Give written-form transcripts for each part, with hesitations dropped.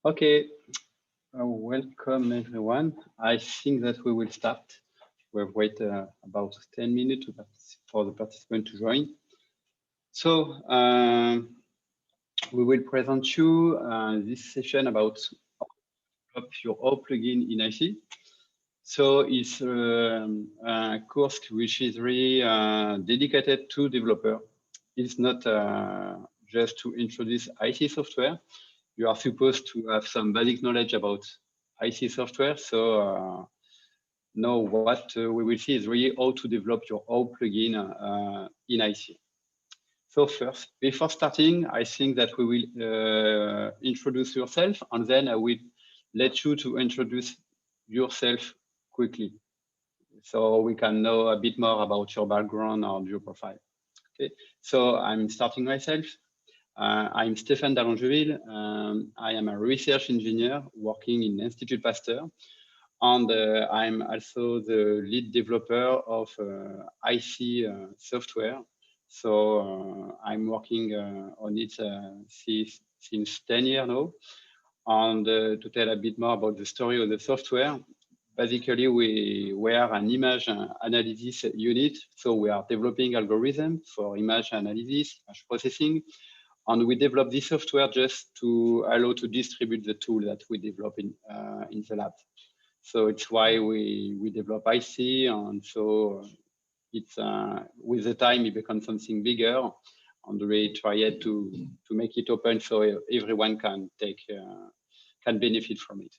Okay, welcome everyone. I think that we will start. We've waited about 10 minutes for the participant to join. So we will present you this session about your own plugin in IC. So it's a course which is really dedicated to developer. It's not just to introduce IC software. You are supposed to have some basic knowledge about IC software. So now what we will see is really how to develop your own plugin in IC. So first, before starting, I think that we will introduce yourself, and then I will let you to introduce yourself quickly, so we can know a bit more about your background or your profile. Okay, so I'm starting myself. I'm Stéphane Dallongeville. I am a research engineer working in Institut Pasteur, and I'm also the lead developer of IC software. So I'm working on it since 10 years now. And to tell a bit more about the story of the software, basically we are an image analysis unit. So we are developing algorithms for image analysis, image processing. And we develop this software just to allow to distribute the tool that we develop in the lab. So it's why we develop IC, and so it's with the time it becomes something bigger, and we try to make it open so everyone can benefit from it.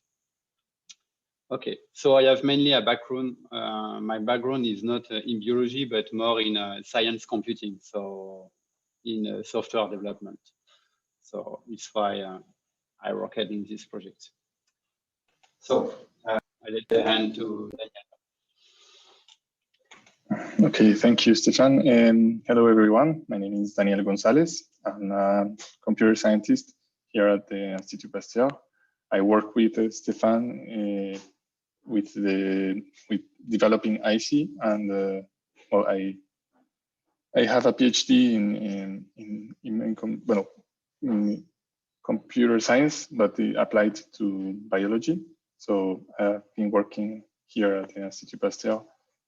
Okay, so I have mainly a background. My background is not in biology, but more in science computing, so in software development. So it's why I worked in this project. So I let the hand to Daniel. Okay, thank you, Stéphane. Hello, everyone. My name is Daniel Gonzalez. I'm a computer scientist here at the Institut Pasteur. I work with Stéphane with developing IC, and well, I have a PhD in computer science, but applied to biology. So I've been working here at the Institut Pasteur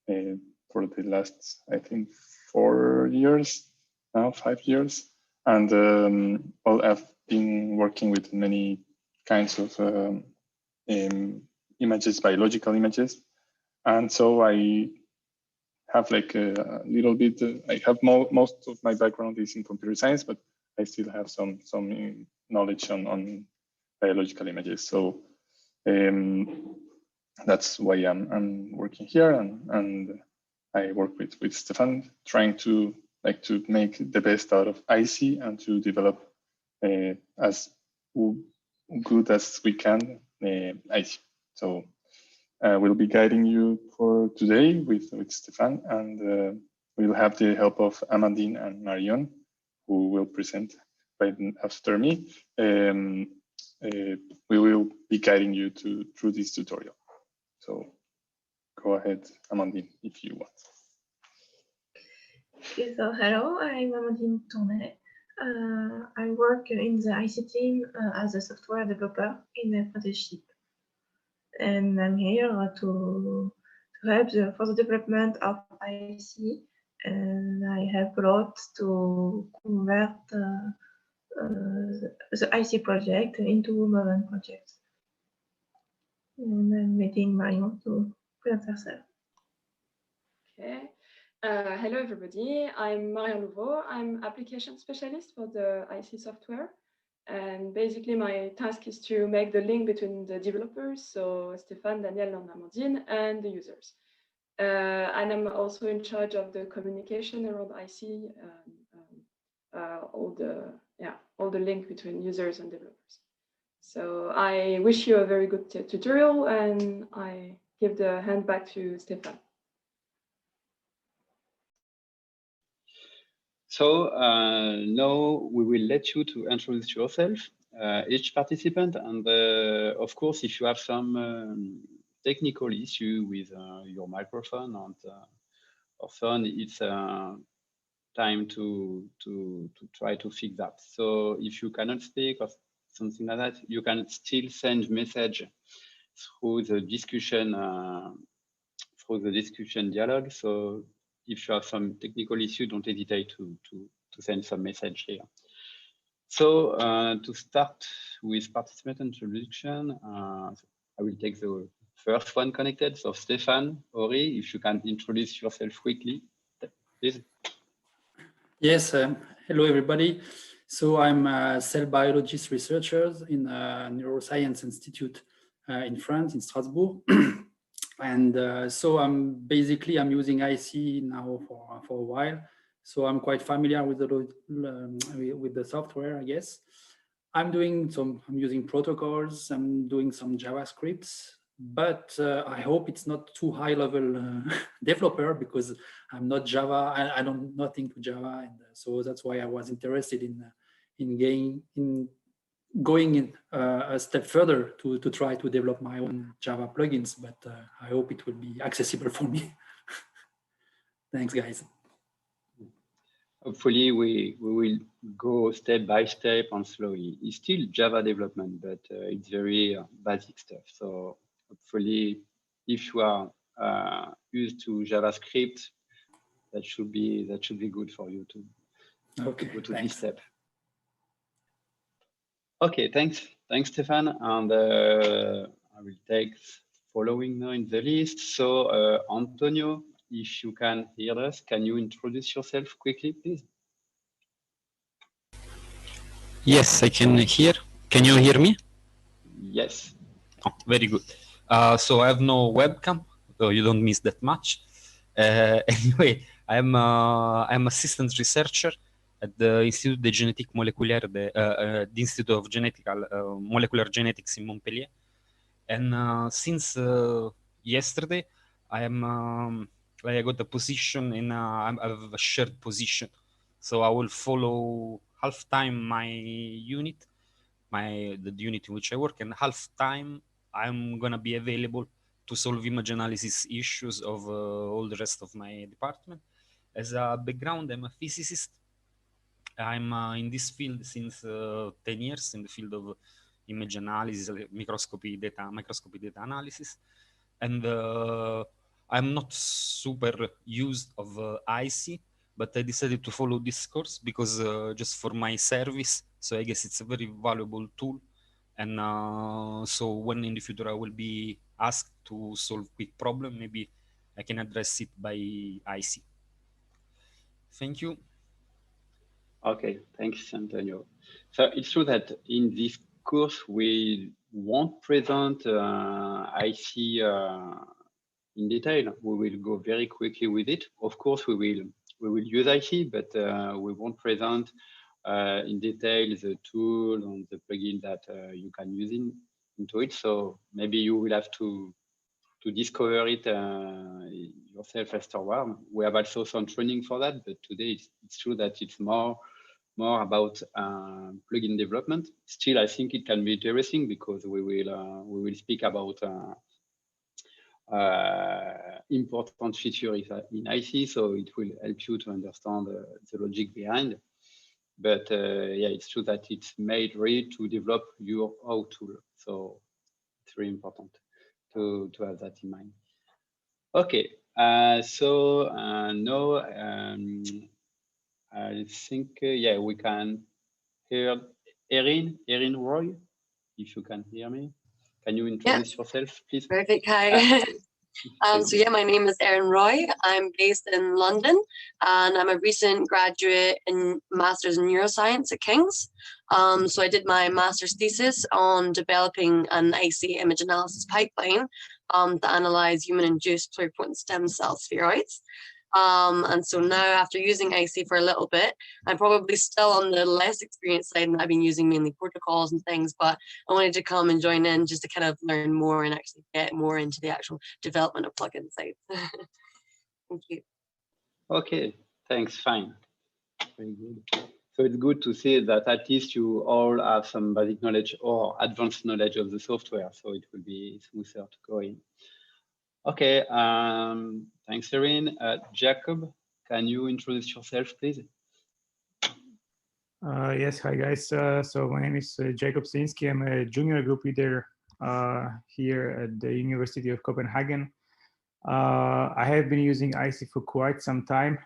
for the last, I think, 4 years now, 5 years. And well, I've been working with many kinds of images, biological images. And so I have like a little bit, I have most of my background is in computer science, but I still have some knowledge on biological images. So that's why I'm working here, and I work with Stéphane, trying to make the best out of IC and to develop as good as we can IC. So we'll be guiding you for today with Stéphane, and we'll have the help of Amandine and Marion, who will present right after me. We will be guiding you through this tutorial. So go ahead, Amandine, if you want. Okay, so hello, I'm Amandine Tournay. I work in the IC team as a software developer in apprenticeship. And I'm here to help for the development of IC. And I help a lot to convert the IC project into Maven project. And I'm waiting Marion to present herself. Okay. Hello, everybody. I'm Marion Louveaux. I'm application specialist for the IC software. And basically, my task is to make the link between the developers, so Stéphane, Daniel, and Amandine, and the users. And I'm also in charge of the communication around IC, all the link between users and developers. So I wish you a very good tutorial, and I give the hand back to Stéphane. So now we will let you to introduce yourself, each participant, and of course, if you have some technical issue with your microphone or phone, it's time to try to fix that. So if you cannot speak or something like that, you can still send message through the discussion dialogue. So if you have some technical issue, don't hesitate to send some message here. So to start with participant introduction, I will take the first one connected. So Stéphane, Ori, if you can introduce yourself quickly, please. Yes, hello everybody. So I'm a cell biologist researcher in a neuroscience institute in France, in Strasbourg. And so I'm using IC now for a while. So I'm quite familiar with the software, I guess. I'm using protocols, I'm doing some JavaScripts, but I hope it's not too high level developer, because I'm not Java, I don't nothing to Java. And so that's why I was interested in going a step further to try to develop my own Java plugins, but I hope it will be accessible for me. Thanks, guys. Hopefully we will go step by step and slowly. It's still Java development, but it's very basic stuff. So hopefully if you are used to JavaScript, that should be good for you to go to this step. Okay, thanks Stéphane. And I will take following now in the list. So Antonio, if you can hear us, can you introduce yourself quickly, please? Yes, I can hear. Can you hear me? Yes. Oh, very good. So I have no webcam, so you don't miss that much. Anyway, I'm assistant researcher at the Institut de Génétique Moléculaire, the Institute of Molecular Genetics in Montpellier. And since yesterday, I got a position I have a shared position. So I will follow half time my unit, the unit in which I work, and half time I'm gonna be available to solve image analysis issues of all the rest of my department. As a background, I'm a physicist. I'm in this field since 10 years, in the field of image analysis, microscopy data analysis, and I'm not super used of IC, but I decided to follow this course because just for my service. So I guess it's a very valuable tool, and so when in the future I will be asked to solve quick problem, maybe I can address it by IC. Thank you. Okay, thanks, Antonio. So it's true that in this course we won't present IC in detail. We will go very quickly with it. Of course, we will use IC, but we won't present in detail the tool and the plugin that you can use into it. So maybe you will have to discover it yourself afterward. We have also some training for that, but today it's true that it's more about plugin development. Still, I think it can be interesting because we will speak about important features in IC, so it will help you to understand the logic behind. But yeah, it's true that it's made ready to develop your own tool. So it's really important to have that in mind. Okay, so now I think, yeah, we can hear Erin Roy, if you can hear me. Can you introduce yourself, please? Perfect. Hi. So yeah, my name is Erin Roy. I'm based in London, and I'm a recent graduate in Masters in Neuroscience at King's. So I did my master's thesis on developing an IC image analysis pipeline to analyze human-induced pluripotent stem cell spheroids. And so now, after using IC for a little bit, I'm probably still on the less experienced side, and I've been using mainly protocols and things, but I wanted to come and join in just to kind of learn more and actually get more into the actual development of plugin sites. Thank you. Okay, thanks, fine. Very good. So it's good to see that at least you all have some basic knowledge or advanced knowledge of the software, so it will be smoother to go in. Okay, thanks, Erin. Jacob, can you introduce yourself, please? Yes, hi guys. So my name is Jacob Slinsky. I'm a junior group leader here at the University of Copenhagen. I have been using IC for quite some time,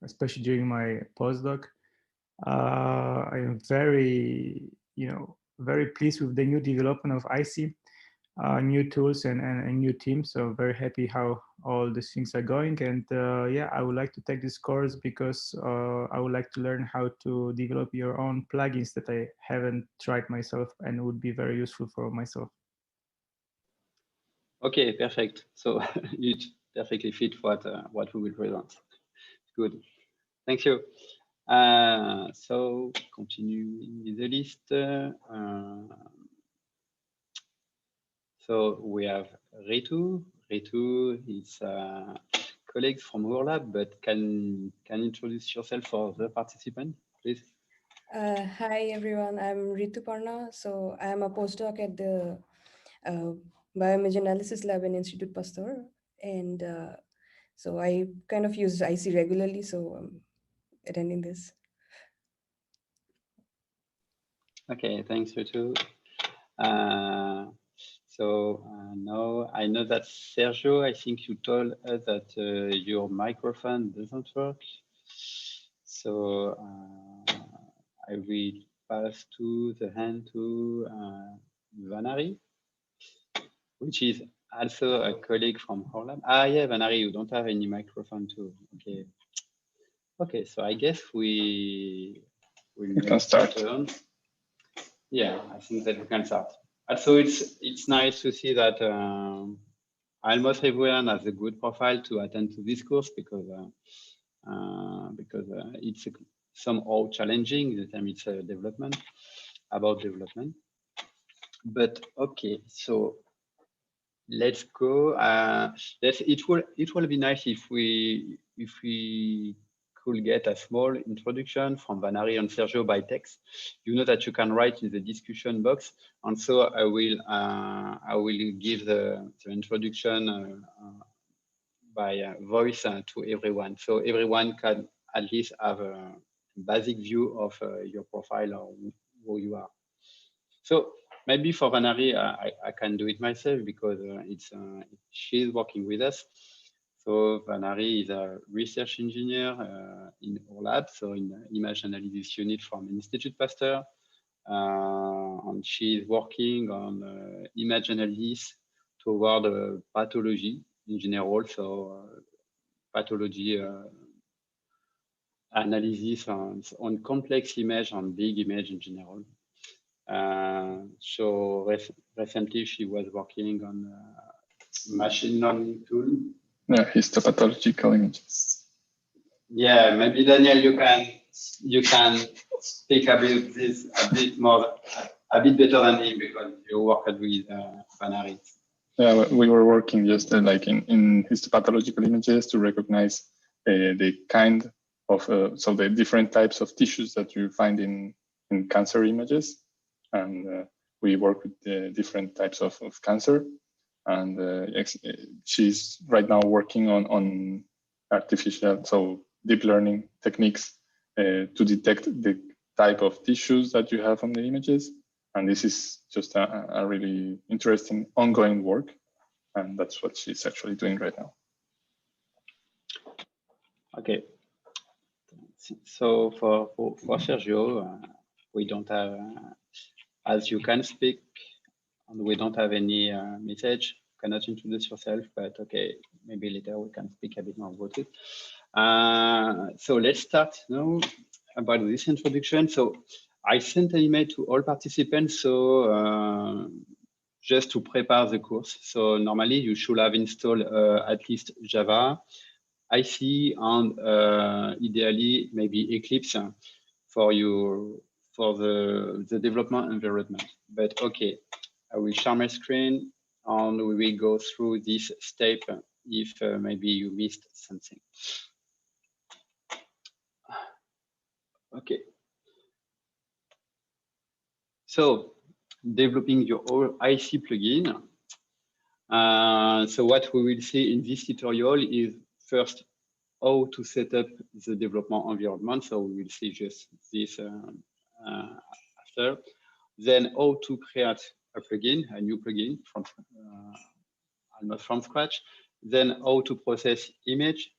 especially during my postdoc. I am very, very pleased with the new development of IC, new tools and new teams. So very happy how all these things are going. And yeah, I would like to take this course because I would like to learn how to develop your own plugins that I haven't tried myself and would be very useful for myself. Okay, perfect. So you perfectly fit what we will present. Good. Thank you. So continuing with the list. So we have Ritu. Ritu is colleagues from our lab, but can introduce yourself for the participant, please. Hi everyone, I'm Ritu Parna. So I'm a postdoc at the Bioimage Analysis Lab in Institut Pasteur, and so I kind of use IC regularly, so I'm attending this. Okay, thanks, Ritu. So now I know that Sergio, I think you told us that your microphone doesn't work. So I will pass to the hand to Vanari, which is also a colleague from our lab. Ah, yeah, Vanari, you don't have any microphone too. Okay. Okay, so I guess we can start. Yeah, I think that we can start. Also, it's nice to see that almost everyone has a good profile to attend to this course because it's somehow challenging. The time it's development. But okay, so let's go. It will be nice if we could get a small introduction from Vanari and Sergio by text. You know that you can write in the discussion box, and so I will give the introduction by voice to everyone, so everyone can at least have a basic view of your profile or who you are. So maybe for Vanari, I can do it myself because she's working with us. So Vanari is a research engineer in our lab, so in the image analysis unit from Institut Pasteur. And she's working on image analysis toward pathology in general, so pathology analysis on complex image and big image in general. So recently she was working on machine learning tool. Yeah, histopathological images. Yeah, maybe Daniel, you can speak about this a bit better than me because you worked with Vanari. Yeah, we were working just like in histopathological images to recognize the kind of so the different types of tissues that you find in cancer images, and we work with the different types of cancer. And she's right now working on artificial, so deep learning techniques to detect the type of tissues that you have on the images. And this is just a really interesting ongoing work. And that's what she's actually doing right now. Okay. So for Sergio, we don't have, as you can speak, and we don't have any message, cannot introduce yourself, but okay, maybe later we can speak a bit more about it. So let's start now about this introduction. So I sent an email to all participants, so just to prepare the course. So normally you should have installed at least Java, IC, and ideally maybe Eclipse for the development environment. But okay, I will share my screen and we will go through this step if maybe you missed something. Okay. So developing your own IC plugin. So what we will see in this tutorial is first how to set up the development environment. So we will see just this after. Then how to create a plugin, a new plugin from almost from scratch. Then how to process image,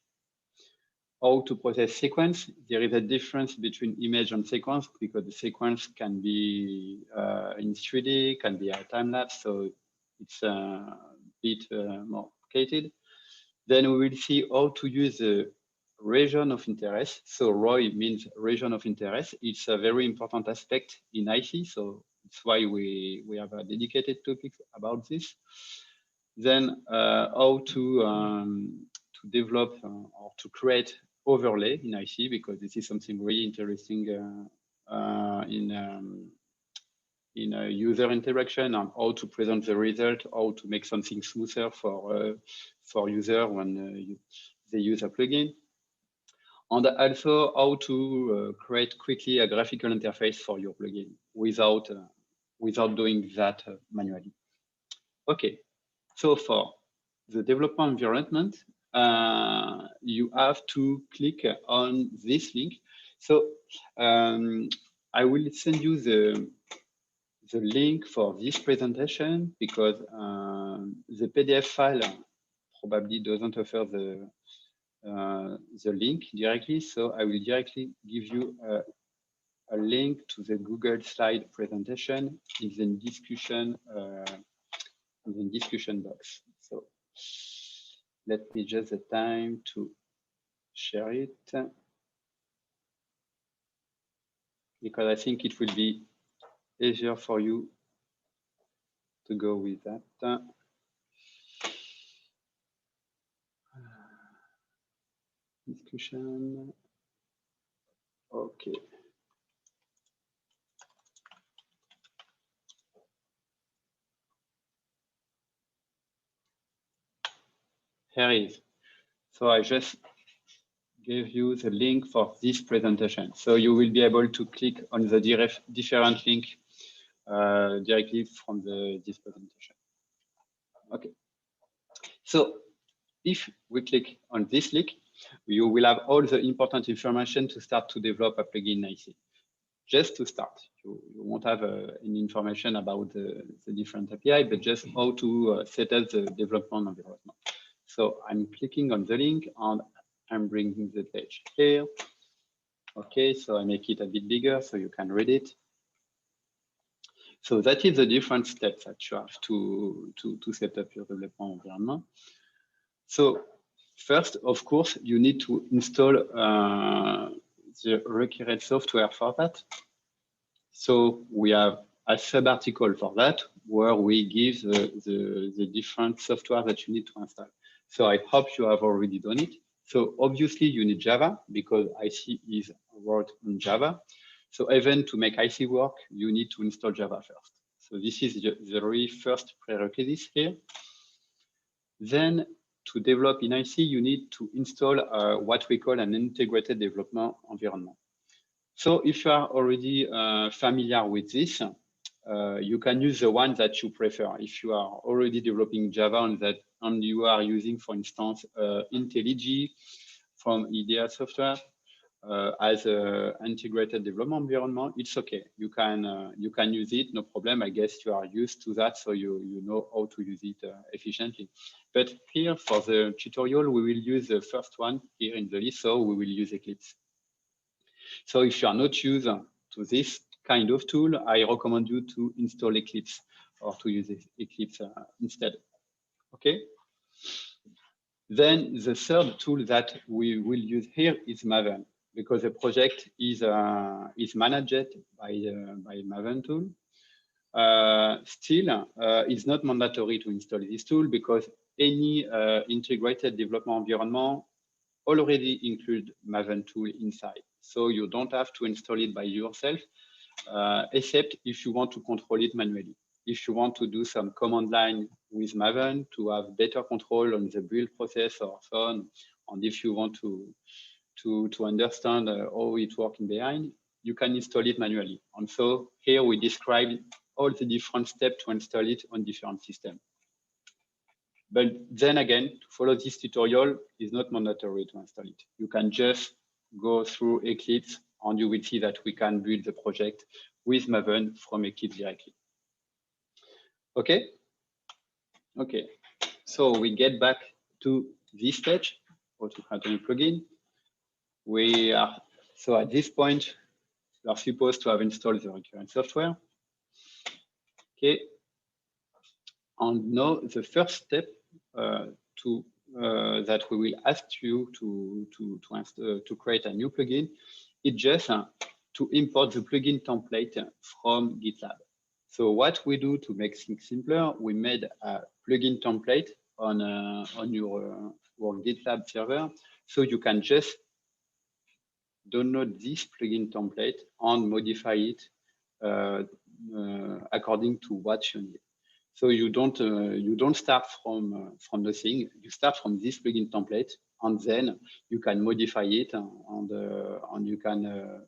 how to process sequence. There is a difference between image and sequence because the sequence can be in 3D, can be a time lapse, so it's a bit more complicated. Then we will see how to use the region of interest. So ROI means region of interest. It's a very important aspect in IC, so that's why we have a dedicated topic about this. Then how to develop or to create overlay in IC, because this is something really interesting in a user interaction, and how to present the result, how to make something smoother for user when they use a plugin. And also how to create quickly a graphical interface for your plugin without doing that manually. Okay, so for the development environment, you have to click on this link. So I will send you the link for this presentation because the PDF file probably doesn't offer the link directly. So I will directly give you a link to the Google slide presentation in the discussion box. So let me just the time to share it because I think it will be easier for you to go with that. Discussion. Okay. Here it is. So I just gave you the link for this presentation. So you will be able to click on the different link directly from this presentation. Okay. So if we click on this link, you will have all the important information to start to develop a plugin IC. Just to start, you won't have any information about the different API, but just how to set up the development environment. So I'm clicking on the link and I'm bringing the page here. Okay, so I make it a bit bigger so you can read it. So that is the different steps that you have to set up your development environment. So first, of course, you need to install the required software for that. So we have a sub-article for that where we give the different software that you need to install. So I hope you have already done it. So obviously you need Java because IC is wrote in Java. So even to make IC work, you need to install Java first. So this is the very first prerequisite here. Then to develop in IC, you need to install what we call an integrated development environment. So if you are already familiar with this, you can use the one that you prefer. If you are already developing Java and you are using, for instance, IntelliJ from IDEA Software as an integrated development environment, it's okay. You can use it, no problem. I guess you are used to that, so you know how to use it efficiently. But here for the tutorial, we will use the first one here in the list, so we will use Eclipse. So if you are not used to this kind of tool, I recommend you to install Eclipse or to use Eclipse instead. Okay. Then the third tool that we will use here is Maven, because the project is managed by Maven tool. Still, it's not mandatory to install this tool because any integrated development environment already include Maven tool inside. So you don't have to install it by yourself, except if you want to control it manually. If you want to do some command line with Maven to have better control on the build process or so on, and if you want to understand how it works behind, you can install it manually. And so here we describe all the different steps to install it on different systems. But then again, to follow this tutorial is not mandatory to install it. You can just go through Eclipse and you will see that we can build the project with Maven from Eclipse directly. Okay. Okay. So we get back to this page, how to create a new plugin. We are, so at this point, we are supposed to have installed the recurrent software. Okay. And now the first step that we will ask you to create a new plugin is just to import the plugin template from GitLab. So what we do to make things simpler, we made a plugin template on your GitLab server, so you can just download this plugin template and modify it according to what you need. So you don't start from nothing. You start from this plugin template, and then you can modify it and you can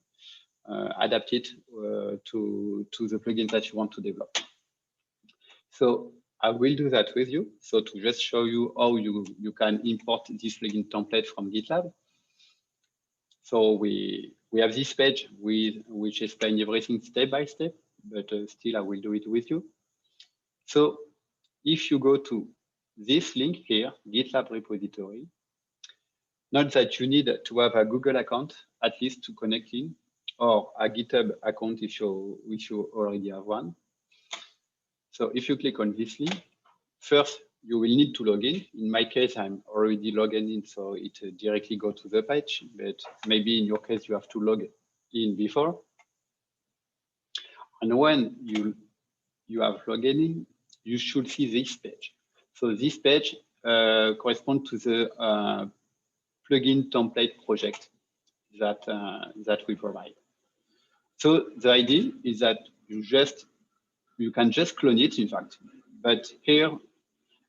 adapt it to the plugin that you want to develop. So I will do that with you. So to just show you how you can import this plugin template from GitLab. So we have this page which explains everything step by step, but still I will do it with you. So if you go to this link here, GitLab Repository, note that you need to have a Google account at least to connect in, or a GitHub account if you already have one. So if you click on this link, first you will need to log in. In my case, I'm already logged in, so it directly goes to the page, but maybe in your case you have to log in before. And when you have logged in, you should see this page. So this page corresponds to the plugin template project that we provide. So the idea is that you can just clone it, in fact, but here,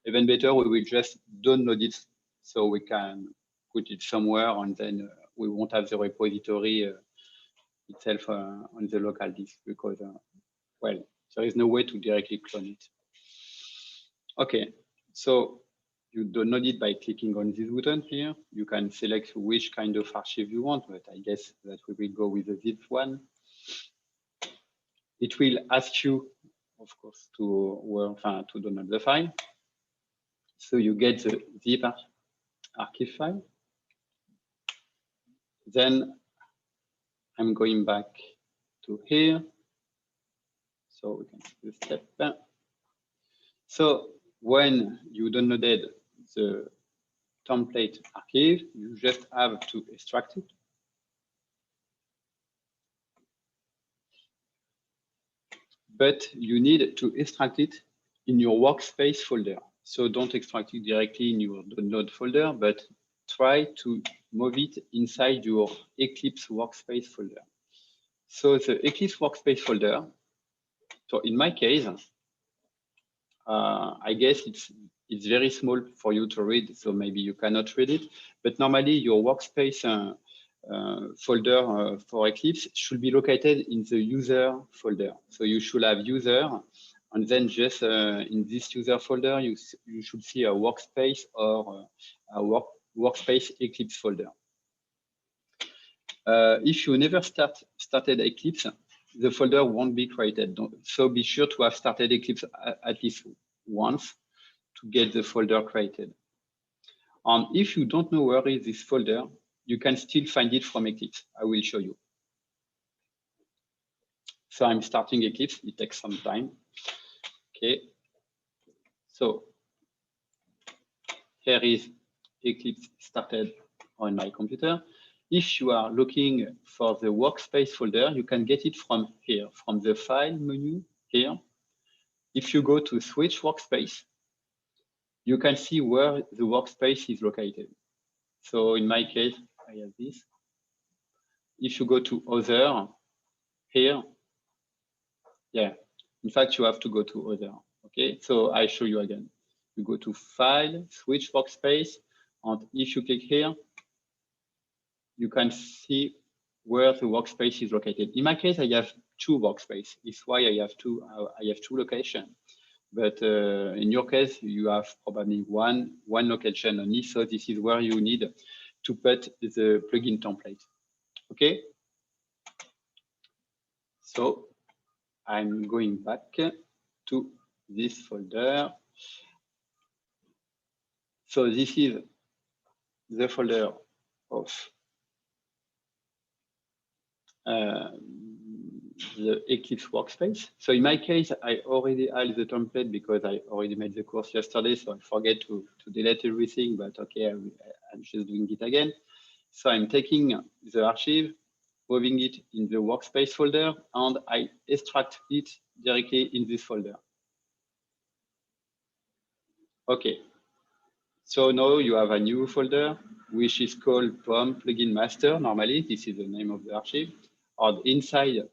even better, we will just download it so we can put it somewhere, and then we won't have the repository itself on the local disk because, well, there is no way to directly clone it. Okay, so you download it by clicking on this button here. You can select which kind of archive you want, but I guess that we will go with the zip one. It will ask you, of course, to download the file. So you get the zip archive file. Then I'm going back to here. So we can see the step. So when you downloaded the template archive, you just have to extract it. But you need to extract it in your workspace folder. So don't extract it directly in your download folder, but try to move it inside your Eclipse workspace folder. So the Eclipse workspace folder, so in my case, I guess it's very small for you to read, so maybe you cannot read it, but normally your workspace folder for Eclipse should be located in the user folder. So you should have user, and then just in this user folder, you should see a workspace or a workspace Eclipse folder. If you never started Eclipse, the folder won't be created. So be sure to have started Eclipse at least once to get the folder created. And if you don't know where is this folder, you can still find it from Eclipse. I will show you. So I'm starting Eclipse. It takes some time. Okay. So here is Eclipse started on my computer. If you are looking for the workspace folder, you can get it from here, from the file menu here. If you go to switch workspace, you can see where the workspace is located. So in my case, I have this. If you go to other here, yeah, in fact, you have to go to other. Okay, so I show you again. You go to file, switch workspace, and if you click here, you can see where the workspace is located. In my case, I have two workspaces. It's why I have two locations. But in your case, you have probably one location only. So this is where you need to put the plugin template. Okay. So I'm going back to this folder. So this is the folder of the Eclipse workspace. So in my case, I already had the template because I already made the course yesterday, so I forget to delete everything, but okay, I'm just doing it again. So I'm taking the archive, moving it in the workspace folder, and I extract it directly in this folder. Okay. So now you have a new folder, which is called POM plugin master. Normally, this is the name of the archive. And inside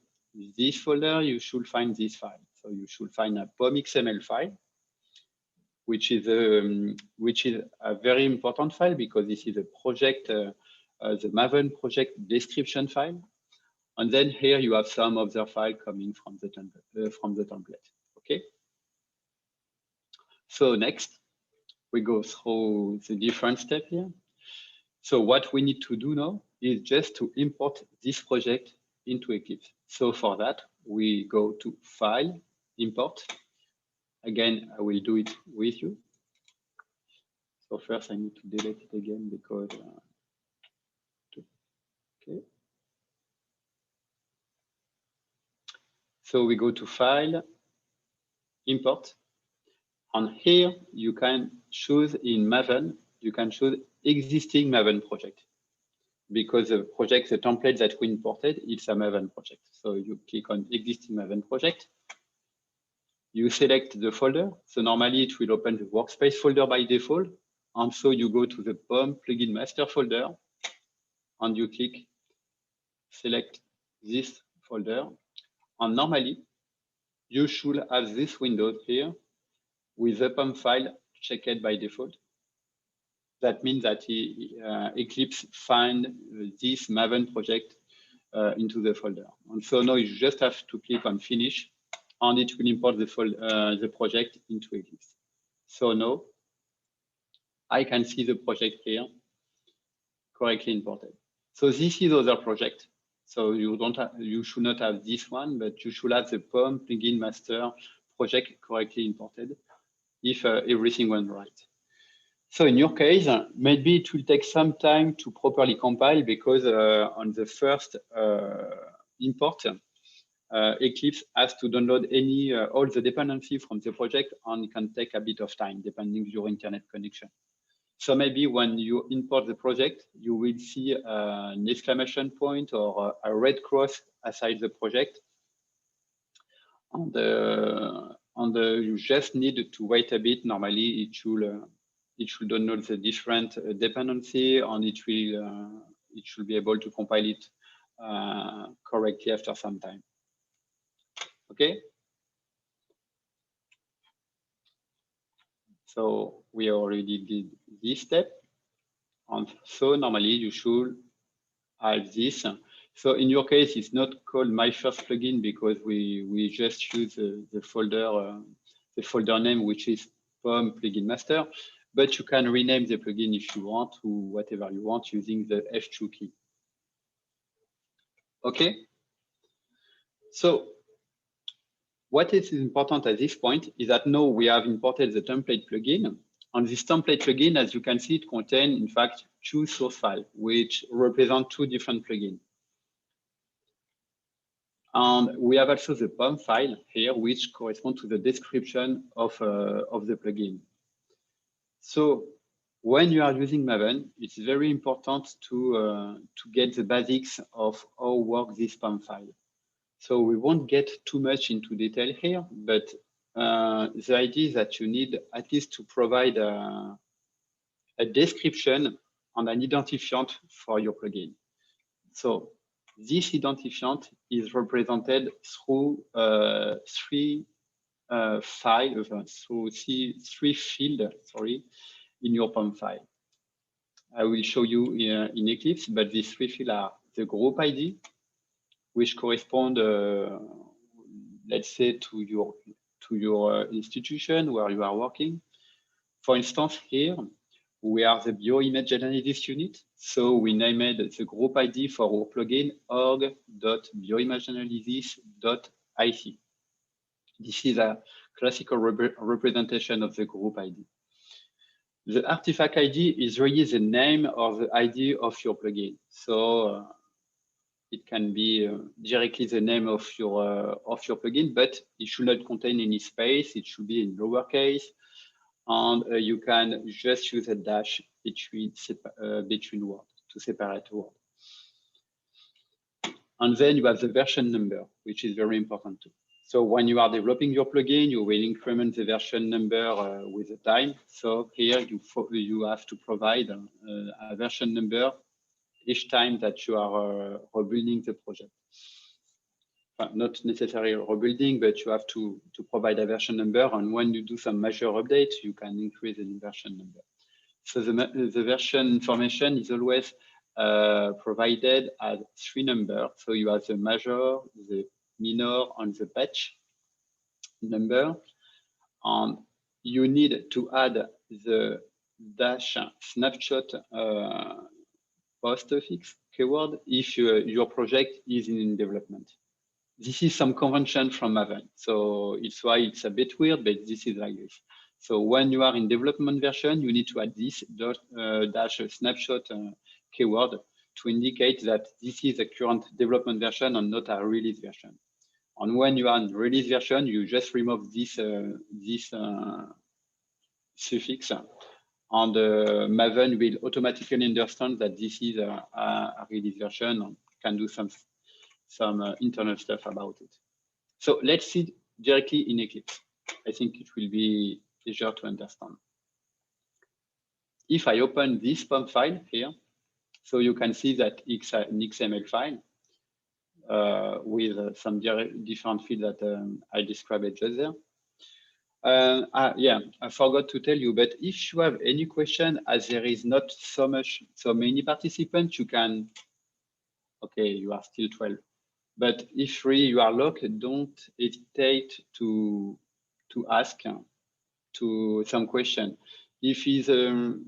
this folder, you should find this file. So you should find a POM XML file, which is a very important file because this is a project, the Maven project description file. And then here you have some other file coming from the template. Okay. So next, we go through the different steps here. So what we need to do now is just to import this project into Eclipse. So for that, we go to File, Import. Again, I will do it with you. So first I need to delete it again because, okay. So we go to File, Import. And here you can choose in Maven, you can choose existing Maven project because the project, the template that we imported, it's a Maven project. So you click on existing Maven project. You select the folder. So normally it will open the workspace folder by default. And so you go to the POM plugin master folder and you click select this folder. And normally you should have this window here with the POM file checked by default. That means that Eclipse find this Maven project into the folder. And so now you just have to click on finish and it will import the project into Eclipse. So now I can see the project here correctly imported. So this is other project. So you should not have this one, but you should have the POM plugin master project correctly imported if everything went right. So in your case, maybe it will take some time to properly compile because on the first import, Eclipse has to download all the dependency from the project, and it can take a bit of time depending on your internet connection. So maybe when you import the project, you will see an exclamation point or a red cross aside the project. And you just need to wait a bit. Normally, it should download the different dependency, and it should be able to compile it correctly after some time. Okay. So we already did this step, and so normally you should have this. So in your case, it's not called my first plugin because we just use the folder name, which is POM plugin master. But you can rename the plugin if you want to whatever you want using the F2 key. Okay. So what is important at this point is that now we have imported the template plugin. And this template plugin, as you can see, it contains, in fact, two source files, which represent two different plugins. And we have also the POM file here, which corresponds to the description of the plugin. So when you are using Maven, it's very important to get the basics of how works this POM file. So we won't get too much into detail here, but the idea is that you need at least to provide a description and an identifiant for your plugin. So this identifiant is represented through three fields, sorry, in your POM file. I will show you in Eclipse, but these three fields are the group ID, which correspond, let's say, to your to your institution where you are working. For instance, here we are the bioimage analysis unit. So we named the group ID for our plugin org.bioimageanalysis.ic. This is a classical representation of the group ID. The artifact ID is really the name or the ID of your plugin. So it can be directly the name of your plugin, but it should not contain any space. It should be in lowercase, and you can just use a dash between words to separate words. And then you have the version number, which is very important too. So when you are developing your plugin, you will increment the version number with the time. So here you have to provide a version number each time that you are rebuilding the project. Not necessarily rebuilding, but you have to provide a version number. And when you do some major updates, you can increase the version number. So the version information is always provided as 3 numbers. So you have the major, the minor, and the patch number. And you need to add the dash snapshot postfix keyword if your project is in development. This is some convention from Maven. So it's why it's a bit weird, but this is like this. So when you are in development version, you need to add this dash snapshot keyword to indicate that this is a current development version and not a release version. And when you are in release version, you just remove this suffix, and Maven will automatically understand that this is a release version and can do some internal stuff about it. So let's see directly in Eclipse. I think it will be easier to understand. If I open this POM file here, so you can see that it's an XML file with some different fields that I described just there. Yeah, I forgot to tell you, but if you have any question, as there is not so many participants, you can, okay, you are still 12. But if really you are locked, don't hesitate to ask to some question. If it's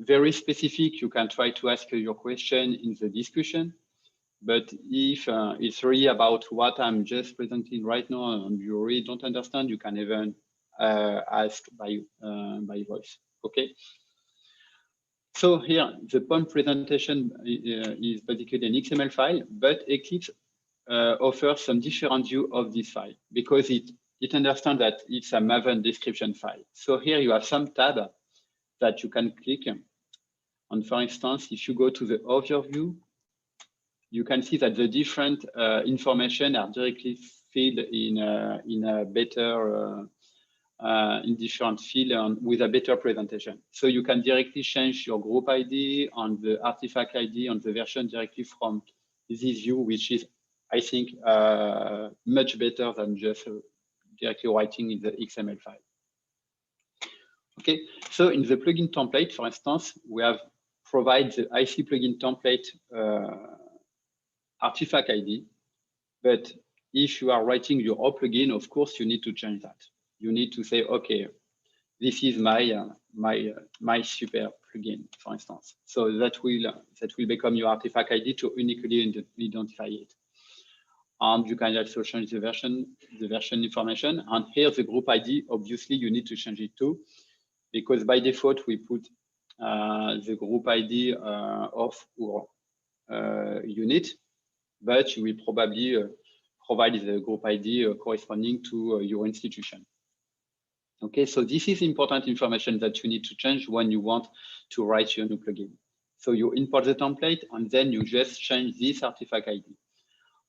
very specific, you can try to ask your question in the discussion. But if it's really about what I'm just presenting right now and you really don't understand, you can even ask by voice. Okay. So here, the POM presentation is basically an XML file, but Eclipse offers some different view of this file because it understands that it's a Maven description file. So here you have some tab that you can click. And for instance, if you go to the overview, you can see that the different information are directly filled in a better in different field and with a better presentation. So you can directly change your group ID and the artifact ID and the version directly from this view, which is, I think, much better than just directly writing in the XML file. Okay, so in the plugin template, for instance, we have provided the IC plugin template artifact ID, but if you are writing your own plugin, of course, you need to change that. You need to say, okay, this is my super plugin, for instance. So that will become your artifact ID to uniquely identify it. And you can also change the version information. And here the group ID, obviously, you need to change it too, because by default we put the group ID of our unit, but you will probably provide the group ID corresponding to your institution. Okay, so this is important information that you need to change when you want to write your new plugin. So you import the template and then you just change this artifact ID.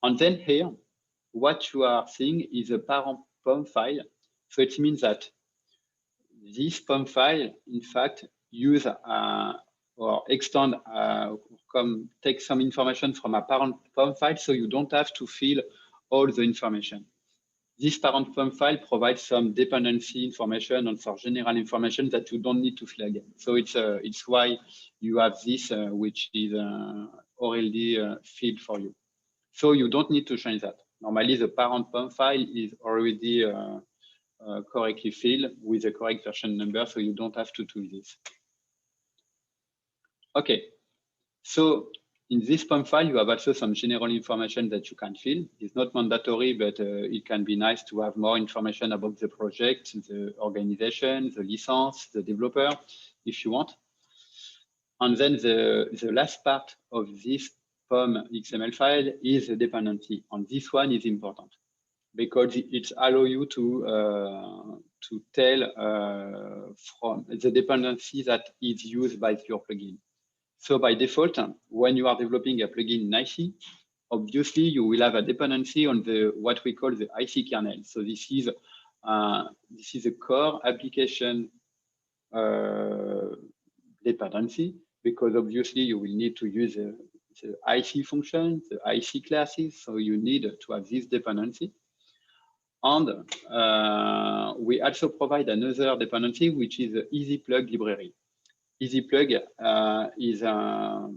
And then here, what you are seeing is a parent POM file. So it means that this POM file, in fact, use or extend take some information from a parent POM file, so you don't have to fill all the information. This parent POM file provides some dependency information and for general information that you don't need to fill again. So it's why you have this, which is already filled for you. So you don't need to change that. Normally, the parent POM file is already correctly filled with the correct version number, so you don't have to do this. Okay, so in this POM file, you have also some general information that you can fill. It's not mandatory, but it can be nice to have more information about the project, the organization, the license, the developer, if you want. And then the last part of this POM XML file is the dependency. And this one is important because it allows you to tell from the dependency that is used by your plugin. So by default, when you are developing a plugin in IC, obviously you will have a dependency on the what we call the IC kernel. So this is a core application dependency, because obviously you will need to use the IC function, the IC classes. So you need to have this dependency. And we also provide another dependency, which is the EasyPlug library. EasyPlug is a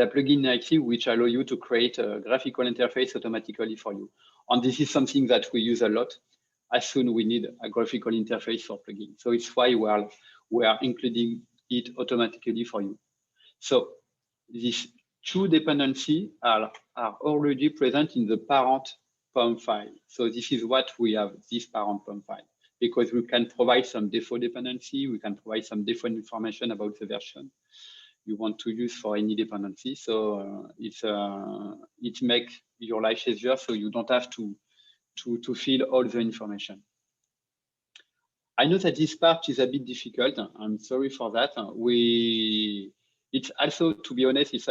plugin in IC which allows you to create a graphical interface automatically for you. And this is something that we use a lot as soon as we need a graphical interface for plugin. So it's why we are including it automatically for you. So these two dependencies are already present in the parent POM file. So this is what we have, this parent POM file, because we can provide some default dependency, we can provide some default information about the version you want to use for any dependency. So it makes your life easier, so you don't have to fill all the information. I know that this part is a bit difficult. I'm sorry for that. It's also, to be honest, it's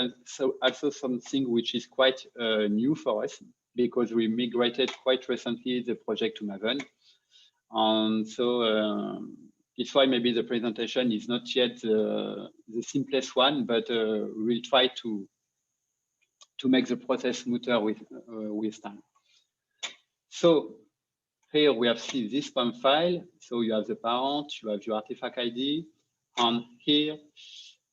also something which is quite new for us, because we migrated quite recently the project to Maven. And so it's why maybe the presentation is not yet the simplest one, but we'll try to make the process smoother with time. So here we have seen this POM file. So you have the parent, you have your artifact ID, and here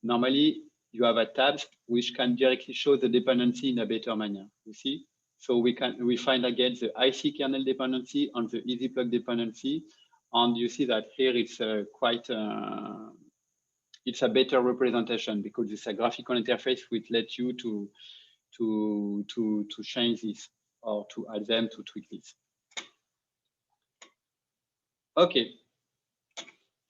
normally you have a tab which can directly show the dependency in a better manner. You see? So we find again the IC kernel dependency and the EasyPlug dependency, and you see that here it's it's a better representation, because it's a graphical interface which lets you to change this or to add them, to tweak this. Okay.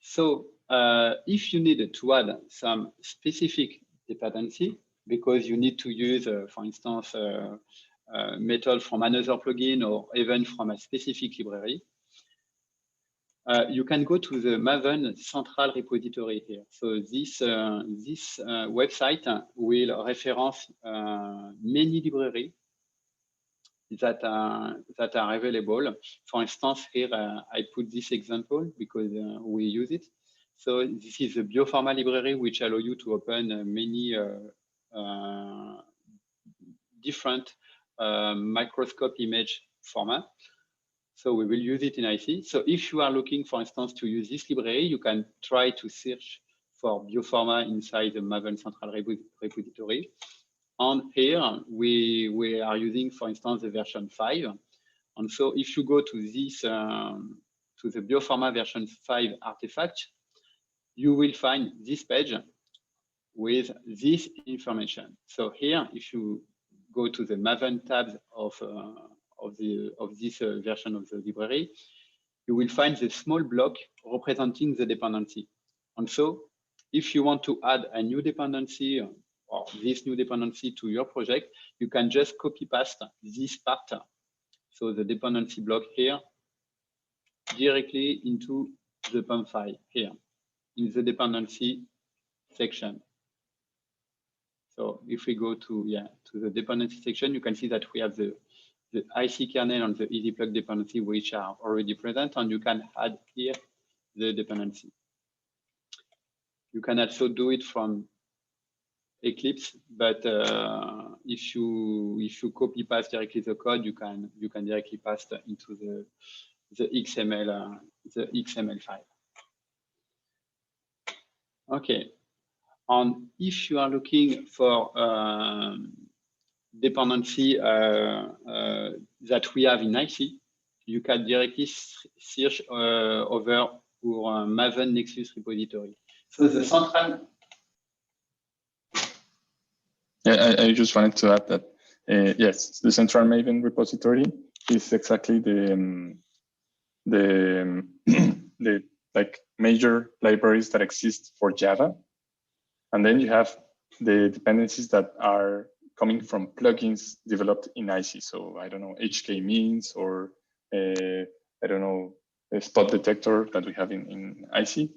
So if you need to add some specific dependency, because you need to use, for instance, method from another plugin or even from a specific library, you can go to the Maven Central Repository here. So this website will reference many libraries that are available. For instance, here I put this example because we use it. So this is the Bioforma library, which allows you to open many different microscope image format. So we will use it in IC. So if you are looking, for instance, to use this library, you can try to search for Bioforma inside the Maven Central Repository. And here we are using, for instance, the version 5. And so if you go to this, to the Bioforma version 5 artifact, you will find this page with this information. So here, if you go to the Maven tab of this version of the library, you will find the small block representing the dependency. And so if you want to add a new dependency or this new dependency to your project, you can just copy paste this part, so the dependency block here, directly into the POM file here in the dependency section. So if we go to the dependency section, you can see that we have the IC kernel and the EasyPlug dependency, which are already present, and you can add here the dependency. You can also do it from Eclipse, but if you copy paste directly the code, you can directly paste into the XML file. Okay, and if you are looking for dependency that we have in IC, you can directly search over for Maven Nexus repository. So the central. Yeah, I just wanted to add that yes, the central Maven repository is exactly the like major libraries that exist for Java, and then you have the dependencies that are coming from plugins developed in IC. So I don't know, HK means, or I don't know, a spot detector that we have in IC.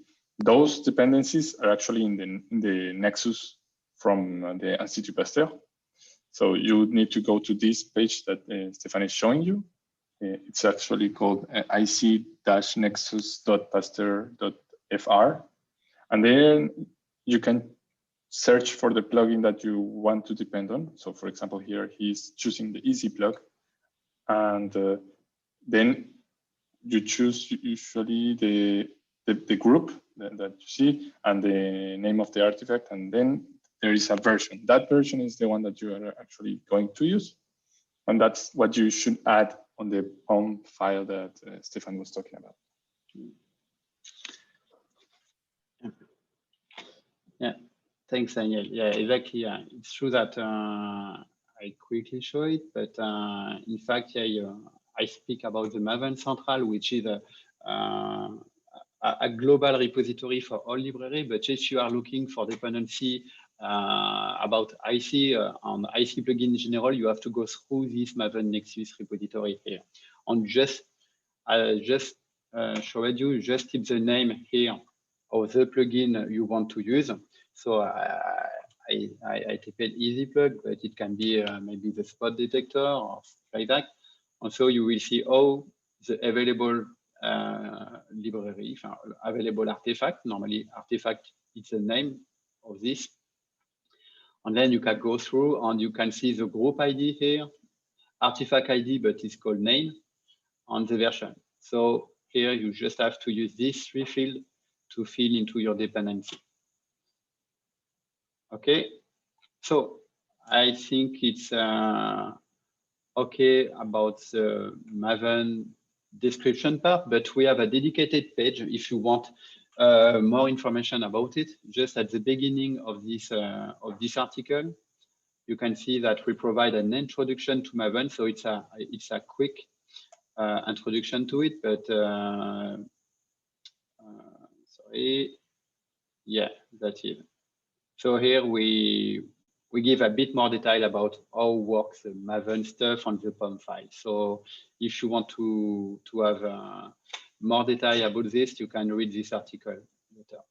Those dependencies are actually in the Nexus from the Institut Pasteur. So you would need to go to this page that Stéphane is showing you. It's actually called ic-nexus.pasteur.fr. And then you can search for the plugin that you want to depend on. So for example, here he's choosing the easy plug. And then you choose usually the group that you see and the name of the artifact. And then there is a version. That version is the one that you are actually going to use. And that's what you should add on the POM file that Stéphane was talking about. Yeah, thanks, Daniel. Yeah, exactly. Yeah. It's true that I quickly show it, but in fact, yeah, I speak about the Maven Central, which is a global repository for all library. But if you are looking for dependency about IC on IC plugin in general, you have to go through this Maven Nexus repository here. And I just showed you, just keep the name here of the plugin you want to use. So I typed easy plug, but it can be maybe the spot detector or like that. And so you will see all the available library, available artifact. Normally artifact is the name of this. And then you can go through and you can see the group ID here, artifact ID, but it's called name, and the version. So here you just have to use these three fields to fill into your dependency. Okay, so I think it's okay about the Maven description part, but we have a dedicated page if you want more information about it. Just at the beginning of this article, you can see that we provide an introduction to Maven, so it's a quick introduction to it, but sorry, yeah, that's it. So here we give a bit more detail about how works the Maven stuff on the POM file. So if you want to have more detail about this, you can read this article later.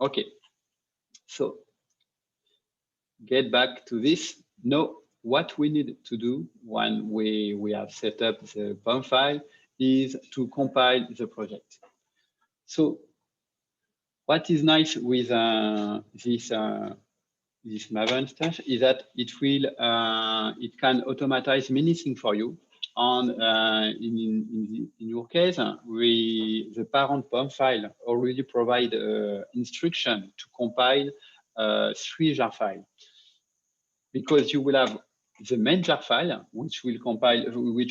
Okay, so get back to this. Now, what we need to do when we have set up the POM file is to compile the project. So what is nice with this Maven stuff is that it can automatize many things for you. And in your case, the parent POM file already provide instruction to compile 3 jar files, because you will have the main jar file, which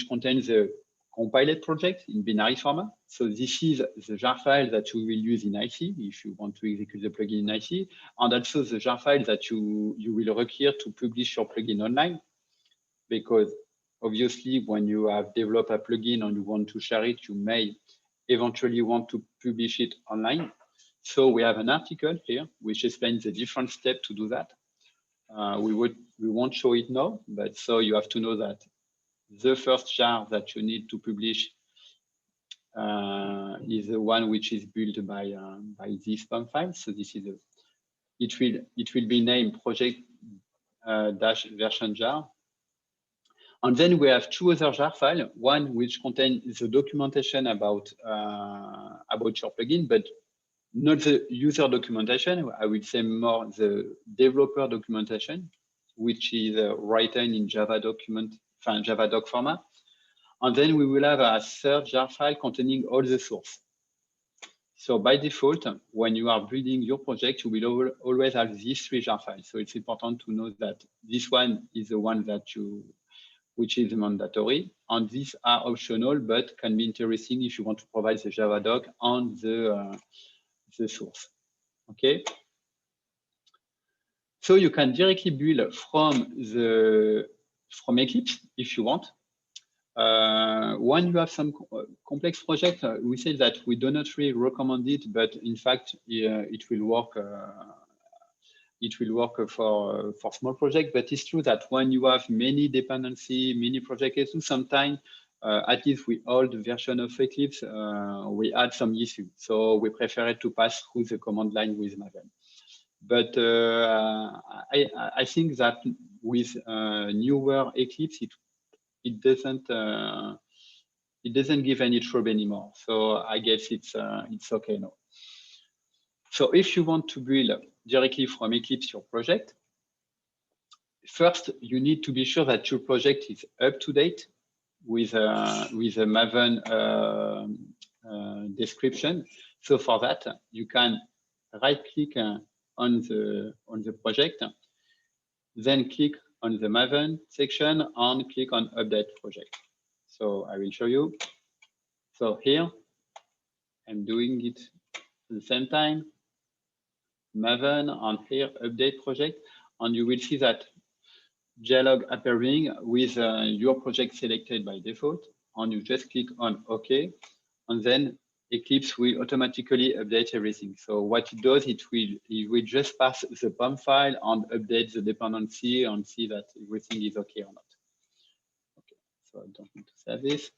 contains the compiled project in binary format. So this is the jar file that you will use in IC if you want to execute the plugin in IC, and also the jar file that you will require to publish your plugin online. Because obviously, when you have developed a plugin and you want to share it, you may eventually want to publish it online. So we have an article here which explains the different steps to do that. We won't show it now, but so you have to know that the first jar that you need to publish is the one which is built by this POM file. So this is it will be named project -version jar. And then we have 2 other jar files, one which contains the documentation about your plugin, but not the user documentation. I will say more the developer documentation, which is written in Java doc format. And then we will have a third jar file containing all the source. So by default, when you are building your project, you will always have these 3 jar files. So it's important to know that this one is the one that you which is mandatory. And these are optional, but can be interesting if you want to provide the Java doc on the source. Okay. So you can directly build from Eclipse if you want. When you have some complex project, we say that we do not really recommend it, but in fact, it will work. It will work for small projects. But it's true that when you have many dependency, many projects, sometimes at least with old version of Eclipse, we had some issue. So we prefer to pass through the command line with Maven. But I think that with newer Eclipse, it doesn't give any trouble anymore. So I guess it's okay now. So if you want to build directly from Eclipse your project, first you need to be sure that your project is up to date with a Maven description. So for that, you can right-click on the project, then click on the Maven section and click on Update Project. So I will show you. So here, I'm doing it at the same time, Maven, and here, Update Project, and you will see that dialog appearing with your project selected by default, and you just click on OK, and then Eclipse will automatically update everything. So what it does, it will just pass the POM file and update the dependency and see that everything is okay or not. Okay, so I don't need to save this.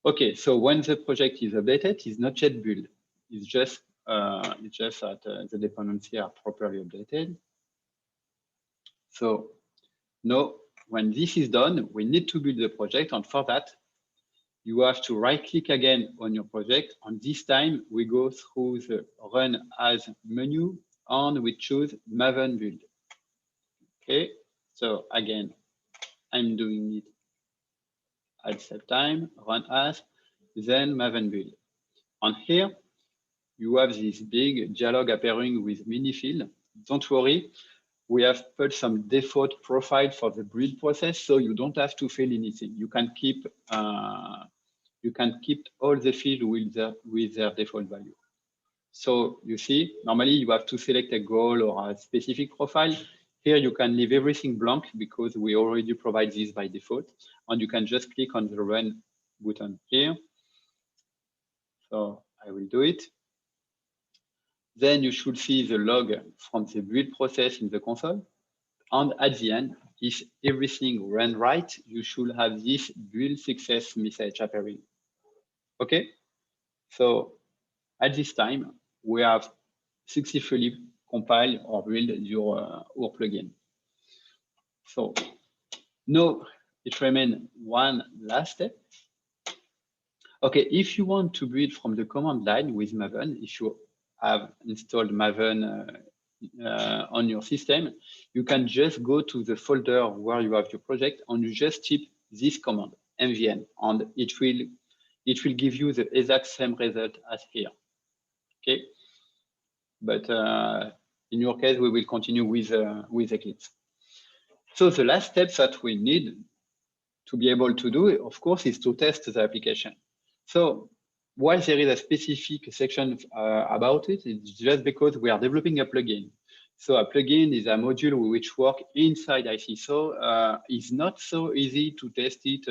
Okay, so when the project is updated, it's not yet built. It's just that the dependency are properly updated. So now, when this is done, we need to build the project, and for that, you have to right-click again on your project, and this time we go through the Run As menu, and we choose Maven Build. Okay, so again, I'm doing it at the same time, Run As, then Maven Build. And here, you have this big dialog appearing with mini field. Don't worry, we have put some default profile for the build process, so you don't have to fill anything. You can keep all the fields with their default value. So you see, normally you have to select a goal or a specific profile. Here you can leave everything blank because we already provide this by default, and you can just click on the Run button here. So I will do it. Then you should see the log from the build process in the console. And at the end, if everything ran right, you should have this build success message appearing. Okay, so at this time, we have successfully compiled or build your plugin. So now it remains one last step. Okay, if you want to build from the command line with Maven, if you have installed Maven on your system, you can just go to the folder where you have your project and you just type this command, mvn, and it will give you the exact same result as here. Okay, but in your case, we will continue with Eclipse. So the last step that we need to be able to do, of course, is to test the application. So while there is a specific section about it, it's just because we are developing a plugin. So a plugin is a module which works inside IC. So it's not so easy to test it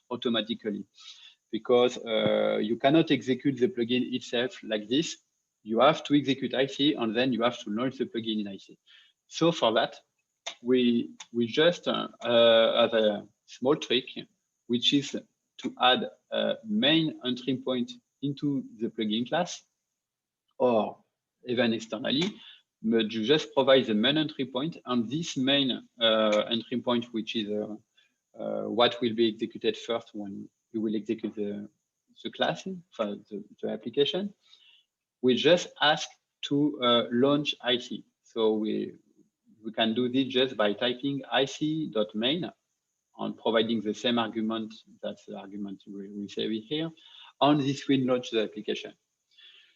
automatically because you cannot execute the plugin itself like this. You have to execute IC and then you have to launch the plugin in IC. So for that, we just have a small trick, which is to add a main entry point into the plugin class, or even externally, but you just provide the main entry point, and this main entry point, which is what will be executed first when you will execute the class, the application, we just ask to launch IC. So we can do this just by typing ic.main and providing the same argument, that's the argument we say here, and this will launch the application.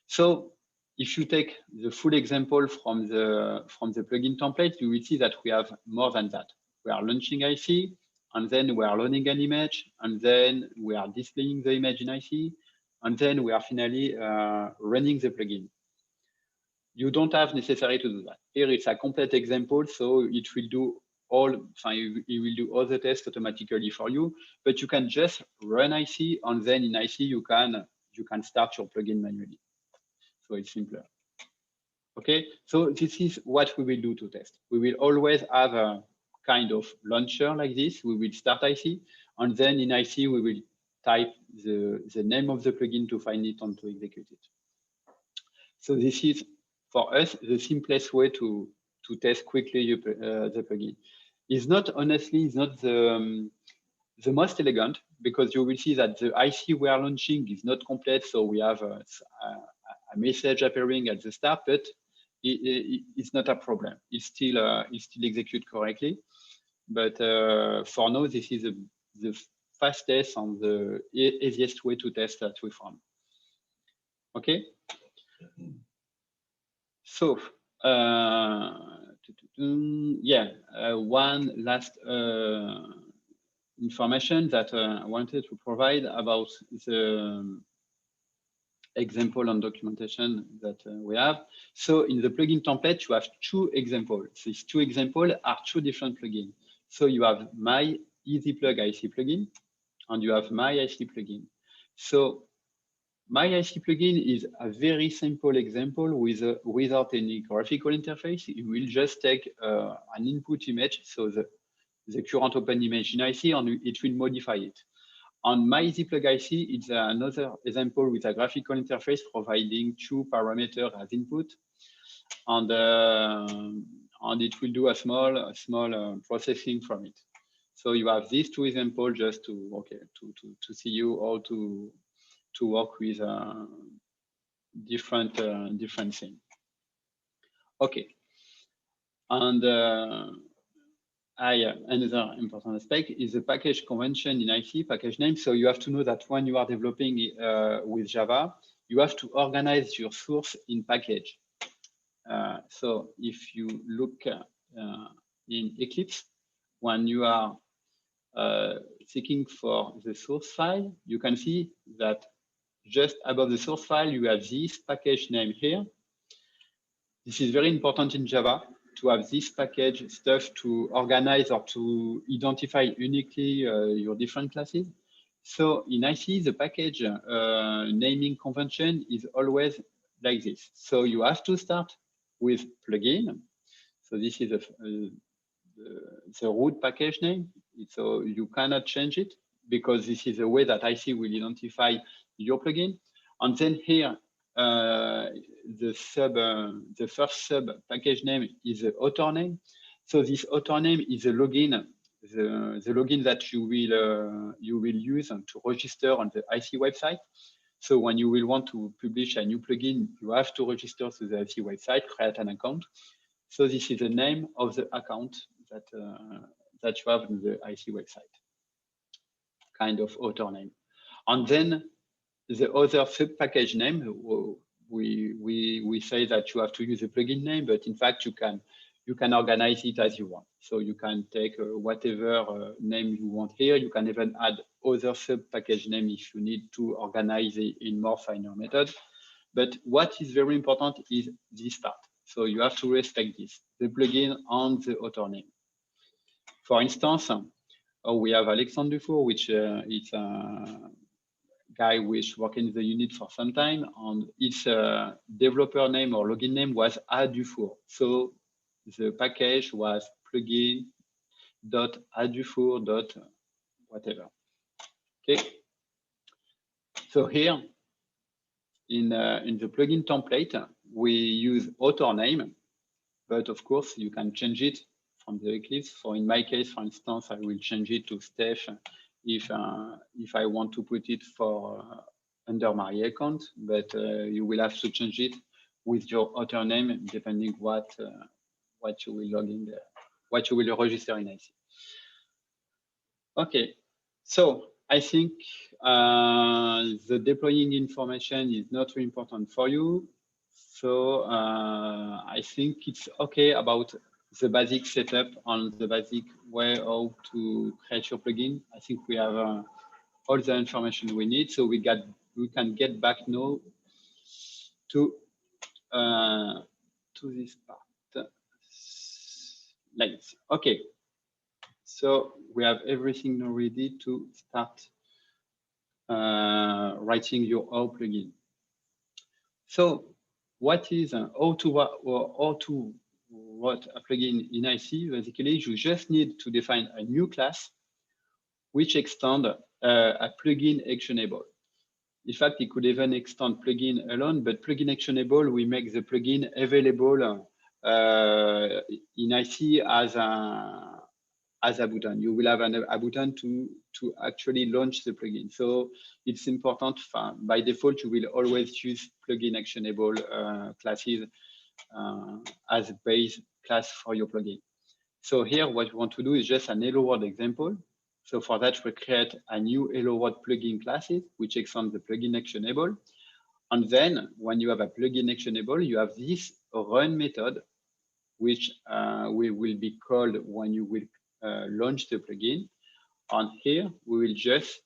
So if you take the full example from the plugin template, you will see that we have more than that. We are launching IC, and then we are loading an image, and then we are displaying the image in IC, and then we are finally running the plugin. You don't have necessary to do that. Here it's a complete example, so it will do all, it will do all the tests automatically for you, but you can just run IC, and then in IC you can start your plugin manually. So it's simpler. Okay, so this is what we will do to test. We will always have a kind of launcher like this. We will start IC, and then in IC we will type the name of the plugin to find it and to execute it. So this is, for us, the simplest way to test quickly the plugin. It's not, honestly, it's not the most elegant, because you will see that the IC we are launching is not complete. So we have a message appearing at the start, but it's not a problem. It still execute correctly. But for now, this is the fastest and the easiest way to test that we found. Okay. So one last information that I wanted to provide about the example and documentation that we have. So in the plugin template, you have two examples. These two examples are two different plugins. So you have my EasyPlug IC plugin, and you have my IC plugin. So my IC plugin is a very simple example without any graphical interface. You will just take an input image, so the current open image in IC, and it will modify it. On my EasyPlug IC, it's another example with a graphical interface providing two parameters as input, and it will do a small processing from it. So you have these two examples just to see you how to work with different things. Okay, and another important aspect is the package convention in IC, package name. So you have to know that when you are developing with Java, you have to organize your source in package. So if you look in Eclipse, when you are seeking for the source file, you can see that just above the source file, you have this package name here. This is very important in Java to have this package stuff to organize or to identify uniquely your different classes. So in IC, the package naming convention is always like this. So you have to start with plugin. So this is the root package name. So you cannot change it because this is the way that IC will identify your plugin. And then here, the first sub package name is the author name. So this author name is a login, the login that you will use to register on the IC website. So when you will want to publish a new plugin, you have to register to the IC website, create an account. So this is the name of the account that you have on the IC website, kind of author name. And then the other sub package name, we say that you have to use a plugin name, but in fact you can organize it as you want. So you can take whatever name you want here. You can even add other sub package name if you need to organize it in more finer method. But what is very important is this part. So you have to respect this, the plugin and the author name. For instance, we have Alexandre Dufour, which is a guy which worked in the unit for some time, and its developer name or login name was A-Dufour. So the package was plugin.adufour.whatever. Okay. So here in the plugin template, we use author name, but of course you can change it from the Eclipse. So in my case, for instance, I will change it to Stéph if I want to put it for under my account, but you will have to change it with your author name depending what you will log in there, what you will register in IC. Okay, so I think the deploying information is not very important for you. So I think it's okay about the basic setup on the basic way how to create your plugin. I think we have all the information we need, so we can get back now to this part. Like this. Okay, so we have everything now ready to start writing your O plugin. So what is how to write a plugin in IC? Basically, you just need to define a new class which extend a plugin actionable. In fact, it could even extend plugin alone, but plugin actionable, we make the plugin available in IC as a button. You will have a button to actually launch the plugin. So it's important. By default, you will always use plugin actionable classes as a base class for your plugin. So here, what we want to do is just an hello world example. So for that, we create a new hello world plugin classes, which extend the plugin actionable. And then when you have a plugin actionable, you have this run method, which will be called when you will launch the plugin. And here, we will just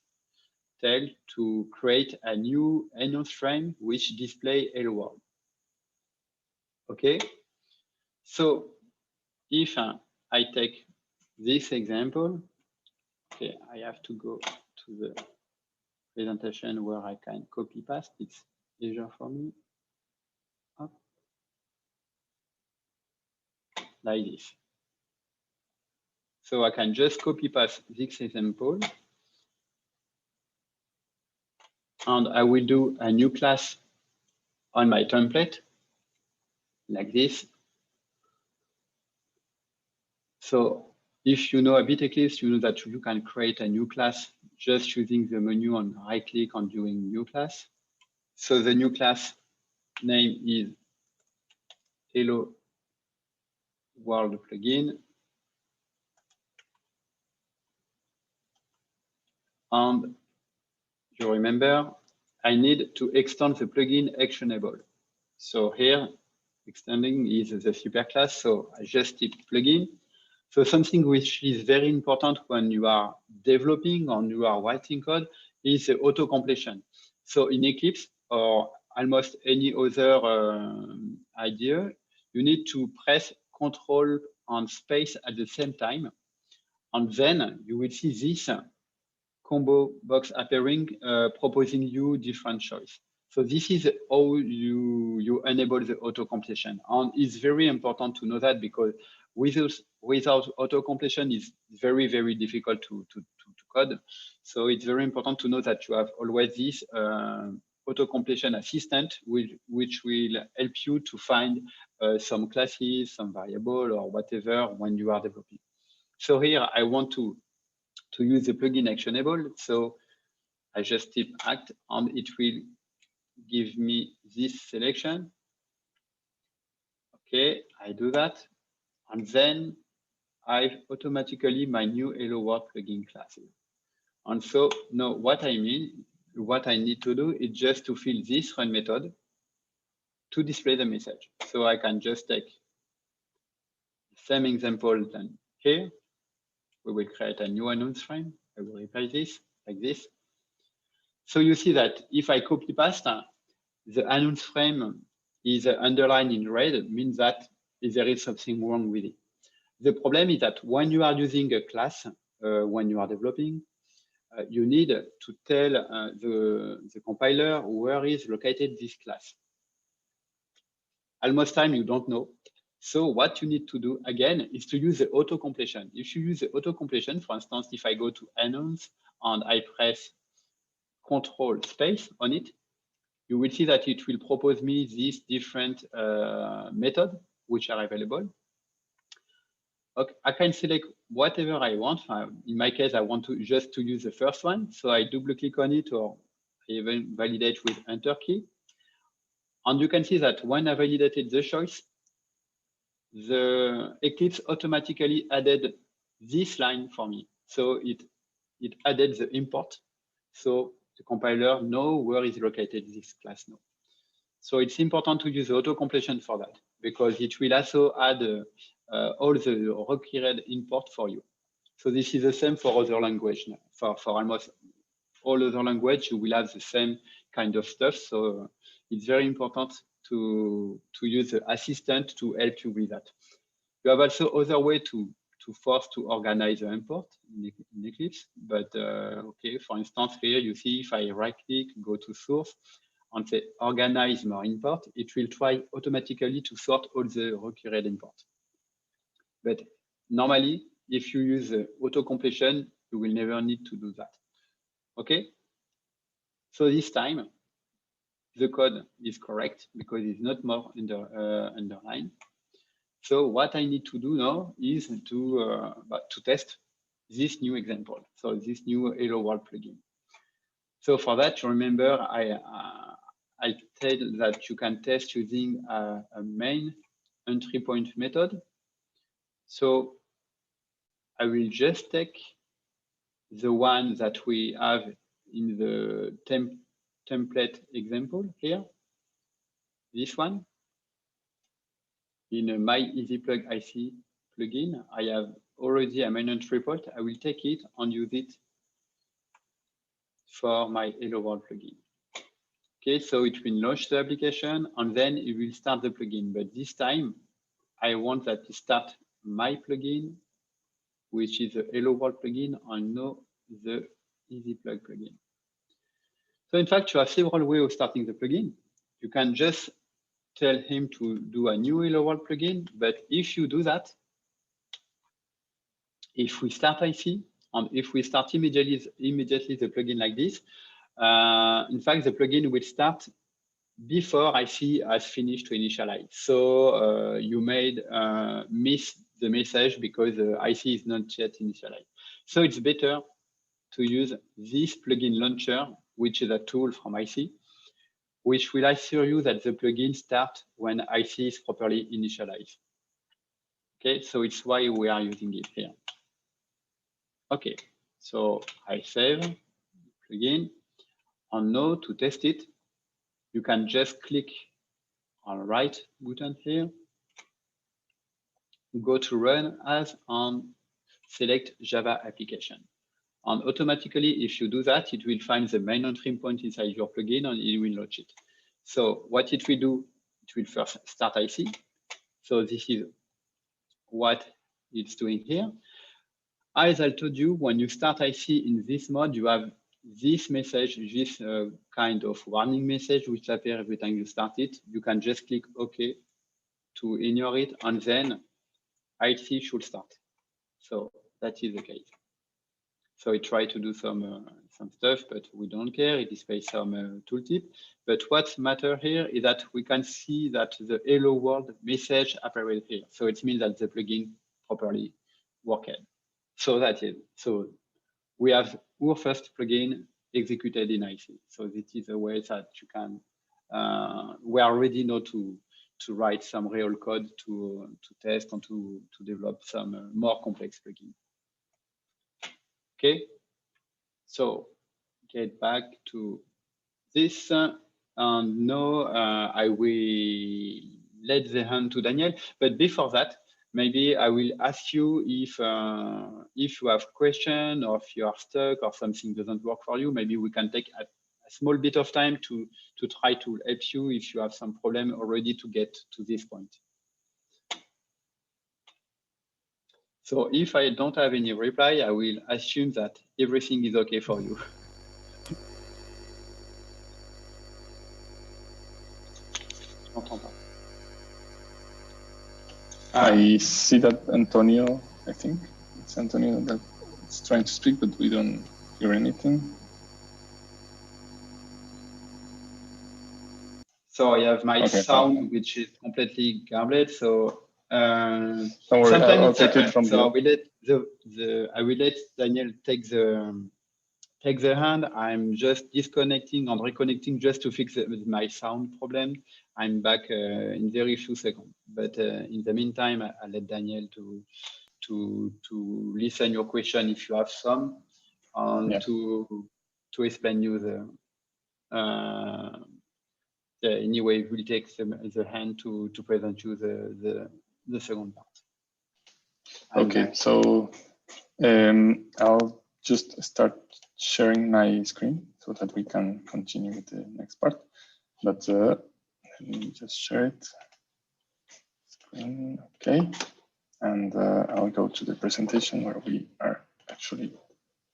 tell to create a new announce frame, which display hello world. Okay. So if I take this example, okay, I have to go to the presentation where I can copy paste. It's easier for me. Up. Like this. So I can just copy paste this example. And I will do a new class on my template like this. So if you know a bit Eclipse, you know that you can create a new class just using the menu and right click on doing new class. So the new class name is Hello World Plugin. And you remember, I need to extend the plugin actionable. So here, extending is the superclass. So I just type plugin. So something which is very important when you are developing or you are writing code is the auto completion. So in Eclipse or almost any other idea, you need to press Control and space at the same time. And then you will see this combo box appearing, proposing you different choice. So this is how you enable the auto completion. And it's very important to know that because without auto completion, it's very, very difficult to code. So it's very important to know that you have always this auto completion assistant, which will help you to find some classes, some variable or whatever when you are developing. So here I want to use the plugin actionable. So I just type act and it will give me this selection. Okay, I do that. And then I automatically my new Hello World plugin classes. And so now what I need to do is just to fill this run method to display the message. So I can just take the same example than here. We will create a new announce frame. I will replace this like this. So you see that if I copy paste, the announce frame is underlined in red, means that there is something wrong with it. The problem is that when you are using a class, when you are developing, you need to tell the compiler where is located this class. Almost time you don't know. So what you need to do again is to use the auto completion. If you use the auto completion, for instance, if I go to announce and I press Control space on it, you will see that it will propose me these different methods which are available. Okay, I can select whatever I want. In my case, I want to just use the first one. So I double click on it or even validate with Enter key. And you can see that when I validated the choice, the Eclipse automatically added this line for me. So it added the import. So the compiler knows where is located this class now. So it's important to use auto-completion for that, because it will also add all the required import for you. So this is the same for other language. For almost all other language, you will have the same kind of stuff. So it's very important to use the assistant to help you with that. You have also other way to force to organize the import in Eclipse. But okay, for instance, here you see if I right click, go to source, and say organize more import, it will try automatically to sort all the required import. But normally, if you use auto completion, you will never need to do that. Okay. So this time, the code is correct because it's not more underlined. So what I need to do now is to test this new example. So this new Hello World plugin. So for that, remember, I said that you can test using a main entry point method. So I will just take the one that we have in the template example here, this one. In my EasyPlug IC plugin, I have already a main entry point. I will take it and use it for my Hello World plugin. Okay, so it will launch the application and then it will start the plugin. But this time, I want that to start my plugin, which is the Hello World plugin, and not the EasyPlug plugin. So in fact, you have several ways of starting the plugin. You can just tell him to do a new Hello World plugin, but if you do that, if we start IC, and if we start immediately the plugin like this, in fact, the plugin will start before IC has finished to initialize. So you made miss the message because IC is not yet initialized. So it's better to use this plugin launcher, which is a tool from IC, which will assure you that the plugin starts when IC is properly initialized. Okay, so it's why we are using it here. Okay, so I save plugin, and now to test it, you can just click on the right button here, go to run as, and select Java application. And automatically, if you do that, it will find the main entry point inside your plugin and it will launch it. So what it will do, it will first start IC. So this is what it's doing here. As I told you, when you start IC in this mode, you have this message, this kind of warning message, which appears every time you start it. You can just click OK to ignore it, and then IC should start. So that is the case. So it tried to do some stuff, but we don't care. It displays some tooltip. But what matters here is that we can see that the Hello World message appears here. So it means that the plugin properly worked. So that's it. So we have our first plugin executed in IC. So this is a way that you can, we are ready now to write some real code to test and to develop some more complex plugin. Okay, so get back to this, and now I will let the hand to Daniel. But before that, maybe I will ask you if you have question or if you are stuck or something doesn't work for you. Maybe we can take a small bit of time to try to help you if you have some problem already to get to this point. So if I don't have any reply, I will assume that everything is okay for you. I see that Antonio, I think it's Antonio that's trying to speak, but we don't hear anything. So I have my sound, which is completely garbled. So don't worry, I'll take it from so I will let Daniel take the hand. I'm just disconnecting and reconnecting just to fix my sound problem. I'm back in very few seconds. But in the meantime, I'll let Daniel to listen your question if you have some, and to explain you yeah, anyway, we'll take the hand to present you the second part. Okay, so I'll just start sharing my screen so that we can continue with the next part. But let me just share it. Screen, okay, and I'll go to the presentation where we are actually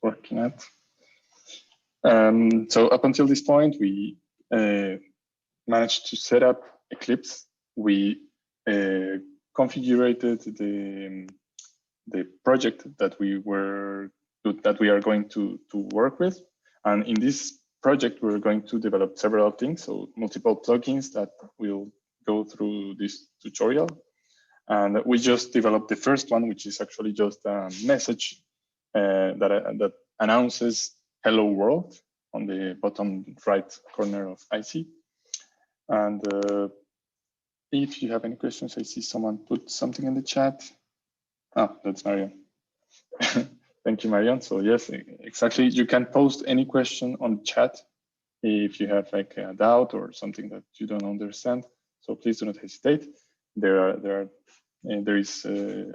working at. So up until this point, we managed to set up Eclipse. We configured the project that we are going to work with, and in this project we're going to develop several things. So multiple plugins that will go through this tutorial, and we just developed the first one, which is actually just a message that announces "Hello World" on the bottom right corner of IC. And if you have any questions, I see someone put something in the chat. Ah, that's Marion. Thank you, Marion. So yes, exactly. You can post any question on chat if you have like a doubt or something that you don't understand. So please do not hesitate. There is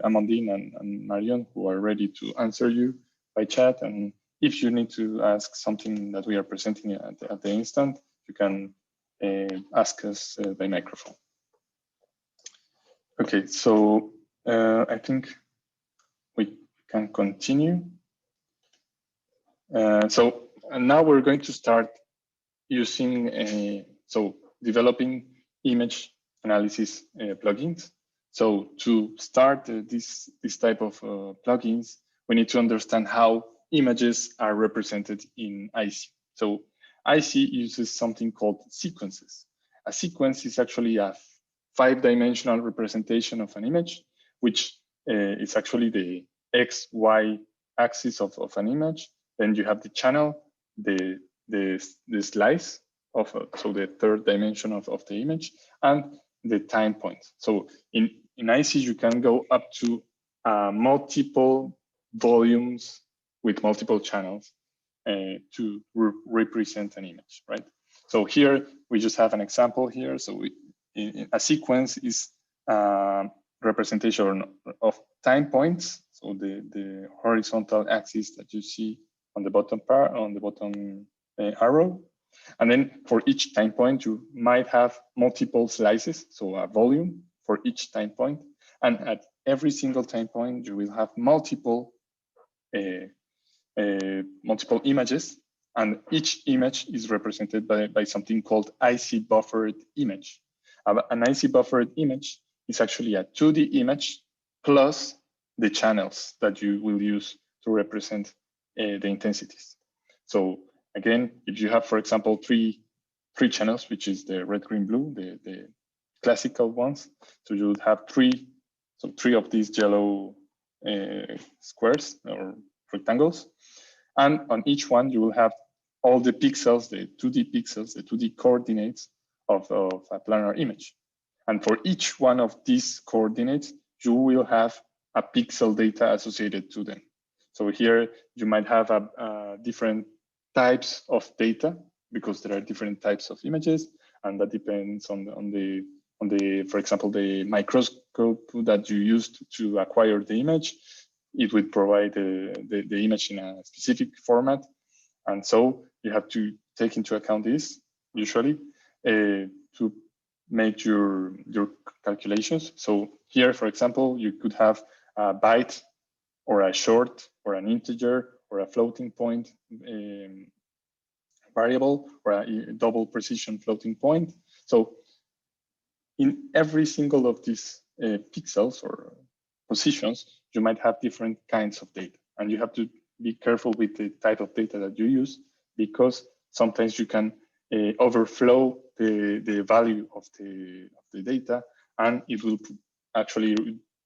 Amandine and Marion who are ready to answer you by chat. And if you need to ask something that we are presenting at the instant, you can ask us by microphone. Okay, so I think we can continue. So now we're going to start using developing image analysis plugins. So to start this type of plugins, we need to understand how images are represented in IC. So IC uses something called sequences. A sequence is actually a 5-dimensional representation of an image, which is actually the X, Y axis of an image. Then you have the channel, the slice of, so the 3rd dimension of the image, and the time point. So in IC, you can go up to multiple volumes with multiple channels to represent an image, right? So here we just have an example here. So a sequence is representation of time points. So the horizontal axis that you see on the bottom arrow. And then for each time point, you might have multiple slices, so a volume for each time point. And at every single time point, you will have multiple images, and each image is represented by something called IC buffered image. An IC buffered image is actually a 2D image plus the channels that you will use to represent the intensities. So again, if you have, for example, three channels, which is the red, green, blue, the classical ones, so you would have three of these yellow squares or rectangles, and on each one you will have all the pixels, the 2D pixels, the 2D coordinates of a planar image. And for each one of these coordinates, you will have a pixel data associated to them. So here you might have different types of data because there are different types of images, and that depends on the for example, the microscope that you used to acquire the image. It would provide the image in a specific format, and so you have to take into account this usually to make your calculations. So here, for example, you could have a byte or a short or an integer or a floating point variable or a double precision floating point. So in every single of these pixels or positions, you might have different kinds of data, and you have to be careful with the type of data that you use, because sometimes you can overflow the value of the data, and it will actually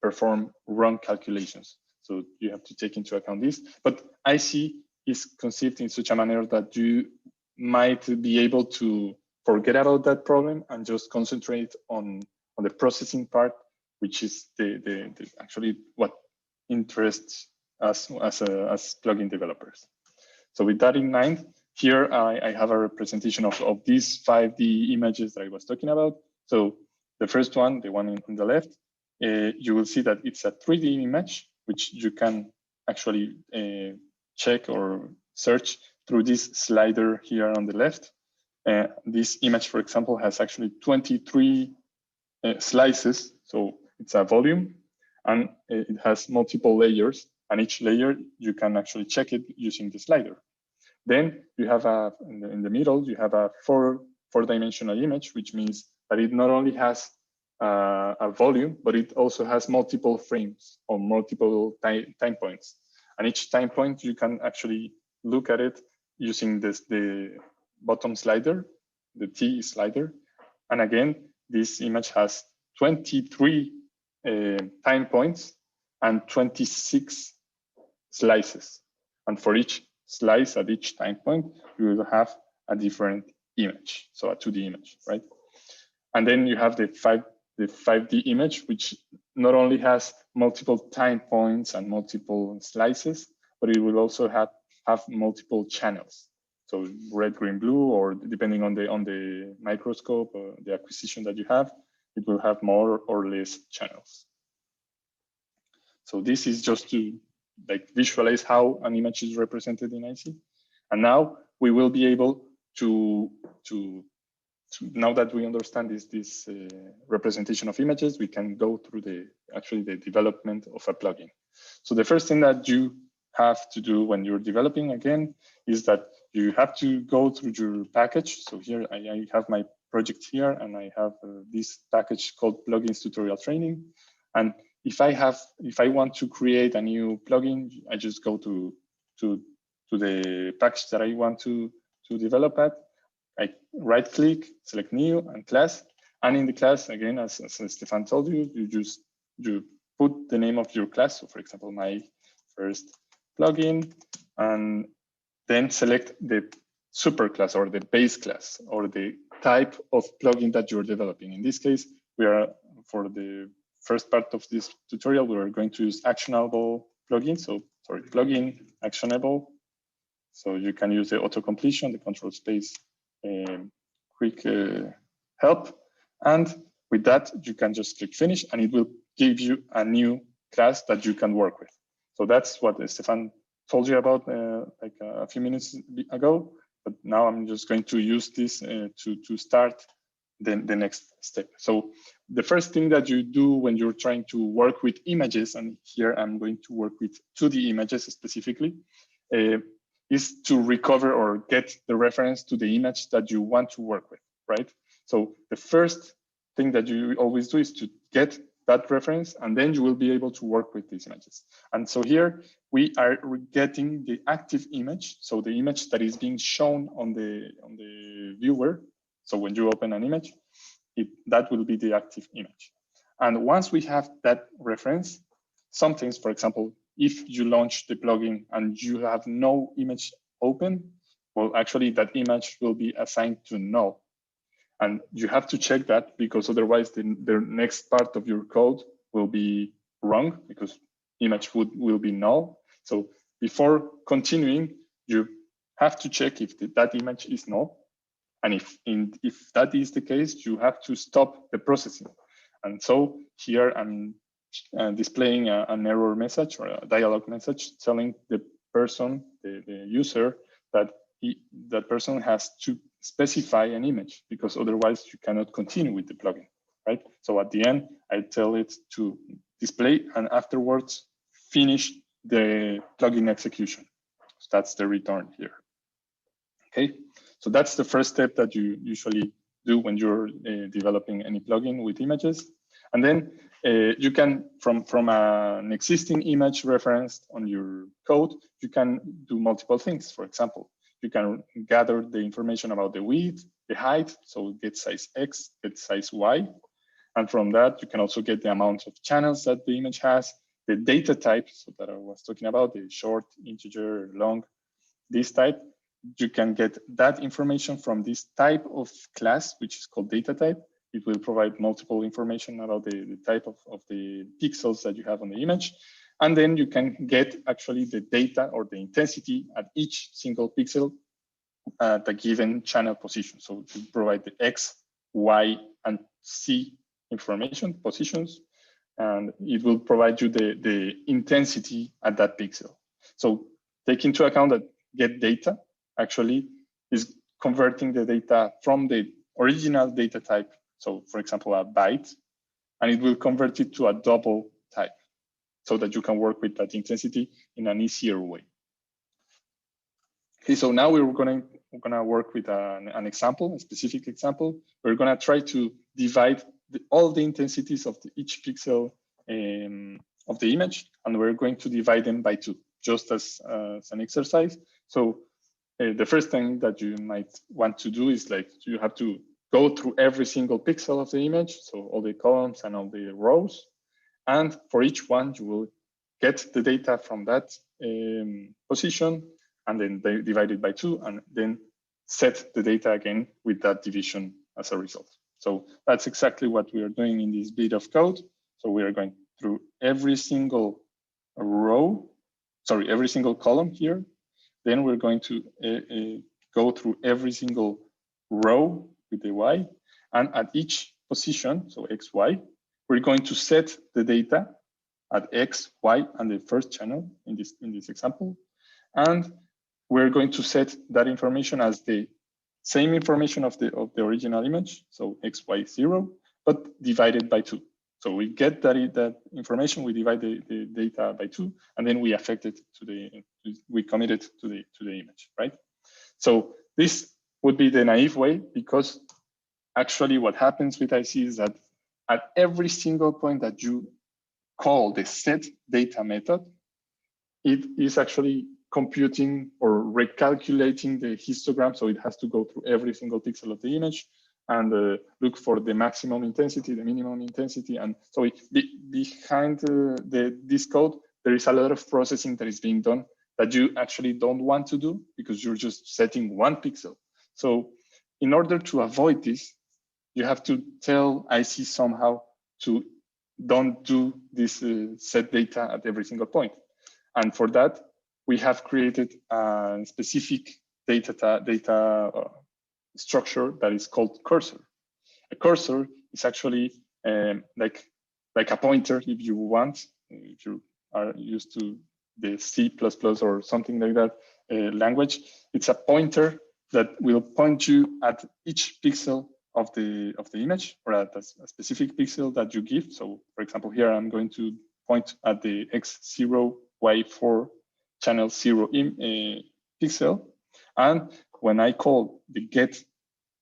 perform wrong calculations. So you have to take into account this. But IC is conceived in such a manner that you might be able to forget about that problem and just concentrate on the processing part, which is actually what interests us as plugin developers. So with that in mind, here I have a representation of these 5D images that I was talking about. So the first one, the one on the left, you will see that it's a 3D image, which you can actually check or search through this slider here on the left. This image, for example, has actually 23 slices. So it's a volume, and it has multiple layers, and each layer you can actually check it using the slider. Then you have in the middle, you have a four-dimensional image, which means that it not only has a volume, but it also has multiple frames or multiple time points. And each time point, you can actually look at it using the bottom slider, the T slider. And again, this image has 23 time points and 26 slices. And for each slice at each time point, you will have a different image, so a 2D image, right? And then you have the 5D image, which not only has multiple time points and multiple slices, but it will also have multiple channels. So red, green, blue, or depending on the microscope or the acquisition that you have, it will have more or less channels. So this is just to like visualize how an image is represented in IC. And now we will be able to now that we understand this representation of images, we can go through the development of a plugin. So the first thing that you have to do when you're developing again is that you have to go through your package. So here I have my project here, and I have this package called plugins tutorial training. And if I want to create a new plugin, I just go to the package that I want to develop at. I right click, select new and class. And in the class, again, as Stéphane told you, you put the name of your class. So for example, my first plugin, and then select the superclass or the base class or the type of plugin that you're developing. In this case, we are, for the first part of this tutorial, we are going to use actionable plugin. So sorry, plugin actionable. So you can use the auto completion, the control space, quick help. And with that, you can just click finish, and it will give you a new class that you can work with. So that's what Stéphane told you about like a few minutes ago. But now I'm just going to use this to start the next step. So the first thing that you do when you're trying to work with images, and here I'm going to work with 2D images specifically, is to recover or get the reference to the image that you want to work with, right? So the first thing that you always do is to get that reference, and then you will be able to work with these images. And so here we are getting the active image, so the image that is being shown on the viewer. So when you open an image, that will be the active image. And once we have that reference, some things, for example, if you launch the plugin and you have no image open, well, actually that image will be assigned to null. And you have to check that, because otherwise the next part of your code will be wrong, because image will be null. So before continuing, you have to check if that image is null. And if that is the case, you have to stop the processing. And so here I'm displaying an error message or a dialog message telling the person, the user, that that person has to specify an image, because otherwise you cannot continue with the plugin, right? So at the end, I tell it to display and afterwards finish the plugin execution. So that's the return here. Okay, so that's the first step that you usually do when you're developing any plugin with images. And then you can, from an existing image referenced on your code, you can do multiple things. For example, you can gather the information about the width, the height, so get size X, get size Y. And from that, you can also get the amount of channels that the image has, the data type, so that I was talking about, the short, integer, long, this type. You can get that information from this type of class, which is called data type. It will provide multiple information about the type of the pixels that you have on the image. And then you can get actually the data or the intensity at each single pixel at a given channel position. So to provide the X, Y, and Z information, positions, and it will provide you the intensity at that pixel. So take into account that get data actually is converting the data from the original data type. So for example, a byte, and it will convert it to a double type so that you can work with that intensity in an easier way. Okay, so now we're gonna work with an example, a specific example. We're gonna try to divide all the intensities of each pixel of the image, and we're going to divide them by 2, just as an exercise. So the first thing that you might want to do is like you have to go through every single pixel of the image, so all the columns and all the rows, and for each one you will get the data from that position, and then they divide it by 2, and then set the data again with that division as a result. So that's exactly what we are doing in this bit of code. So we are going through every single row, sorry, every single column here. Then we're going to go through every single row with the Y, and at each position, so X, Y, we're going to set the data at X, Y, and the first channel in this example. And we're going to set that information as the same information of the original image, so X, Y, 0, but divided by 2. So we get that information, we divide the data by 2, and then we affect it we commit it to the image, right? So this would be the naive way, because actually what happens with IC is that at every single point that you call the set data method, it is actually computing or recalculating the histogram. So it has to go through every single pixel of the image and look for the maximum intensity, the minimum intensity. And so behind this code, there is a lot of processing that is being done that you actually don't want to do because you're just setting one pixel. So in order to avoid this, you have to tell IC somehow to don't do this set data at every single point. And for that, we have created a specific data structure that is called cursor. A cursor is actually like a pointer, if you want, if you are used to the C++ or something like that language. It's a pointer that will point you at each pixel of the image, or at a specific pixel that you give. So for example, here I'm going to point at the X0, Y4 channel 0 pixel. And when I call the get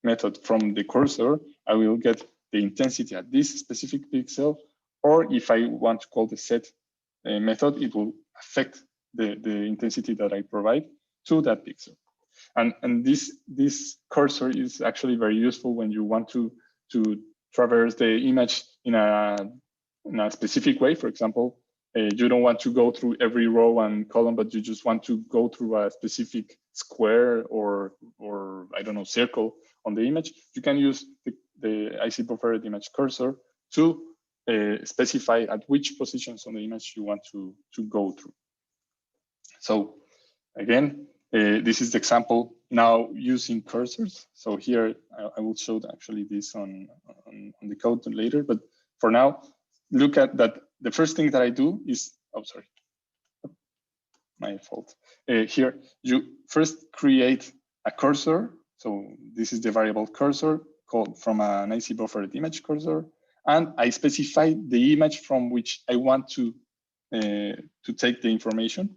method from the cursor, I will get the intensity at this specific pixel. Or if I want to call the set method, it will affect the intensity that I provide to that pixel. And this cursor is actually very useful when you want to traverse the image in a specific way. For example, you don't want to go through every row and column, but you just want to go through a specific square or I don't know, circle on the image. You can use the IC buffered image cursor to specify at which positions on the image you want to go through. So again, this is the example now using cursors. So here I will show actually this on the code later, but for now, look at that. The first thing that I do is, oh, sorry, my fault. Here, you first create a cursor. So this is the variable cursor called from an IC buffered image cursor. And I specify the image from which I want to take the information.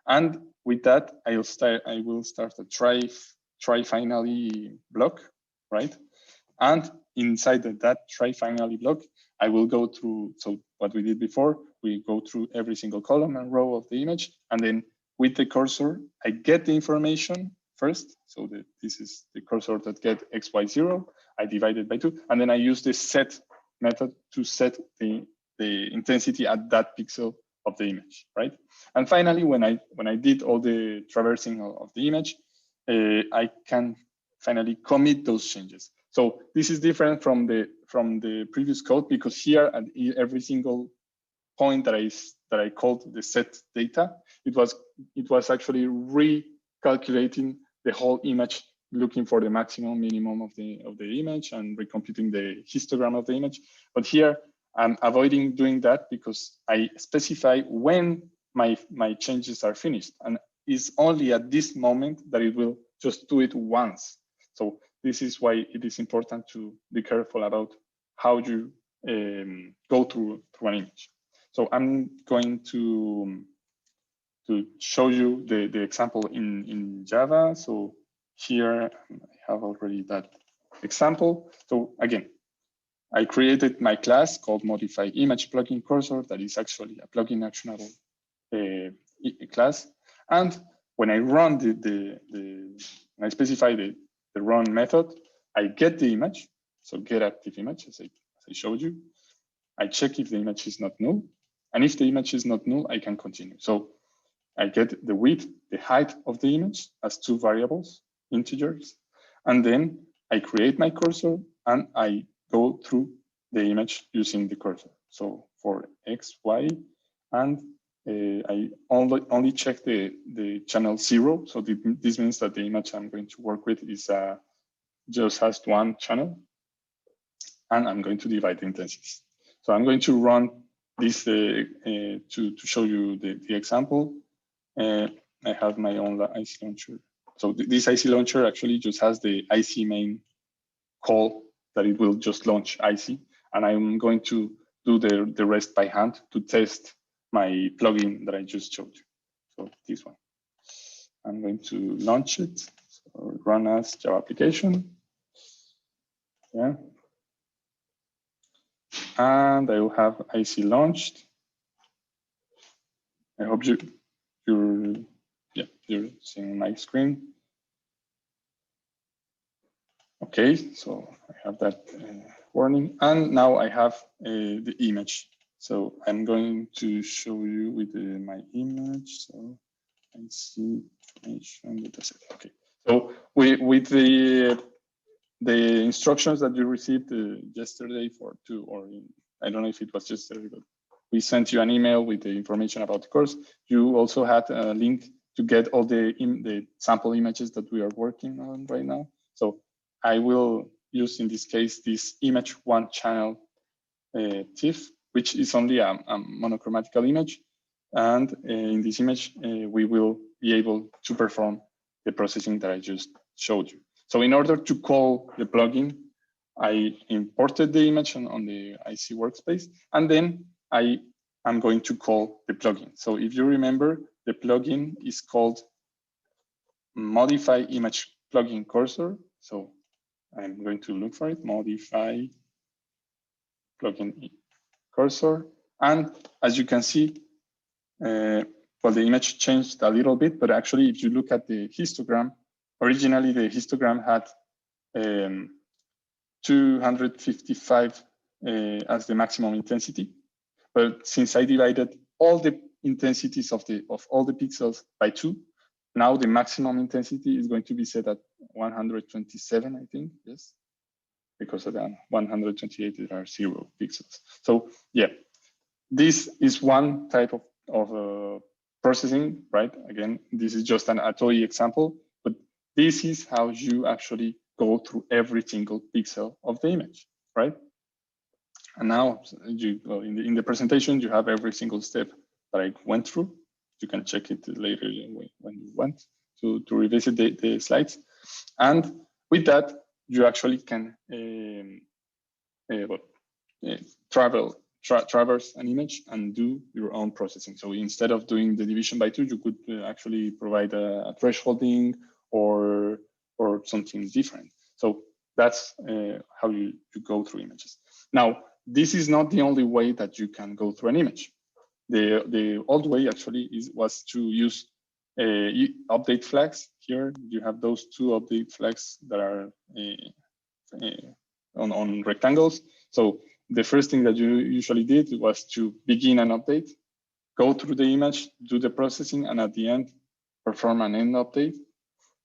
And with that, I will start a try finally block, right? And inside that try finally block, I will go through, so what we did before, we go through every single column and row of the image. And then with the cursor, I get the information first. So this is the cursor that get XY0. I divide it by 2. And then I use the set method to set the intensity at that pixel of the image, right? And finally, when I did all the traversing of the image, I can finally commit those changes. So this is different from the previous code, because here at every single point that I called the set data, it was actually recalculating the whole image, looking for the maximum, minimum of the image and recomputing the histogram of the image. But here I'm avoiding doing that because I specify when my changes are finished, and it's only at this moment that it will just do it once. So this is why it is important to be careful about how you go through an image. So I'm going to show you the example in Java. So here I have already that example. So again, I created my class called modify image plugin cursor that is actually a plugin actionable class. And when I run when I specify the run method, I get the image. So get active image, as I showed you. I check if the image is not null. And if the image is not null, I can continue. So I get the width, the height of the image as two variables, integers. And then I create my cursor and I go through the image using the cursor. So for X, Y, and I only check the channel 0. So this means that the image I'm going to work with is just has one channel, and I'm going to divide the intensities. So I'm going to run this to show you the example. I have my own IC launcher. So this IC launcher actually just has the IC main call that it will just launch IC, and I'm going to do the rest by hand to test my plugin that I just showed you. So this one, I'm going to launch it. So run as Java application. Yeah. And I will have IC launched. I hope you're seeing my screen. Okay, so I have that warning, and now I have the image. So I'm going to show you with my image. So I see information dataset. Okay, so with the instructions that you received yesterday I don't know if it was yesterday, but we sent you an email with the information about the course. You also had a link to get all the sample images that we are working on right now. So I will use, in this case, this image one channel TIFF, which is only a monochromatical image. And in this image, we will be able to perform the processing that I just showed you. So in order to call the plugin, I imported the image on the IC workspace, and then I am going to call the plugin. So if you remember, the plugin is called modify image plugin cursor. So I'm going to look for it, modify plugin cursor. And as you can see, well, the image changed a little bit, but actually, if you look at the histogram, originally the histogram had 255 as the maximum intensity. But since I divided all the intensities of all the pixels by 2, now the maximum intensity is going to be set at 127, I think, yes, because of that 128 there are 0 pixels. So yeah, this is one type of processing, right? Again, this is just an ATOI example, but this is how you actually go through every single pixel of the image, right? And now in the presentation, you have every single step that I went through. You can check it later when you want to revisit the slides. And with that, you actually can traverse an image and do your own processing. So instead of doing the division by 2, you could actually provide a thresholding or something different. So that's how you go through images. Now, this is not the only way that you can go through an image. The old way actually was to use update flags. Here you have those 2 update flags that are on rectangles. So the first thing that you usually did was to begin an update, go through the image, do the processing, and at the end, perform an end update.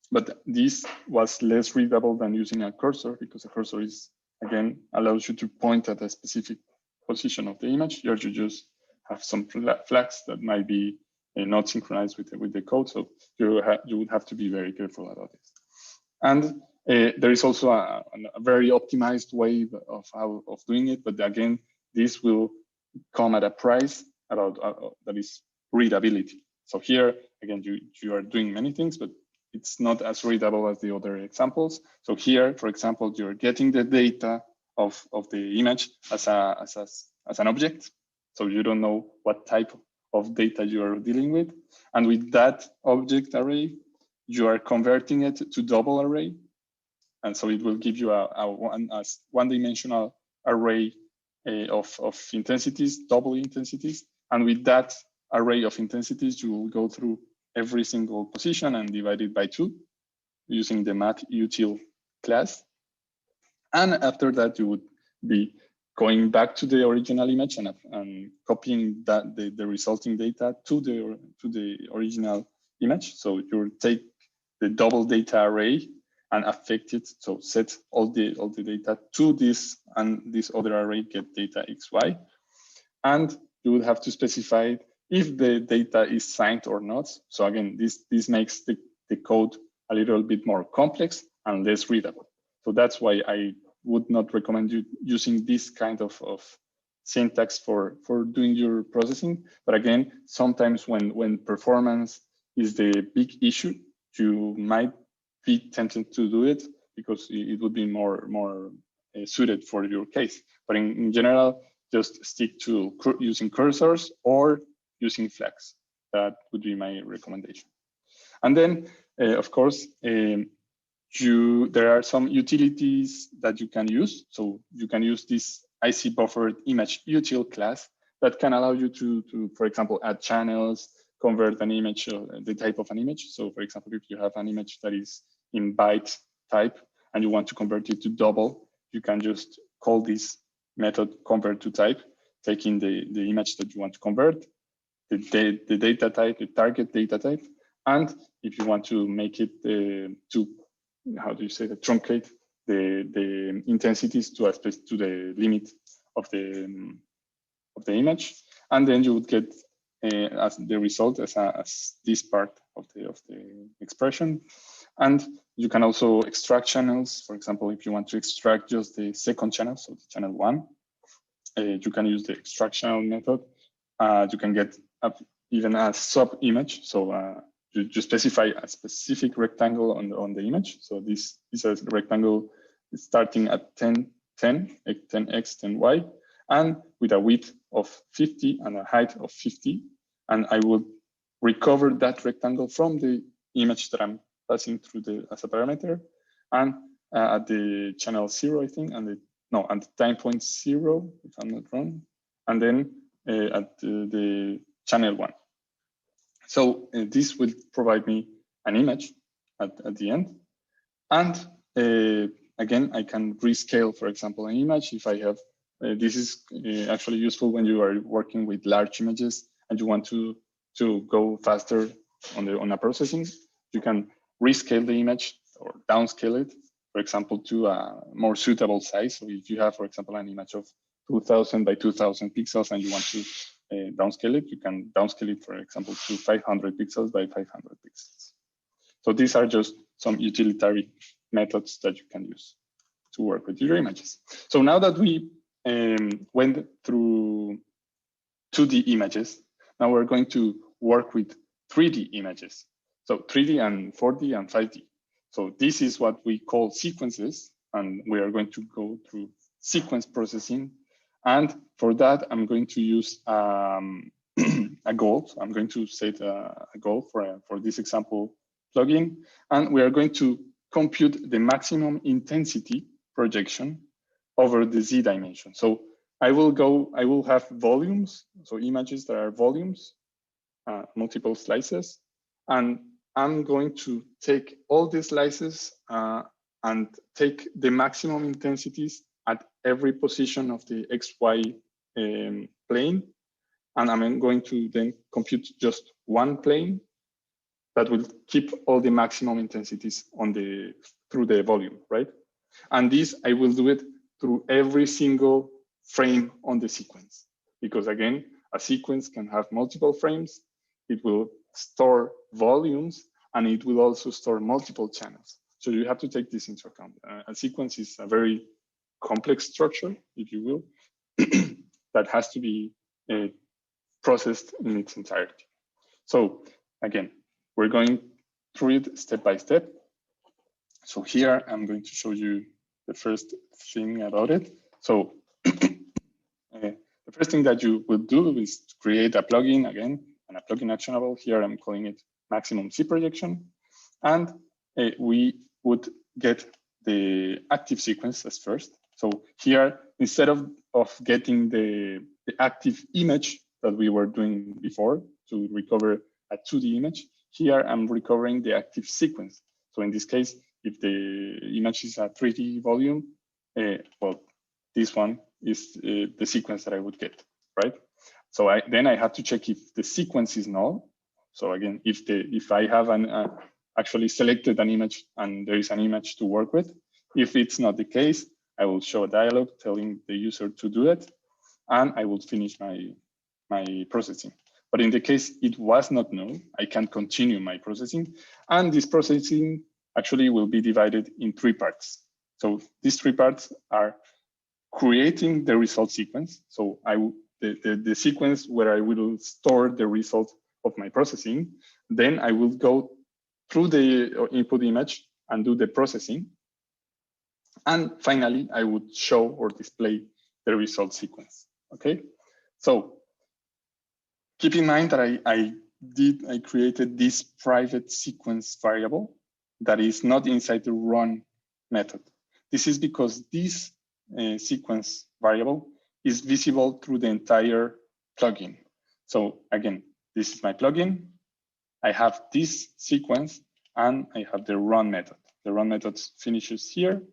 But this was less readable than using a cursor, because a cursor again, allows you to point at a specific position of the image. Here you just have some flags that might be not synchronized with the code. So you would have to be very careful about this. And there is also a very optimized way of doing it, but again, this will come at a price about that is readability. So here again, you are doing many things, but it's not as readable as the other examples. So here, for example, you're getting the data of the image as an object. So you don't know what type of data you are dealing with. And with that object array, you are converting it to double array. And so it will give you a one-dimensional array of intensities, double intensities. And with that array of intensities, you will go through every single position and divide it by 2 using the math-util class. And after that, you would be going back to the original image and copying the resulting data to the original image. So you take the double data array and affect it. So set all the data to this, and this other array get data XY. And you would have to specify if the data is signed or not. So again, this makes the code a little bit more complex and less readable. So that's why I would not recommend you using this kind of syntax for doing your processing. But again, sometimes when performance is the big issue, you might be tempted to do it because it would be more suited for your case. But in general, just stick to using cursors or using flags. That would be my recommendation. And then, of course, there are some utilities that you can use. So you can use this IC buffered image util class that can allow you to, for example, add channels, convert an image, the type of an image. So for example, if you have an image that is in byte type and you want to convert it to double, you can just call this method convert to type, taking the image that you want to convert, the data type, the target data type. And if you want to make it truncate the intensities to the limit of the image, and then you would get as the result as this part of the expression. And you can also extract channels. For example, if you want to extract just the second channel, so the channel 1, you can use the extract channel method. You can get even a sub image. So you specify a specific rectangle on the image. So this is a rectangle starting at 10x, 10y, and with a width of 50 and a height of 50. And I will recover that rectangle from the image that I'm passing through as a parameter. And at the channel 0, I think, at the time point 0, if I'm not wrong, and then at the channel 1. So this will provide me an image at the end. And again, I can rescale, for example, an image if I have, this is actually useful when you are working with large images and you want to go faster on a processing. You can rescale the image or downscale it, for example, to a more suitable size. So if you have, for example, an image of 2000 by 2000 pixels and you want to downscale it, you can downscale it, for example, to 500 pixels by 500 pixels. So these are just some utilitarian methods that you can use to work with your images. So now that we went through 2D images, now we're going to work with 3D images. So 3D and 4D and 5D. So this is what we call sequences, and we are going to go through sequence processing. And for that, I'm going to use a goal. So I'm going to set a goal for this example plugin, and we are going to compute the maximum intensity projection over the Z dimension. So I will have volumes, so images that are volumes, multiple slices, and I'm going to take all these slices and take the maximum intensities at every position of the XY plane. And I'm going to then compute just one plane that will keep all the maximum intensities through the volume, right? And this, I will do it through every single frame on the sequence. Because again, a sequence can have multiple frames. it will store volumes, and it will also store multiple channels. So you have to take this into account. A sequence is a very complex structure, if you will, that has to be processed in its entirety. So again, we're going through it step by step. So here I'm going to show you the first thing about it. So the first thing that you will do is create a plugin again, and a plugin actionable. Here I'm calling it maximum Z projection. And we would get the active sequence as first. So here, instead of getting the active image that we were doing before to recover a 2D image, here I'm recovering the active sequence. So in this case, if the image is a 3D volume, well, this one is the sequence that I would get, right? So then I have to check if the sequence is null. So again, if I have actually selected an image and there is an image to work with, if it's not the case, I will show a dialog telling the user to do it, and I will finish my processing. But in the case it was not null, I can continue my processing, and this processing actually will be divided in 3 parts. So these 3 parts are creating the result sequence. So the sequence where I will store the result of my processing. Then I will go through the input image and do the processing. And finally, I would show or display the result sequence. Okay, so keep in mind that I created this private sequence variable that is not inside the run method. This is because this sequence variable is visible through the entire plugin. So again, this is my plugin. I have this sequence and I have the run method. The run method finishes here,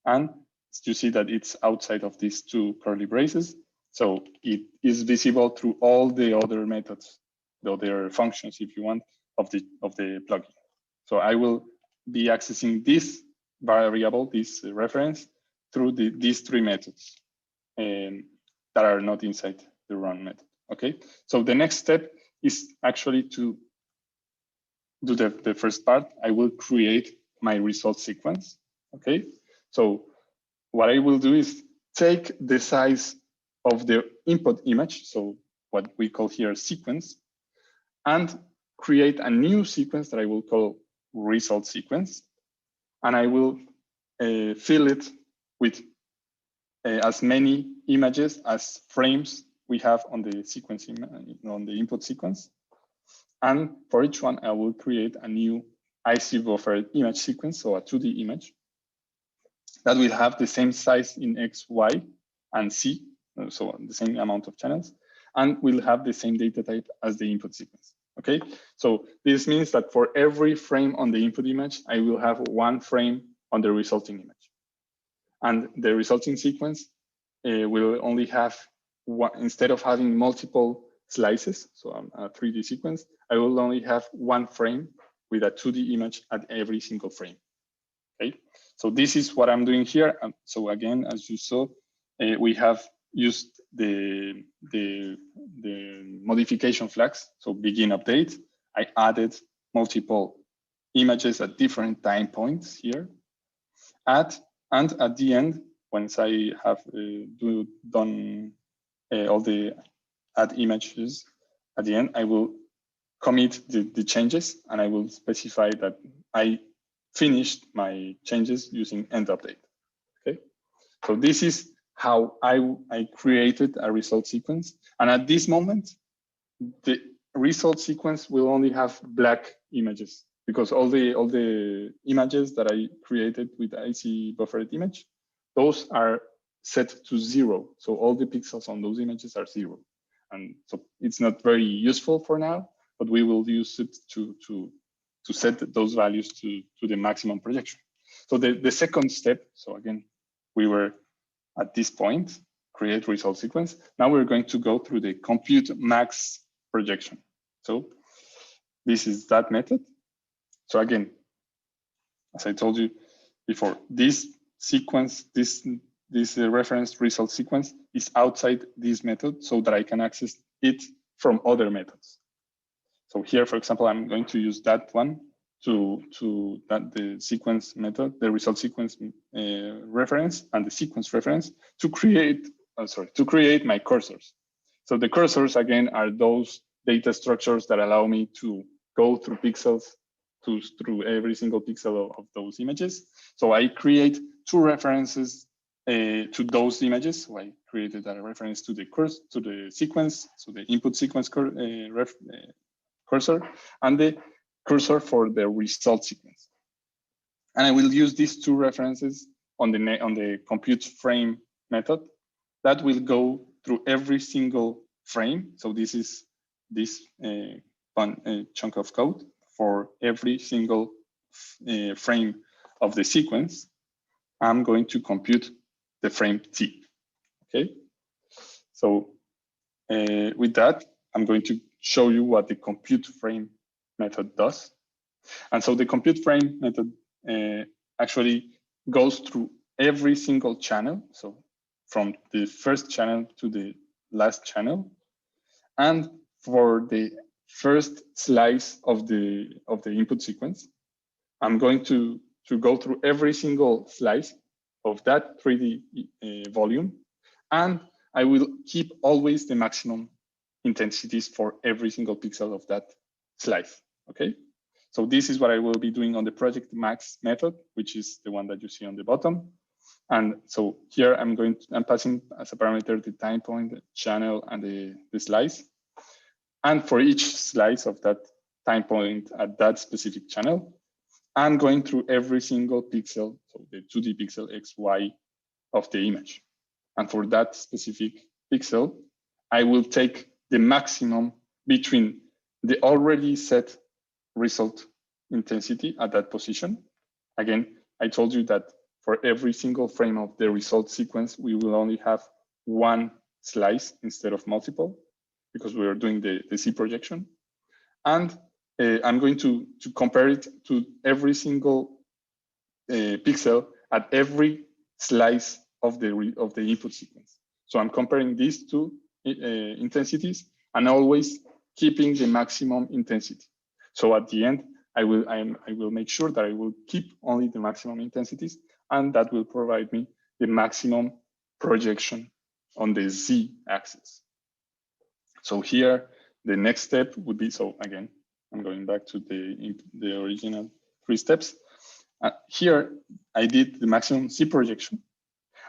and you see that it's outside of these 2 curly braces. So it is visible through all the other methods, the other functions, if you want, of the plugin. So I will be accessing this variable, this reference, through these 3 methods that are not inside the run method. Okay, so the next step is actually to do the first part. I will create my result sequence. Okay, so what I will do is take the size of the input image, so what we call here sequence, and create a new sequence that I will call result sequence, and I will fill it with as many images as frames we have on the sequence, on the input sequence. And for each one, I will create a new IC buffered image sequence, so a 2D image that will have the same size in X, Y, and Z, so the same amount of channels, and will have the same data type as the input sequence. Okay, so this means that for every frame on the input image, I will have 1 frame on the resulting image. And the resulting sequence will only have one, instead of having multiple slices, so a 3D sequence, I will only have 1 frame with a 2D image at every single frame. Okay, so this is what I'm doing here. So again, as you saw, we have used the modification flags, so begin update. I added multiple images at different time points here. And at the end, once I have done all the add images, at the end, I will commit the changes, and I will specify that I finished my changes using end update. Okay, so this is how I created a result sequence. And at this moment, the result sequence will only have black images, because all the images that I created with IC buffered image, those are set to 0. So all the pixels on those images are 0. And so it's not very useful for now, but we will use it to set those values to the maximum projection. So the second step, so again, we were at this point, create result sequence. Now we're going to go through the compute max projection. So this is that method. So again, as I told you before, this sequence, this reference result sequence is outside this method so that I can access it from other methods. So here, for example, I'm going to use that one to that the sequence method, the result sequence reference and the sequence reference to create my cursors. So the cursors again are those data structures that allow me to go through pixels through every single pixel of those images. So I create two references to those images. So I created a reference to the sequence, so the input sequence cursor, and the cursor for the result sequence. And I will use these two references on the compute frame method that will go through every single frame. So this is this chunk of code for every single frame of the sequence. I'm going to compute the frame T. Okay. So with that, I'm going to show you what the compute frame method does. And so the compute frame method actually goes through every single channel. So from the first channel to the last channel. And for the first slice of the input sequence, I'm going to go through every single slice of that 3D volume. And I will keep always the maximum intensities for every single pixel of that slice, okay? So this is what I will be doing on the project max method, which is the one that you see on the bottom. And so here I'm passing as a parameter the time point, the channel, and the slice. And for each slice of that time point at that specific channel, I'm going through every single pixel, so the 2D pixel X, Y of the image. And for that specific pixel, I will take the maximum between the already set result intensity at that position. Again, I told you that for every single frame of the result sequence, we will only have one slice instead of multiple, because we are doing the C projection. And I'm going to compare it to every single pixel at every slice of the input sequence. So I'm comparing these two intensities and always keeping the maximum intensity. So at the end, I will make sure that I will keep only the maximum intensities, and that will provide me the maximum projection on the Z axis. So here, the next step would be, so again, I'm going back to the original 3 steps. Here, I did the maximum Z projection.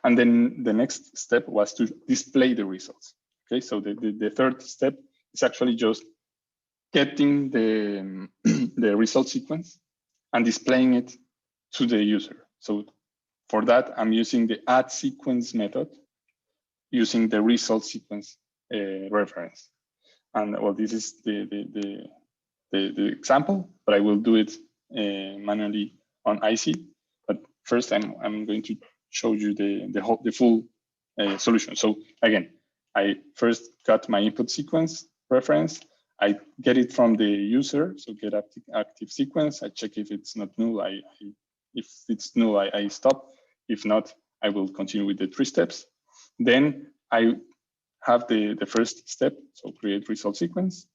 And then the next step was to display the results. Okay, so the third step is actually just getting the result sequence and displaying it to the user. So for that, I'm using the add sequence method using the result sequence reference. And well, this is the example, but I will do it manually on IC. But first, I'm going to show you the full solution. So again, I first got my input sequence reference. I get it from the user, so get active sequence. I check if it's not null. If it's null, I stop. If not, I will continue with the 3 steps. Then I have the first step, so create result sequence,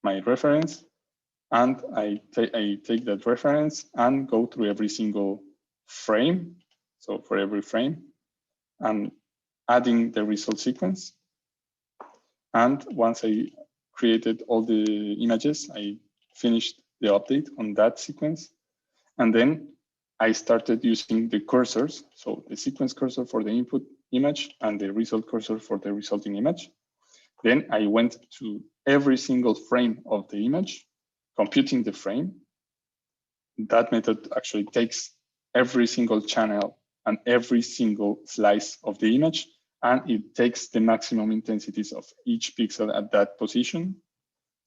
my reference, and I take that reference and go through every single frame. So for every frame, I'm adding the result sequence. And once I created all the images, I finished the update on that sequence. And then I started using the cursors. So the sequence cursor for the input image and the result cursor for the resulting image. Then I went to every single frame of the image, computing the frame. That method actually takes every single channel and every single slice of the image, and it takes the maximum intensities of each pixel at that position.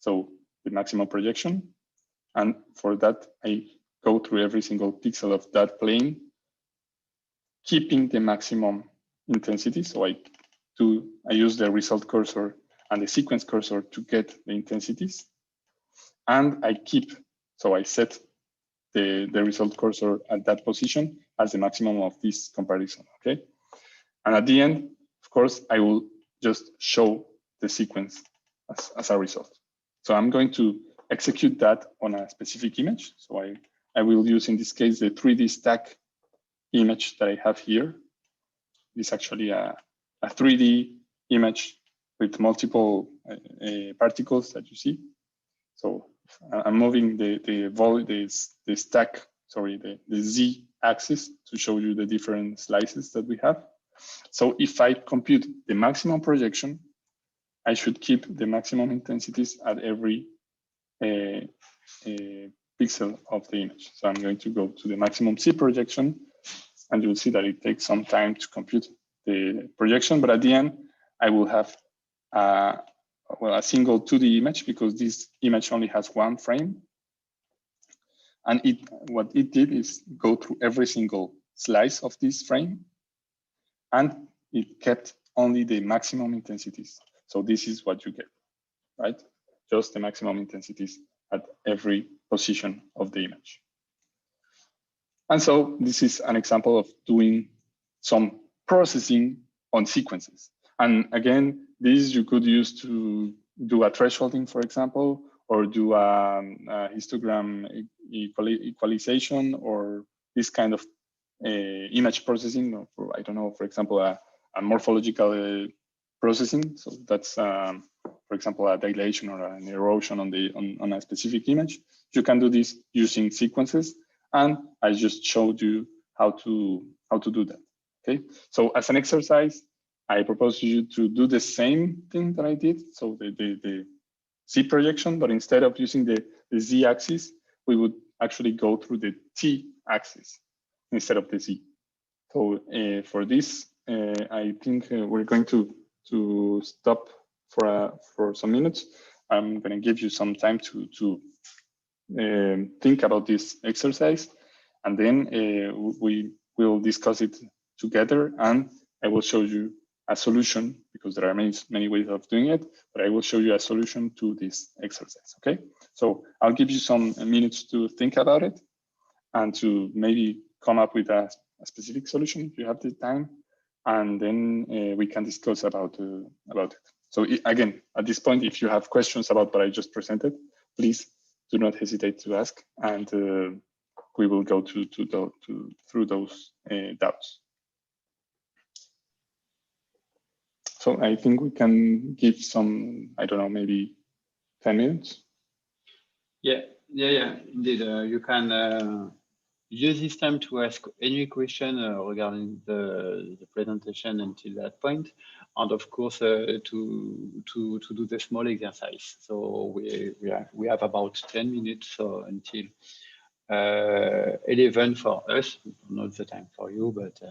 So the maximum projection. And for that, I go through every single pixel of that plane, keeping the maximum intensity. So I use the result cursor and the sequence cursor to get the intensities. And I set the result cursor at that position as the maximum of this comparison, okay? And at the end, of course, I will just show the sequence as a result. So I'm going to execute that on a specific image. So I will use, in this case, the 3D stack image that I have here. It's actually a 3D image with multiple particles that you see. So I'm moving the stack, sorry, the Z axis to show you the different slices that we have. So if I compute the maximum projection, I should keep the maximum intensities at every pixel of the image. So I'm going to go to the maximum Z projection, and you'll see that it takes some time to compute the projection, but at the end, I will have a single 2D image, because this image only has one frame. And what it did is go through every single slice of this frame, and it kept only the maximum intensities. So this is what you get, right? Just the maximum intensities at every position of the image. And so this is an example of doing some processing on sequences. And again, this you could use to do a thresholding, for example, or do a histogram equalization, or this kind of image processing, or for, I don't know, for example, a morphological processing. So that's, for example, a dilation or an erosion on a specific image. You can do this using sequences, and I just showed you how to do that. Okay, so as an exercise, I propose you to do the same thing that I did. So the Z projection, but instead of using the Z axis, we would actually go through the T axis instead of the Z. So for this, I think we're going to stop for some minutes. I'm going to give you some time to think about this exercise, and then we will discuss it together, and I will show you a solution, because there are many ways of doing it, but I will show you a solution to this exercise, okay? So I'll give you some minutes to think about it and to maybe come up with a specific solution if you have the time, and then we can discuss about it. So again, at this point, if you have questions about what I just presented, please do not hesitate to ask, and we will go through those doubts. So I think we can give some, I don't know, maybe 10 minutes. Yeah, indeed. You can use this time to ask any question regarding the presentation until that point, and of course to do the small exercise. So we have about 10 minutes until 11 for us, not the time for you, but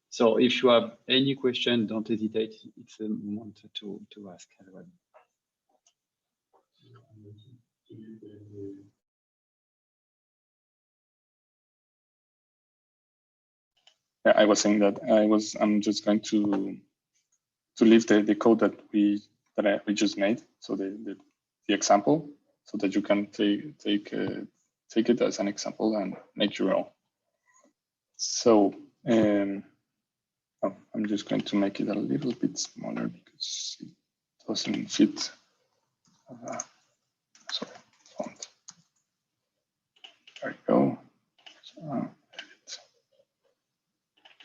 so if you have any question, don't hesitate. It's a moment to ask as well. Yeah, I was saying that I'm just going to leave the code that we just made, so the example, so that you can take it as an example and make your own. So I'm just going to make it a little bit smaller because it doesn't fit. Sorry, font. There you go. So,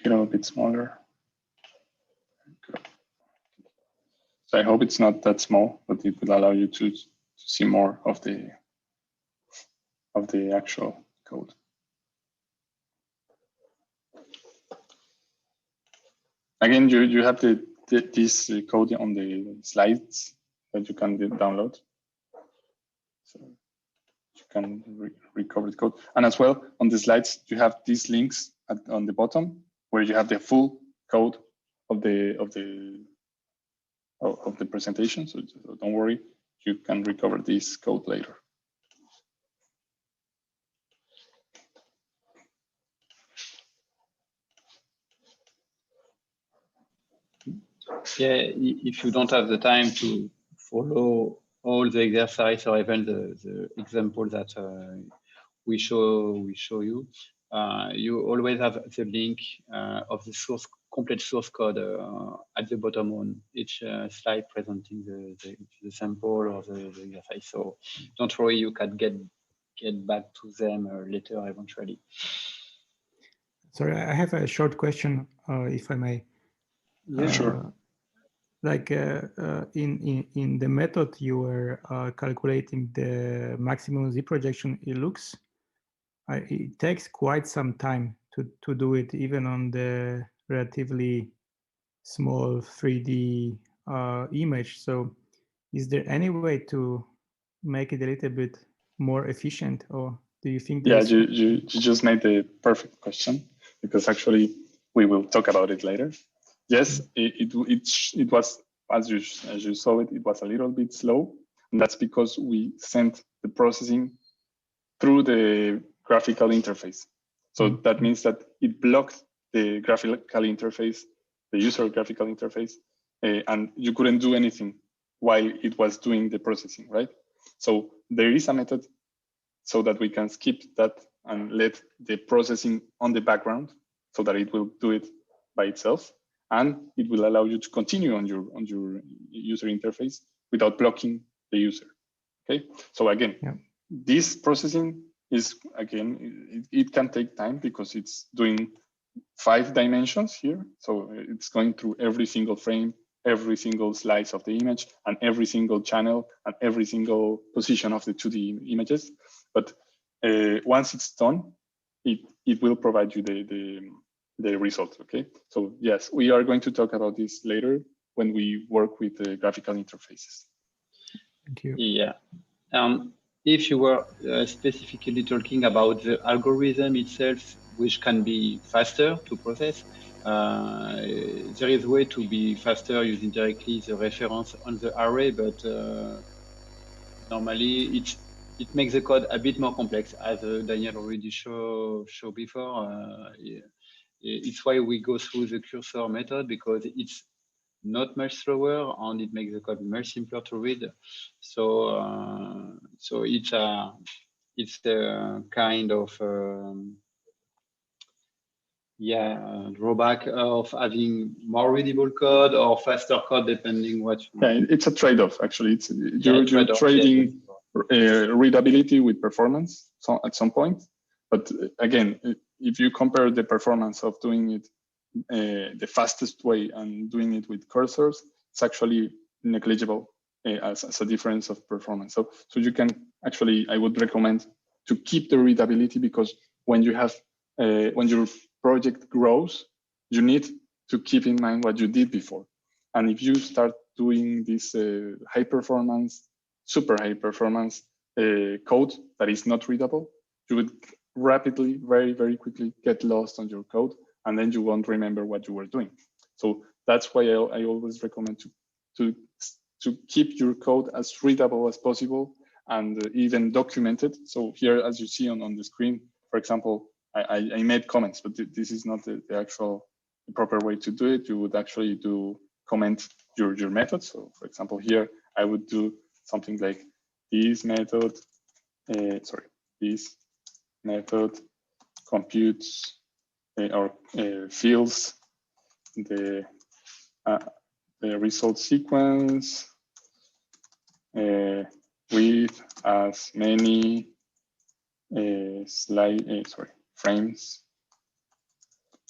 get a bit smaller. So I hope it's not that small, but it will allow you to see more of the actual code. Again, you have this code on the slides that you can download. So you can recover the code. And as well, on the slides, you have these links on the bottom where you have the full code of the presentation. So don't worry, you can recover this code later. Yeah, if you don't have the time to follow all the exercise or even the example that we show you, you always have the link of the complete source code at the bottom on each slide presenting the sample or the exercise. So don't worry, you can get back to them later eventually. Sorry, I have a short question, if I may. Yeah, sure. Like in the method you were calculating the maximum Z projection, it takes quite some time to do it, even on the relatively small 3D image. So is there any way to make it a little bit more efficient, or do you think Yeah, there's... you just made the perfect question, because actually we will talk about it later. Yes, it was, as you saw it, it was a little bit slow, and that's because we sent the processing through the graphical interface. So that means that it blocked the graphical interface, the user graphical interface, and you couldn't do anything while it was doing the processing, right? So there is a method so that we can skip that and let the processing on the background so that it will do it by itself. And it will allow you to continue on your user interface without blocking the user. Okay. So again, this processing is, again, it can take time because it's doing 5 dimensions here. So it's going through every single frame, every single slice of the image, and every single channel, and every single position of the 2D images. But once it's done, it will provide you the result. Okay. So yes, we are going to talk about this later when we work with the graphical interfaces. Thank you. Yeah. If you were specifically talking about the algorithm itself, which can be faster to process, there is a way to be faster using directly the reference on the array, but normally it makes the code a bit more complex, as Daniel already showed before. It's why we go through the cursor method, because it's not much slower and it makes the code much simpler to read. So so it's a kind of drawback of having more readable code or faster code, depending what you... Yeah, it's a trade-off. Actually, it's you're trading readability with performance at some point. But again, if you compare the performance of doing it the fastest way and doing it with cursors, it's actually negligible as a difference of performance. So you can actually, I would recommend to keep the readability, because when you have when your project grows, you need to keep in mind what you did before. And if you start doing this high performance, super high performance code that is not readable, you would rapidly, very, very quickly get lost on your code, and then you won't remember what you were doing. So that's why I always recommend to keep your code as readable as possible and even documented. So here, as you see on the screen, for example, I made comments, but this is not the actual proper way to do it. You would actually comment your method. So for example, here I would do something like this method, this method computes or fills the result sequence with as many frames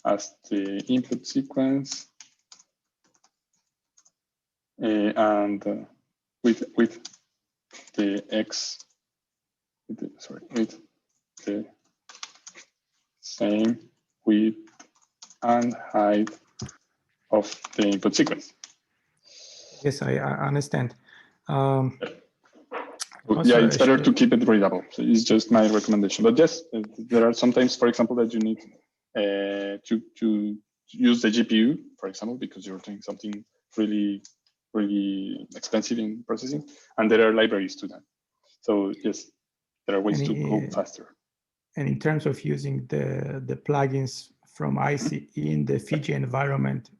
as the input sequence, and with the with the same width and height of the input sequence. Yes, I understand. Yeah, it's better to keep it readable. So it's just my recommendation. But yes, there are sometimes, for example, that you need to use the GPU, for example, because you're doing something really, really expensive in processing, and there are libraries to that. So yes, there are ways to go faster. And in terms of using the plugins from IC in the Fiji environment,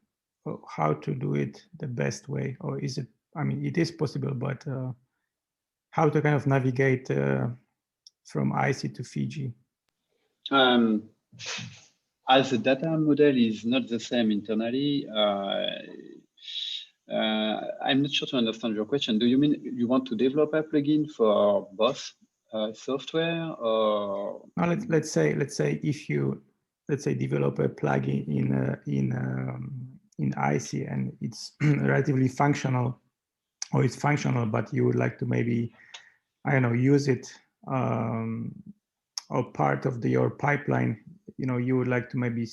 how to do it the best way? Or is it, I mean, it is possible, but how to kind of navigate from IC to Fiji? as the data model is not the same internally, I'm not sure to understand your question. Do you mean you want to develop a plugin for both software, or? No, let's say if you develop a plugin in IC and it's relatively functional, or it's functional, but you would like to maybe, I don't know, use it or part of your pipeline. You would like to maybe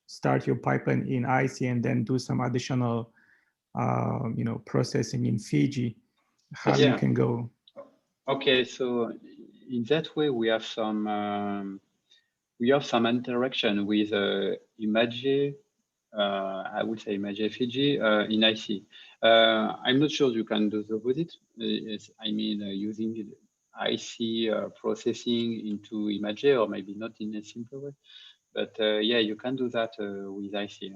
start your pipeline in IC and then do some additional processing in Fiji. How you can go? Okay, so in that way we have some interaction with Image. I would say Image Fiji in IC. I'm not sure you can do the opposite. I mean, using IC processing into Image, or maybe not in a simple way. But yeah, you can do that with IC.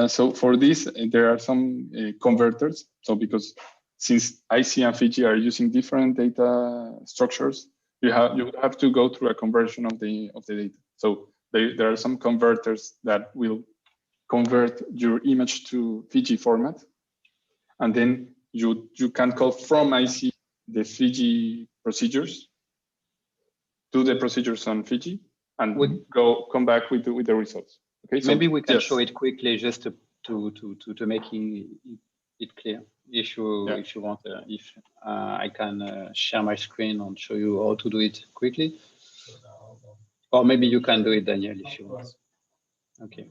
So for this, there are some converters. So because since IC and Fiji are using different data structures, you have to go through a conversion of the data. So there are some converters that will convert your image to Fiji format, and then you can call from IC the Fiji procedures, do the procedures on Fiji, and come back with the results. Okay, so maybe we can show it quickly just to making it clear. If you want, if I can share my screen and show you how to do it quickly, or maybe you can do it, Daniel, if you want. Okay.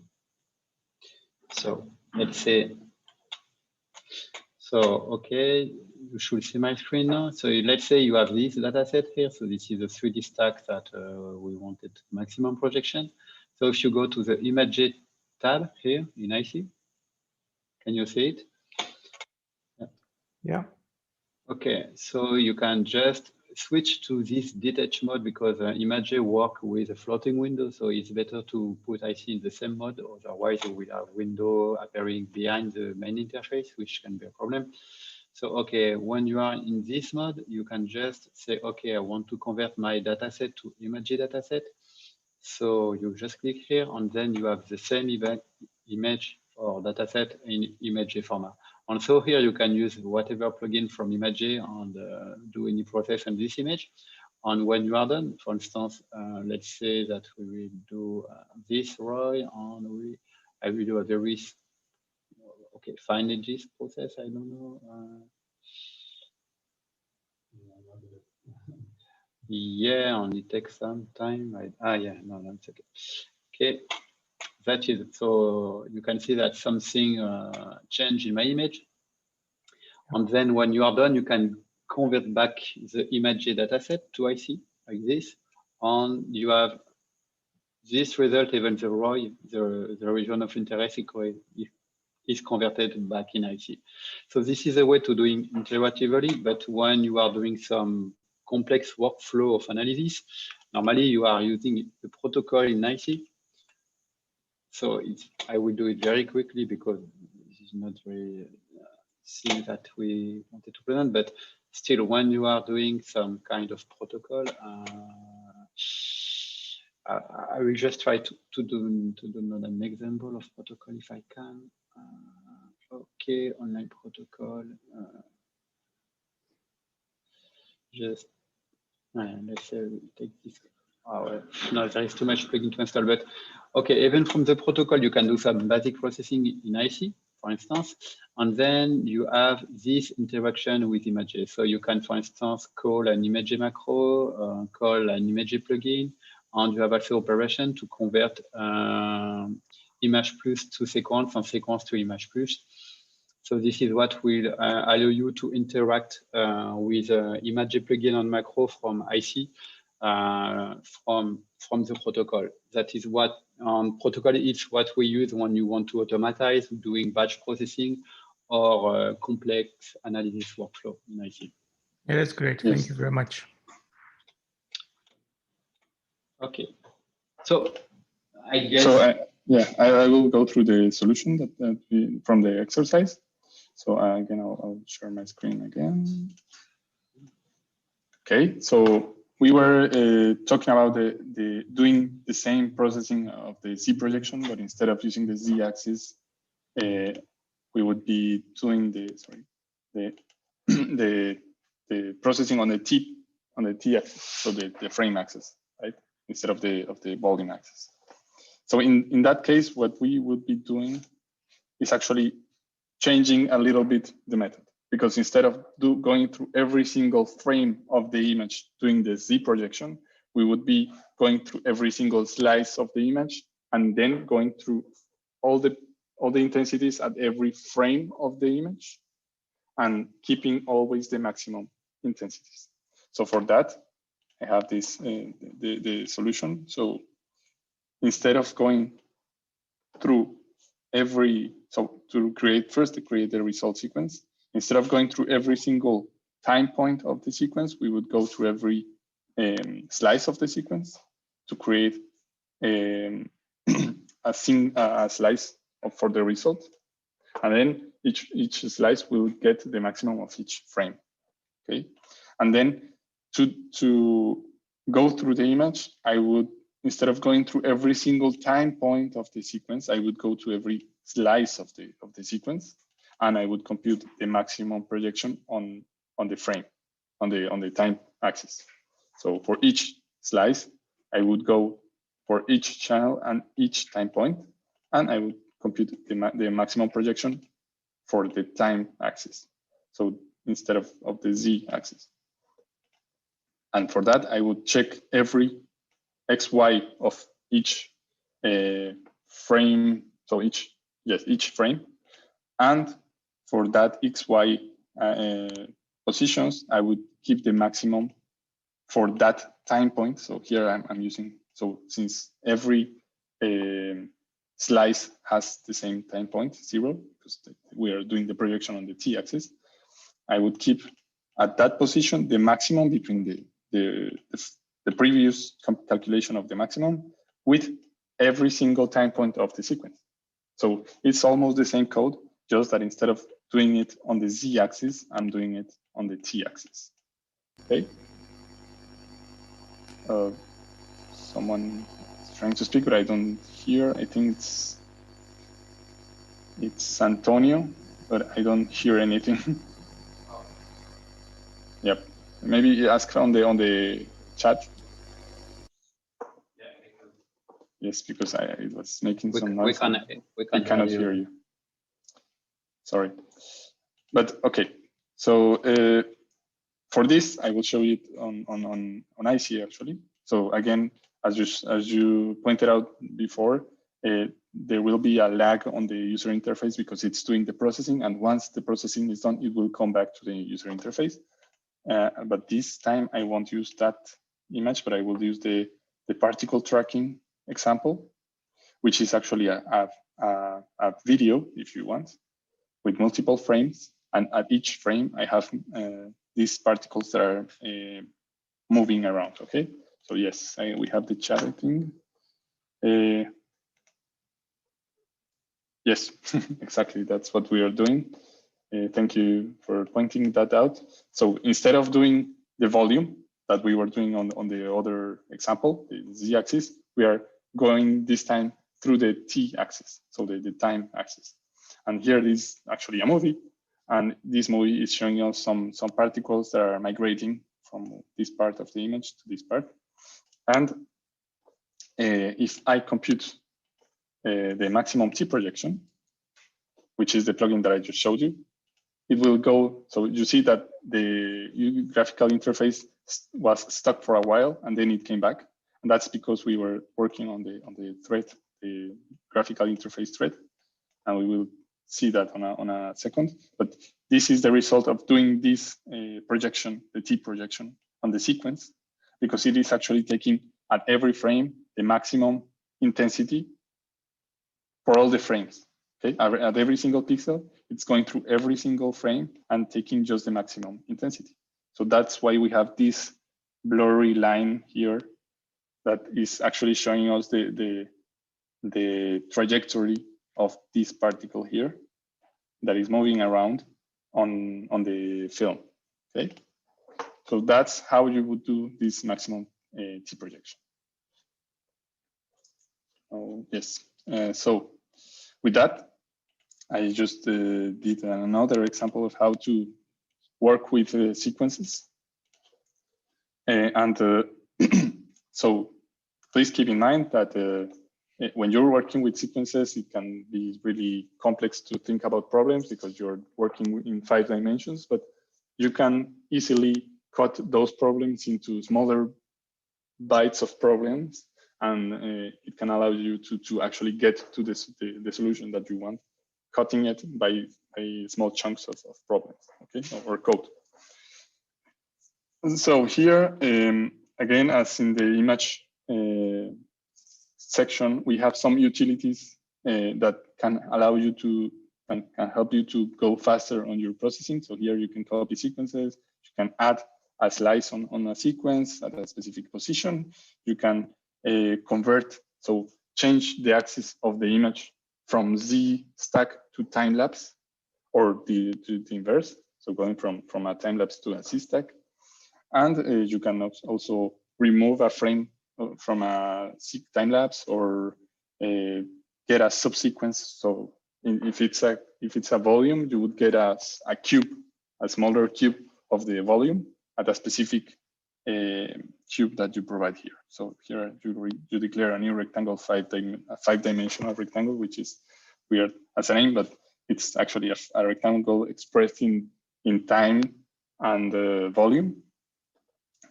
So let's say. So okay, you should see my screen now. So let's say you have this data set here. So this is a 3D stack that we wanted maximum projection. So if you go to the Image tab here in IC, can you see it? Yeah. Okay, so you can just switch to this detach mode because Image work with a floating window. So it's better to put IC in the same mode. Otherwise, you will have window appearing behind the main interface, which can be a problem. So, okay, when you are in this mode, you can just say, okay, I want to convert my dataset to Image dataset. So you just click here, and then you have the same image or dataset in Image format. And so here you can use whatever plugin from Image and do any process on this image. And when you are done, for instance, let's say that we will do this row, and I will do a very fine edges process. I don't know. Yeah, and it takes some time. Yeah, no, it's okay. Okay, that is it. So you can see that something changed in my image. And then when you are done, you can convert back the Image dataset to IC like this. And you have this result, even the ROI, the region of interest is converted back in IC. So this is a way to doing iteratively, but when you are doing some complex workflow of analysis, normally you are using the protocol in IC. So I will do it very quickly because this is not very thing that we wanted to present, but still when you are doing some kind of protocol, I will just try to do an example of protocol if I can. Okay, online protocol. Just let's say we take this. No, there is too much plugin to install, but okay, even from the protocol, you can do some basic processing in IC, for instance, and then you have this interaction with images. So you can, for instance, call an image macro, call an image plugin, and you have also operation to convert image plus to sequence and sequence to image plus. So this is what will allow you to interact with image plugin and macro from IC from the protocol. That is what protocol is what we use when you want to automatize doing batch processing or complex analysis workflow in IC. Yeah, that's great. Yes. Thank you very much. Okay. So I guess. So I will go through the solution that we, from the exercise. So again, I'll share my screen again. Okay, so we were talking about doing the same processing of the Z projection, but instead of using the Z axis, we would be doing the processing on the T axis, so the frame axis, right? Instead of the volume axis. So in that case, what we would be doing is actually changing a little bit the method, because instead of going through every single frame of the image doing the Z projection, we would be going through every single slice of the image and then going through all the intensities at every frame of the image and keeping always the maximum intensities. So for that, I have this the solution. So instead of going through to create the result sequence, instead of going through every single time point of the sequence, we would go through every slice of the sequence to create a slice for the result. And then each slice will get the maximum of each frame, okay? And then to go through the image, I would, instead of going through every single time point of the sequence, I would go to every slice of the sequence, and I would compute the maximum projection on the frame, on the time axis. So for each slice, I would go for each channel and each time point, and I would compute the maximum projection for the time axis. So instead of the Z axis. And for that, I would check every XY of each frame. So each frame. And for that XY positions, I would keep the maximum for that time point. So here I'm using, so since every slice has the same time point, 0, because we are doing the projection on the T axis, I would keep at that position the maximum between the previous calculation of the maximum with every single time point of the sequence. So it's almost the same code, just that instead of doing it on the Z axis, I'm doing it on the T axis. Okay. Someone is trying to speak, but I don't hear. I think it's Antonio, but I don't hear anything. Yep. Maybe ask on the chat. Yes, because it was making some noise. We cannot hear you. Sorry. But okay. So for this, I will show you on IC actually. So again, as you pointed out before, there will be a lag on the user interface because it's doing the processing, and once the processing is done, it will come back to the user interface. But this time I won't use that image, but I will use the particle tracking example, which is actually a video, if you want, with multiple frames. And at each frame, I have these particles that are moving around, okay? So yes, we have the chat, I think. Yes, exactly, that's what we are doing. Thank you for pointing that out. So instead of doing the volume that we were doing on the other example, the Z axis, we are going this time through the T axis, so the time axis. And here is actually a movie, and this movie is showing us some particles that are migrating from this part of the image to this part. And if I compute the maximum T projection, which is the plugin that I just showed you, it will go, so you see that the graphical interface was stuck for a while and then it came back. And that's because we were working on the thread, the graphical interface thread. And we will see that on a second. But this is the result of doing this projection, the T projection on the sequence, because it is actually taking at every frame the maximum intensity for all the frames. Okay, at every single pixel, it's going through every single frame and taking just the maximum intensity. So that's why we have this blurry line here that is actually showing us the trajectory of this particle here that is moving around on the film. Okay, So that's how you would do this maximum T projection. Oh, yes. So with that, I just did another example of how to work with sequences. So please keep in mind that when you're working with sequences, it can be really complex to think about problems because you're working in 5 dimensions, but you can easily cut those problems into smaller bites of problems, and it can allow you to actually get to the solution that you want, cutting it by small chunks of problems, okay, or code. So here, again, as in the image section, we have some utilities that can allow you to, can help you to go faster on your processing. So here you can copy sequences, you can add a slice on a sequence at a specific position. You can convert, so change the axis of the image from Z stack to time lapse, or the inverse. So going from a time lapse to a Z stack. And you can also remove a frame from a time lapse, or get a subsequence. So if it's a volume, you would get a cube, a smaller cube of the volume at a specific cube that you provide here. So here you declare a new rectangle, a 5-dimensional rectangle, which is weird as a name, but it's actually a rectangle expressed in time and volume.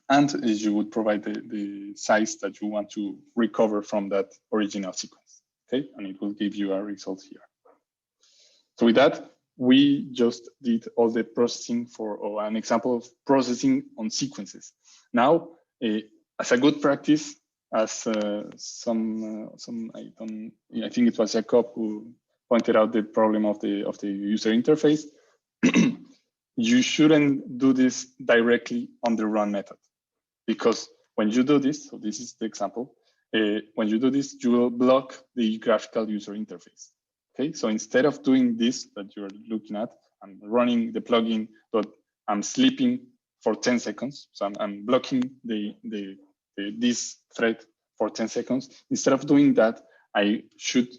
And you would provide the size that you want to recover from that original sequence, okay? And it will give you a result here. So with that, we just did all the processing or an example of processing on sequences. Now, as a good practice, as I think it was Jacob who pointed out the problem of the user interface, you shouldn't do this directly on the run method. Because when you do this, so this is the example, when you do this, you will block the graphical user interface. Okay, so instead of doing this that you're looking at, I'm running the plugin, but I'm sleeping for 10 seconds. So I'm blocking this thread for 10 seconds. Instead of doing that, I should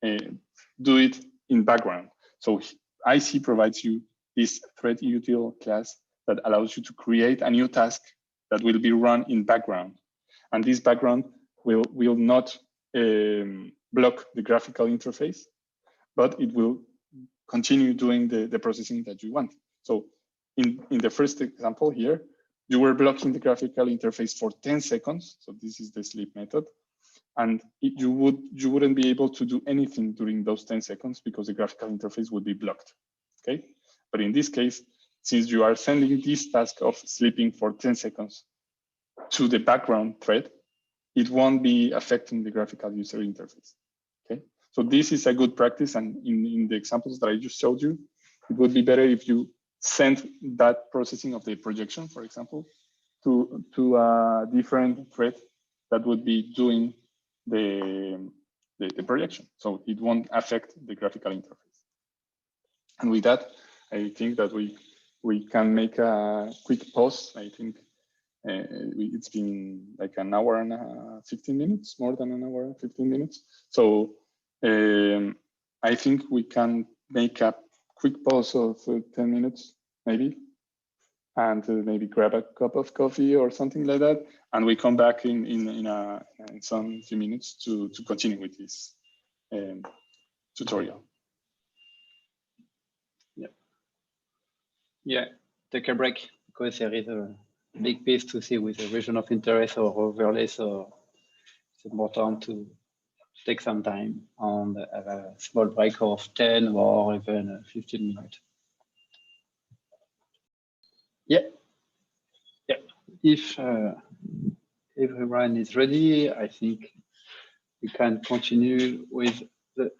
do it in background. So IC provides you this thread util class that allows you to create a new task that will be run in background. And this background will not block the graphical interface, but it will continue doing the processing that you want. So in the first example here, you were blocking the graphical interface for 10 seconds. So this is the sleep method. And you wouldn't be able to do anything during those 10 seconds because the graphical interface would be blocked, okay? But in this case, since you are sending this task of sleeping for 10 seconds to the background thread, it won't be affecting the graphical user interface, okay? So this is a good practice, and in the examples that I just showed you, it would be better if you send that processing of the projection, for example, to a different thread that would be doing the projection. So it won't affect the graphical interface. And with that, I think that we can make a quick pause. I think it's been like an hour and 15 minutes, more than an hour and 15 minutes. So I think we can make a quick pause of 10 minutes, maybe, and maybe grab a cup of coffee or something like that. And we come back in some few minutes to continue with this tutorial. Yeah, take a break because there is a big piece to see with the region of interest or overlay. So it's important to take some time and have a small break of 10 or even 15 minutes. Yeah. If everyone is ready, I think we can continue with the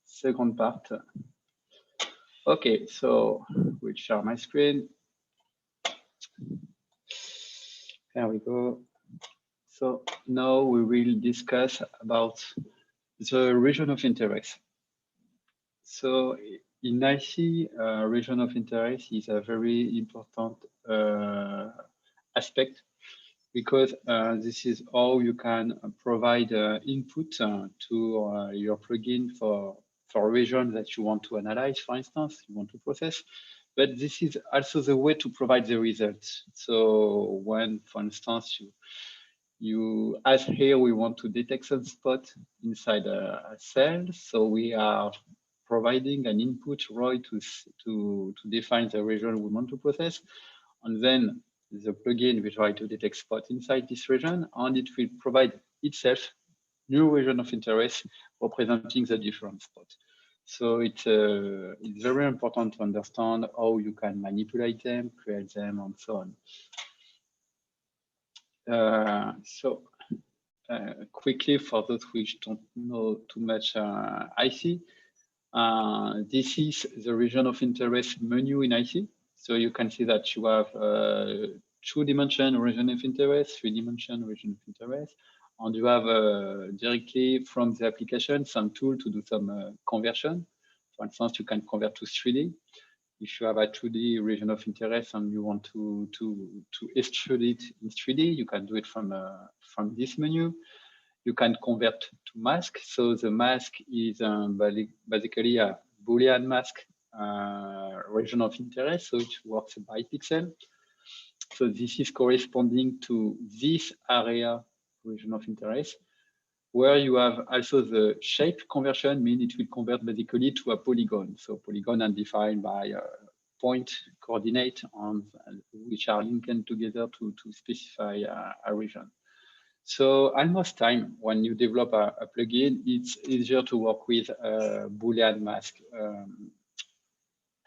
second part. Okay, so we'll share my screen. There we go. So now we will discuss about the region of interest. So in IC, region of interest is a very important aspect, because this is how you can provide input to your plugin for a region that you want to analyze, for instance, you want to process. But this is also the way to provide the results. So when, for instance, you as here, we want to detect some spot inside a cell. So we are providing an input ROI to define the region we want to process. And then the plugin will try to detect spot inside this region, and it will provide itself new region of interest representing the different spots. So it's very important to understand how you can manipulate them, create them, and so on. Quickly, for those which don't know too much IC, this is the region of interest menu in IC. So you can see that you have 2-dimension region of interest, 3-dimension region of interest, and you have directly from the application some tool to do some conversion. For instance, you can convert to 3D. If you have a 2D region of interest and you want to extrude it in 3D, you can do it from this menu. You can convert to mask. So the mask is basically a Boolean mask region of interest. So it works by pixel. So this is corresponding to this area region of interest, where you have also the shape conversion, meaning it will convert basically to a polygon. So polygon are defined by a point coordinate which are linked together to specify a region. So almost time when you develop a plugin, it's easier to work with a Boolean mask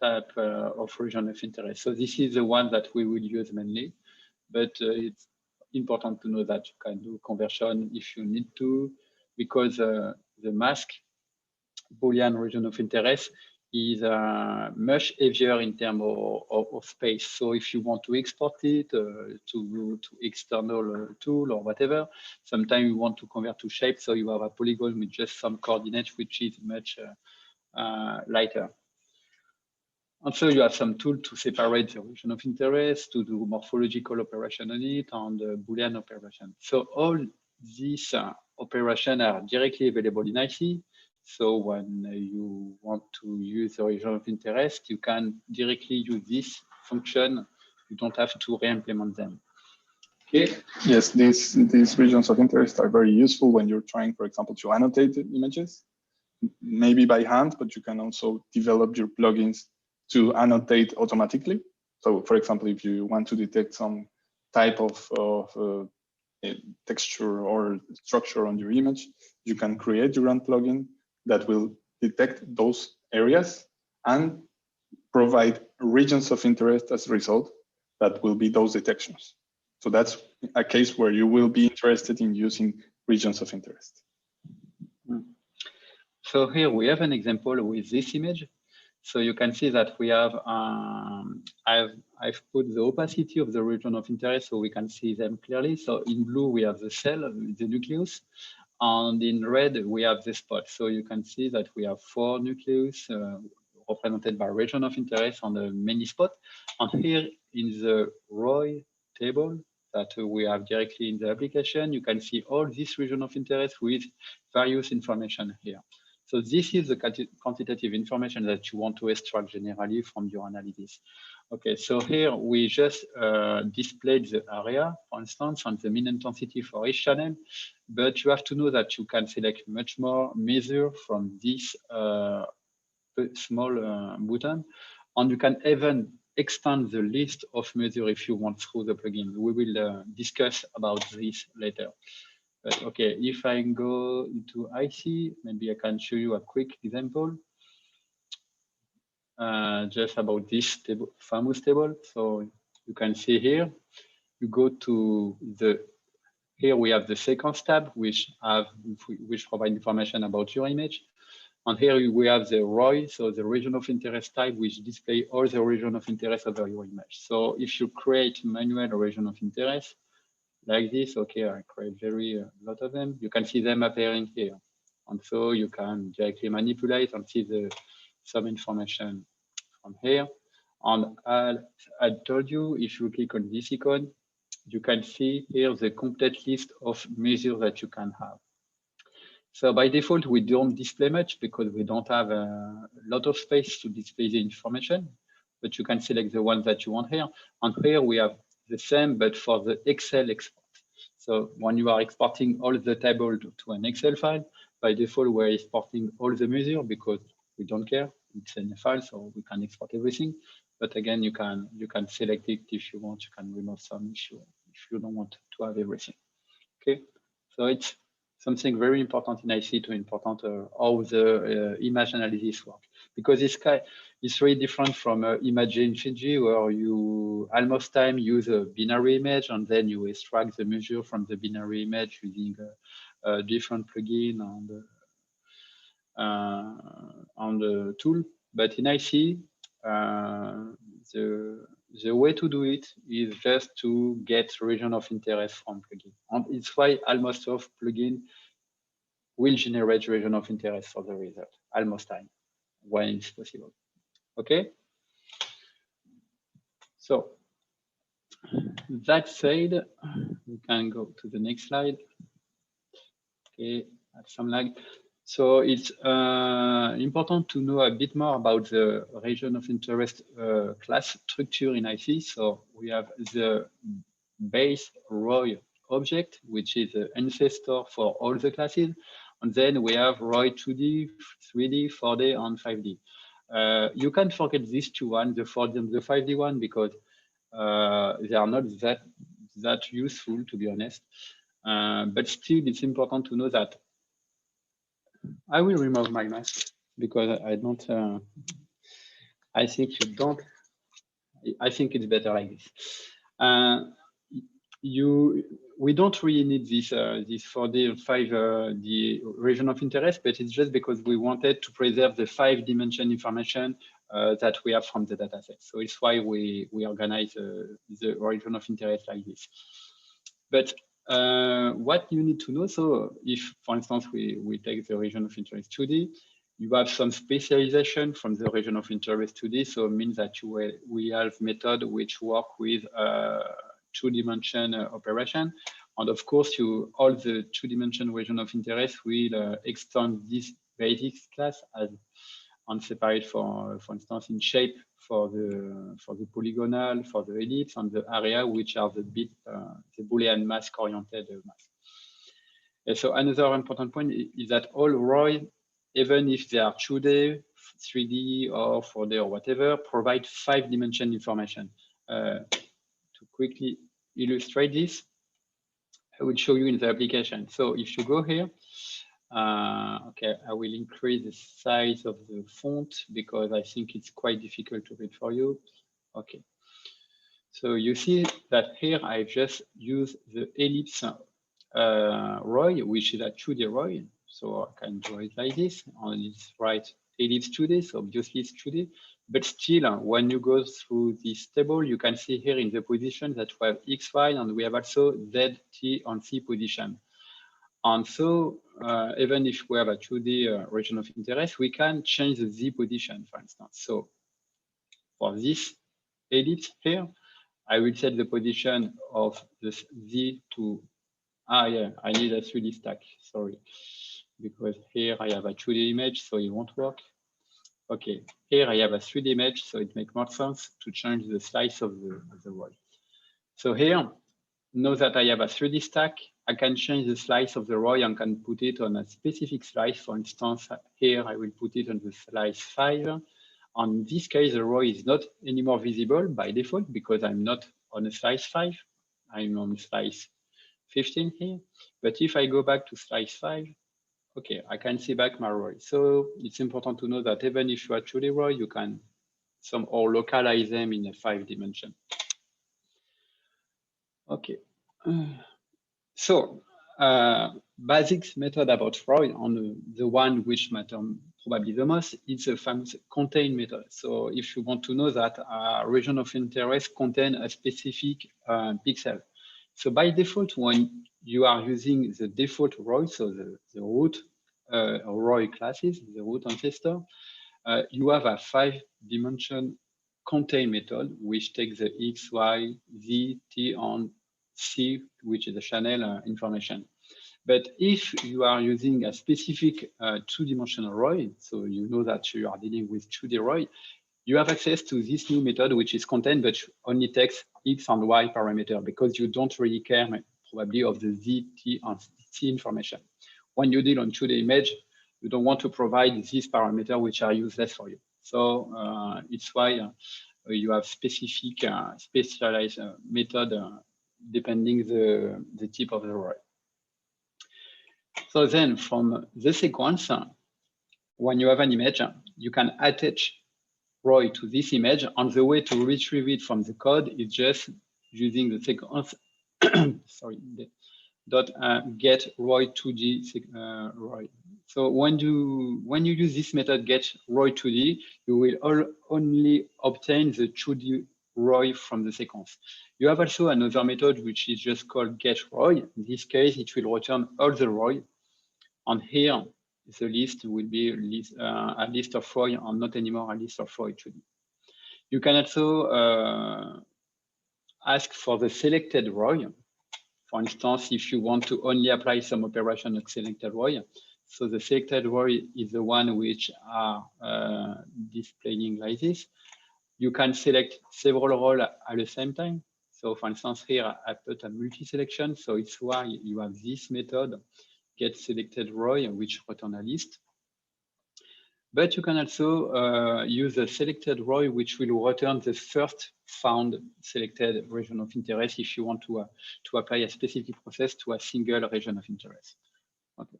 type of region of interest. So this is the one that we will use mainly, but it's important to know that you can do conversion if you need to, because the mask Boolean region of interest is much heavier in terms of space. So if you want to export it to external tool or whatever, sometimes you want to convert to shape. So you have a polygon with just some coordinates, which is much lighter. And so you have some tool to separate the region of interest, to do morphological operation on it, and Boolean operation. So all these operations are directly available in IC. So when you want to use the region of interest, you can directly use this function. You don't have to re-implement them. Okay. Yes, these regions of interest are very useful when you're trying, for example, to annotate the images, maybe by hand, but you can also develop your plugins to annotate automatically. So, for example, if you want to detect some type of texture or structure on your image, you can create your own plugin that will detect those areas and provide regions of interest as a result that will be those detections. So that's a case where you will be interested in using regions of interest. So here we have an example with this image. So you can see that we have, I've put the opacity of the region of interest so we can see them clearly. So in blue, we have the cell, the nucleus, and in red, we have the spot. So you can see that we have 4 nucleus represented by region of interest on the many spot. And here in the ROI table that we have directly in the application, you can see all this region of interest with various information here. So this is the quantitative information that you want to extract generally from your analysis. Okay, so here we just displayed the area, for instance, and the mean intensity for each channel, but you have to know that you can select much more measure from this small button, and you can even expand the list of measure if you want through the plugin. We will discuss about this later. But okay, if I go into IC, maybe I can show you a quick example just about this table, famous table. So you can see here, you go to here we have the sequence tab, which provide information about your image. And here we have the ROI, so the region of interest type, which display all the region of interest over your image. So if you create manual region of interest, like this, okay, I create a lot of them. You can see them appearing here. And so you can directly manipulate and see some information from here. And I told you, if you click on this icon, you can see here the complete list of measures that you can have. So by default, we don't display much because we don't have a lot of space to display the information, but you can select the ones that you want here. And here we have the same, but for the Excel export. So when you are exporting all the table to an Excel file, by default, we're exporting all the measures because we don't care. It's in a file, so we can export everything. But again, you can select it if you want. You can remove some if you don't want to have everything. Okay, so it's something very important in IC to important how the image analysis work, because it's very different from ImageNG, where you almost time use a binary image and then you extract the measure from the binary image using a different plugin on the tool. But in IC, the way to do it is just to get region of interest from plugin. And it's why almost all plugin will generate region of interest for the result, almost time, when it's possible. Okay? So that said, we can go to the next slide. Okay, have some lag. So it's important to know a bit more about the region of interest class structure in IC. So we have the base ROI object, which is the ancestor for all the classes. And then we have ROI 2D, 3D, 4D, and 5D. You can forget these two ones, the 4D and the 5D one, because they are not that useful, to be honest. But still, it's important to know that I will remove my mask because I don't. I think you don't. I think it's better like this. We don't really need this 4D and 5D region of interest, but it's just because we wanted to preserve the 5-dimension information that we have from the dataset. So it's why we organize the region of interest like this. But what you need to know, so if, for instance, we take the region of interest 2D, you have some specialization from the region of interest 2D, so it means that we have method which work with 2-dimension operation. And of course, all the 2-dimension region of interest will extend this basics class as and separate for instance, in shape for the polygonal, for the ellipse, and the area, which are the Boolean mask oriented mask. And so another important point is that all ROI, even if they are 2D, 3D, or 4D, or whatever, provide 5-dimension information. To quickly illustrate this, I will show you in the application. So if you go here, okay, I will increase the size of the font because I think it's quite difficult to read for you. Okay, so you see that here I just use the ellipse ROI, which is a 2D ROI. So I can draw it like this, and it's right ellipse 2D, so obviously it's 2D. But still, when you go through this table, you can see here in the position that we have X, Y, and we have also Z, T, and C position. And so even if we have a 2D region of interest, we can change the Z position, for instance. So for this ellipse here, I will set the position of the Z to, yeah, I need a 3D stack, sorry. Because here I have a 2D image, so it won't work. Okay, here I have a 3D image, so it makes more sense to change the slice of the wall. So here, now that I have a 3D stack, I can change the slice of the ROI and can put it on a specific slice. For instance, here I will put it on the slice 5. On this case, the ROI is not anymore visible by default because I'm not on a slice 5. I'm on slice 15 here. But if I go back to slice 5, okay, I can see back my ROI. So it's important to know that even if you are 2D ROI, you can somehow localize them in a 5-dimension. Okay. So basic method about ROI, on the one which matters probably the most, is the famous contain method. So if you want to know that a region of interest contain a specific pixel. So by default, when you are using the default ROI, so the root ROI classes, the root ancestor, you have a 5-dimension contain method, which takes the X, Y, Z, T, and C, which is the channel information. But if you are using a specific two-dimensional ROI, so you know that you are dealing with 2D ROI, you have access to this new method, which is contain, but only takes X and Y parameter, because you don't really care probably of the Z, T, and C information. When you deal on 2D image, you don't want to provide these parameters, which are useless for you. So it's why you have specific specialized method depending the type of the ROI. So then from the sequence, when you have an image, you can attach ROI to this image, and the way to retrieve it from the code is just using the sequence sorry, dot get ROI 2D ROI. So when you use this method get ROI 2D, you will only obtain the 2D ROI from the sequence. You have also another method which is just called get ROI. In this case, it will return all the ROI, and here the list will be a list of ROI and not anymore a list of ROI 2D. You can also ask for the selected ROI. For instance, if you want to only apply some operation of selected ROI, so the selected ROI is the one which are displaying like this. You can select several roles at the same time. So for instance, here I put a multi-selection. So it's why you have this method, get selected ROI, which return a list. But you can also use a selected ROI, which will return the first found selected region of interest if you want to apply a specific process to a single region of interest. Okay.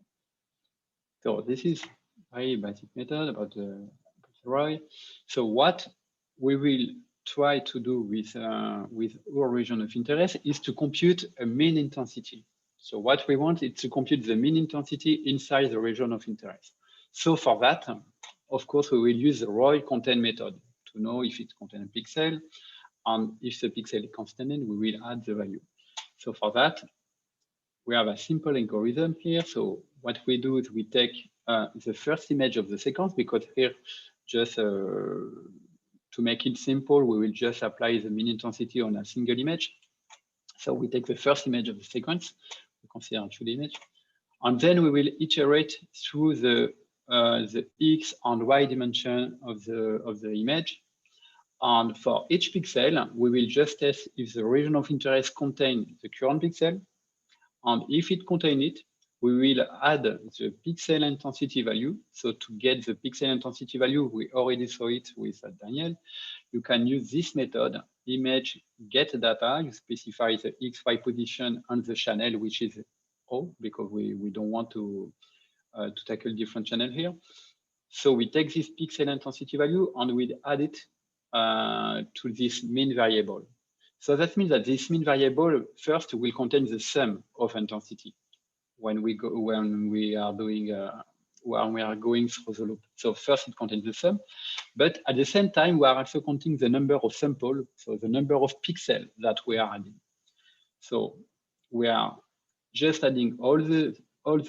So this is a very basic method about the ROI. So what we will try to do with our region of interest is to compute a mean intensity. So what we want is to compute the mean intensity inside the region of interest. So for that, of course, we will use the ROI contain method to know if it contains a pixel, and if the pixel is contained, we will add the value. So for that, we have a simple algorithm here. So what we do is we take the first image of the sequence, because here, just to make it simple, we will just apply the mean intensity on a single image. So we take the first image of the sequence, we consider a 2D image, and then we will iterate through the X and Y dimension of the image. And for each pixel, we will just test if the region of interest contains the current pixel. And if it contains it, we will add the pixel intensity value. So to get the pixel intensity value, we already saw it with Daniel. You can use this method, image get data. You specify the X, Y position and the channel, which is O, because we don't want to tackle different channel here. So we take this pixel intensity value and we add it to this mean variable. So that means that this mean variable first will contain the sum of intensity when we are going through the loop. So first it contains the sum, but at the same time we are also counting the number of samples, so the number of pixels that we are adding. So we are just adding all the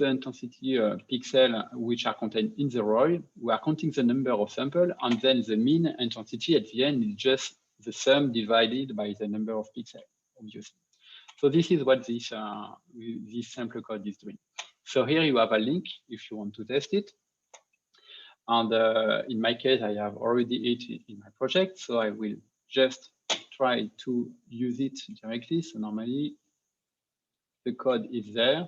intensity pixel which are contained in the ROI. We are counting the number of samples, and then the mean intensity at the end is just the sum divided by the number of pixels, obviously. So this is what this sample code is doing. So here you have a link if you want to test it. And in my case, I have already it in my project, so I will just try to use it directly. So normally the code is there.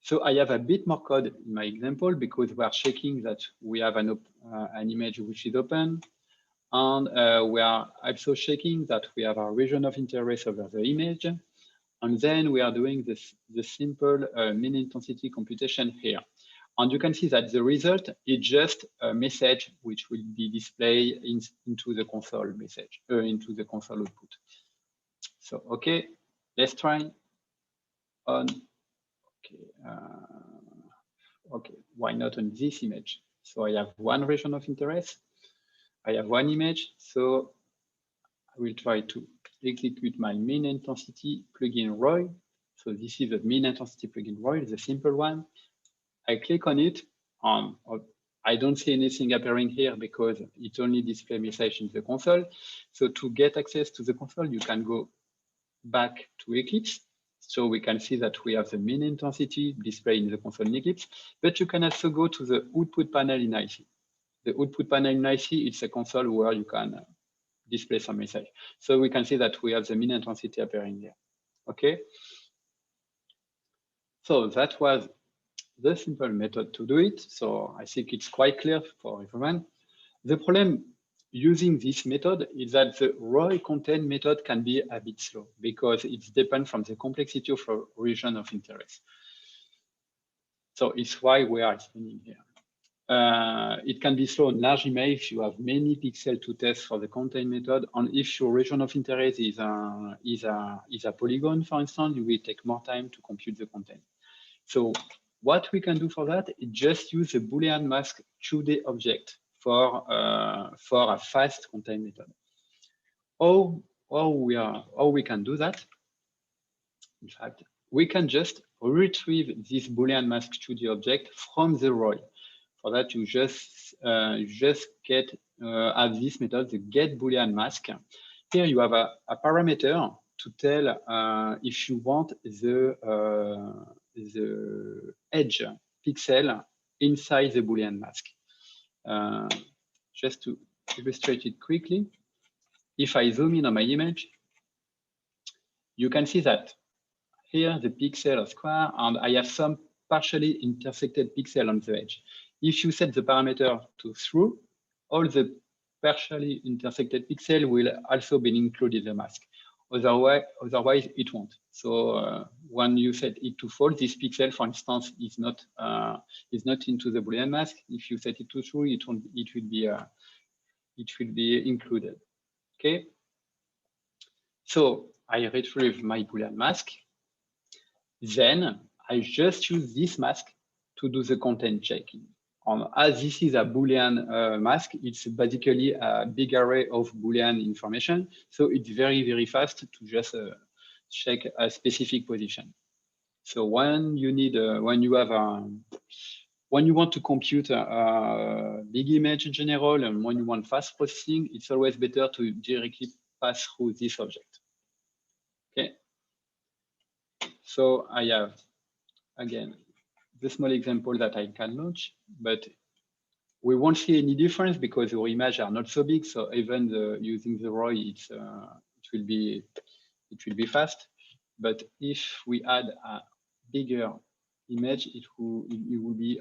So I have a bit more code in my example because we are checking that we have an image which is open. And we are also checking that we have a region of interest over the image. And then we are doing the simple mean intensity computation here. And you can see that the result is just a message which will be displayed into the console message, into the console output. So, okay, let's try on, okay, why not on this image? So I have one region of interest. I have one image, so I will try to execute my mean intensity plugin ROI. So this is the mean intensity plugin ROI, the simple one. I click on it, and I don't see anything appearing here because it only displays message in the console. So to get access to the console, you can go back to Eclipse. So we can see that we have the mean intensity displayed in the console in Eclipse, but you can also go to the output panel in IC. The output panel in IC, it's a console where you can display some message. So we can see that we have the mean intensity appearing there. Okay. So that was the simple method to do it. So I think it's quite clear for everyone. The problem using this method is that the raw content method can be a bit slow because it depends from the complexity of a region of interest. So it's why we are explaining here. It can be slow in large image if you have many pixels to test for the content method, and if your region of interest is a polygon, for instance, you will take more time to compute the content. So what we can do for that is just use the Boolean mask 2D object for a fast content method. How we can do that? In fact, we can just retrieve this Boolean mask 2D object from the ROI. For that, you just get have this method, the get Boolean mask. Here you have a parameter to tell if you want the edge pixel inside the Boolean mask. Just to illustrate it quickly, if I zoom in on my image, you can see that here the pixel are square and I have some partially intersected pixel on the edge. If you set the parameter to true, all the partially intersected pixel will also be included in the mask. Otherwise it won't. So when you set it to false, this pixel, for instance, is not into the Boolean mask. If you set it to true, it will be included. Okay. So I retrieve my Boolean mask. Then I just use this mask to do the content checking. As this is a Boolean mask, it's basically a big array of Boolean information. So it's very, very fast to just check a specific position. So when you need, when you want to compute a big image in general, and when you want fast processing, it's always better to directly pass through this object. Okay. So I have, again, the small example that I can launch, but we won't see any difference because our images are not so big. So even using the ROI, it will be fast. But if we add a bigger image, it will be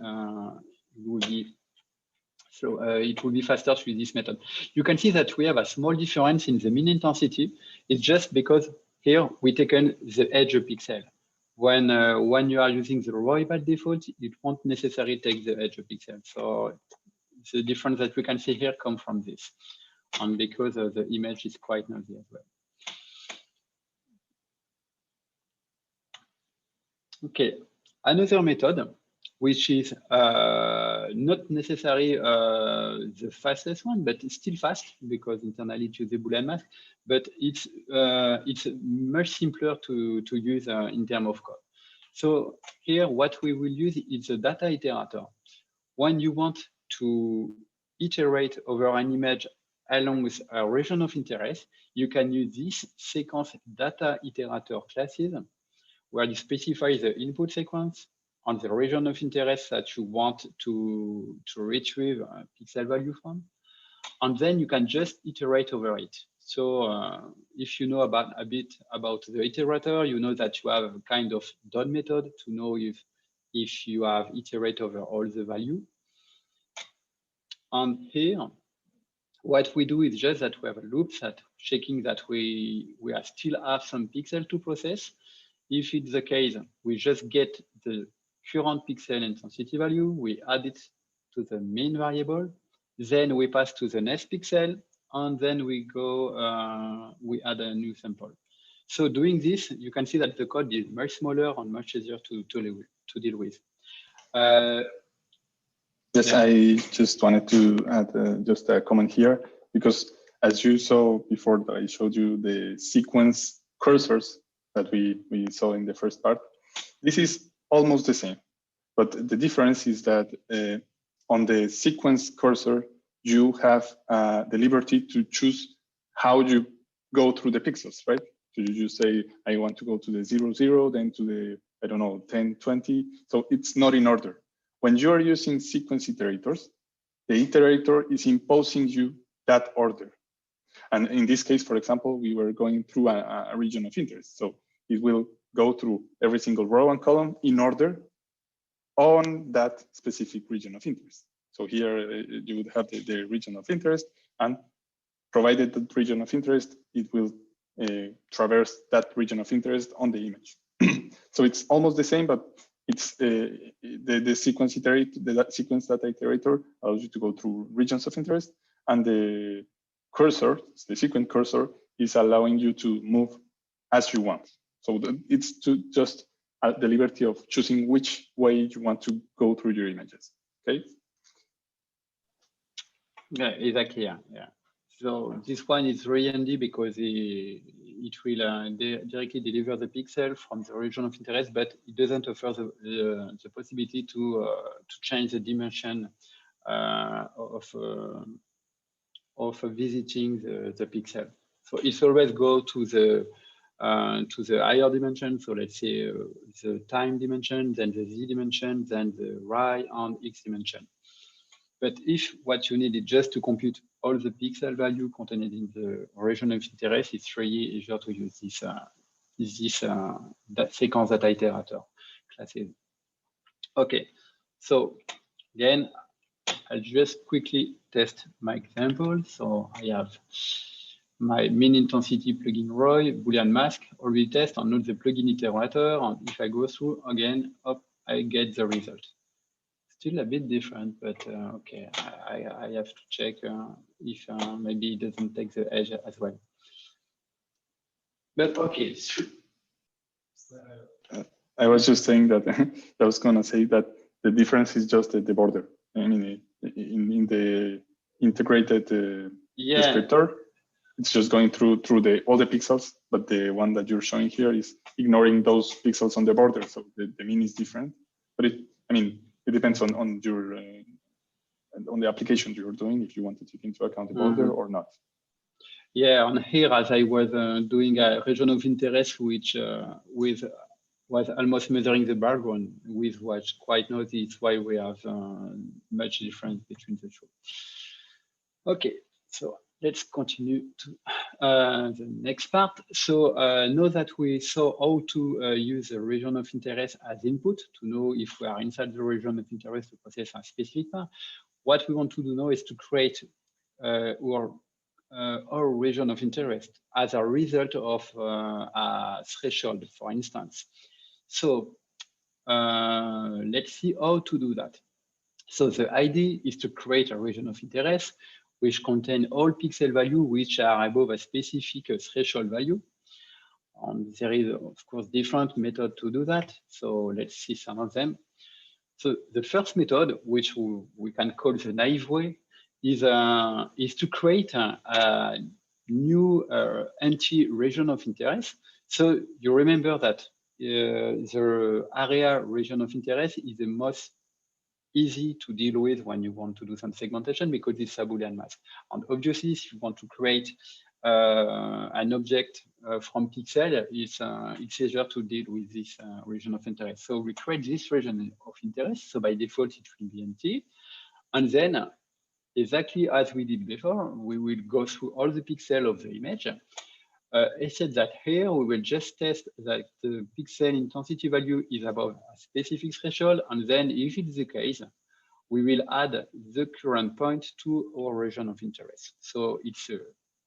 faster through this method. You can see that we have a small difference in the mean intensity. It's just because here we taken the edge pixel. When you are using the ROI by default, it won't necessarily take the edge pixel. So the difference that we can see here comes from this, and because the image is quite noisy as well. Okay, another method, which is not necessarily the fastest one, but it's still fast because internally it uses the Boolean mask, but it's much simpler to use in terms of code. So here, what we will use is a data iterator. When you want to iterate over an image along with a region of interest, you can use this sequence data iterator classes, where you specify the input sequence on the region of interest that you want to retrieve a pixel value from. And then you can just iterate over it. So if you know a bit about the iterator, you know that you have a kind of done method to know if you have iterate over all the value. And here, what we do is just that we have a loop that checking that we still have some pixel to process. If it's the case, we just get the current pixel intensity value, we add it to the main variable, then we pass to the next pixel, and then we go, we add a new sample. So doing this, you can see that the code is much smaller and much easier to deal with. Yes, yeah. I just wanted to add just a comment here, because as you saw before that I showed you the sequence cursors that we saw in the first part, this is almost the same. But the difference is that on the sequence cursor, you have the liberty to choose how you go through the pixels, right? So you just say, I want to go to the 0, 0, then to the, I don't know, 10, 20. So it's not in order. When you're using sequence iterators, the iterator is imposing you that order. And in this case, for example, we were going through a region of interest. So it will go through every single row and column in order on that specific region of interest. So here you would have the region of interest, and provided that region of interest, it will traverse that region of interest on the image. So it's almost the same, but it's the sequence iterator, the sequence data iterator allows you to go through regions of interest, and the cursor, the sequence cursor, is allowing you to move as you want. So it's just the liberty of choosing which way you want to go through your images. Okay. Yeah, exactly. Yeah. So this one is really handy because it will directly deliver the pixel from the region of interest, but it doesn't offer the possibility to change the dimension of visiting the pixel. So it's always go to the higher dimension. So let's say the time dimension, then the z dimension, then the y and x dimension. But if what you need is just to compute all the pixel value contained in the region of interest, it's really easier to use that sequence data iterator classes. Okay, so again, I'll just quickly test my example. So I have my mean intensity plugin ROI, Boolean mask, already test on the plugin iterator. And if I go through again, up, I get the result. Still a bit different, but okay, I have to check if maybe it doesn't take the edge as well. But okay. I was just saying that I was gonna say that the difference is just the border. I mean, in the integrated descriptor, it's just going through all the pixels, but the one that you're showing here is ignoring those pixels on the border. So the mean is different, but it depends on your on the application you're doing, if you want to take into account the border or not. Yeah, on here, as I was doing a region of interest, which was almost measuring the background with what's quite noisy. It's why we have much difference between the two. Okay, so let's continue to the next part. So now that we saw how to use a region of interest as input to know if we are inside the region of interest to process a specific part, what we want to do now is to create our region of interest as a result of a threshold, for instance. So let's see how to do that. So the idea is to create a region of interest which contain all pixel value which are above a specific threshold value. And there is, of course, different methods to do that. So let's see some of them. So the first method, which we can call the naive way, is to create a new empty region of interest. So you remember that the area region of interest is the most easy to deal with when you want to do some segmentation because it's a Boolean mask. And obviously, if you want to create an object from pixel, it's easier to deal with this region of interest. So we create this region of interest. So by default, it will be empty. And then exactly as we did before, we will go through all the pixels of the image. Except that here we will just test that the pixel intensity value is above a specific threshold, and then if it's the case, we will add the current point to our region of interest. So it's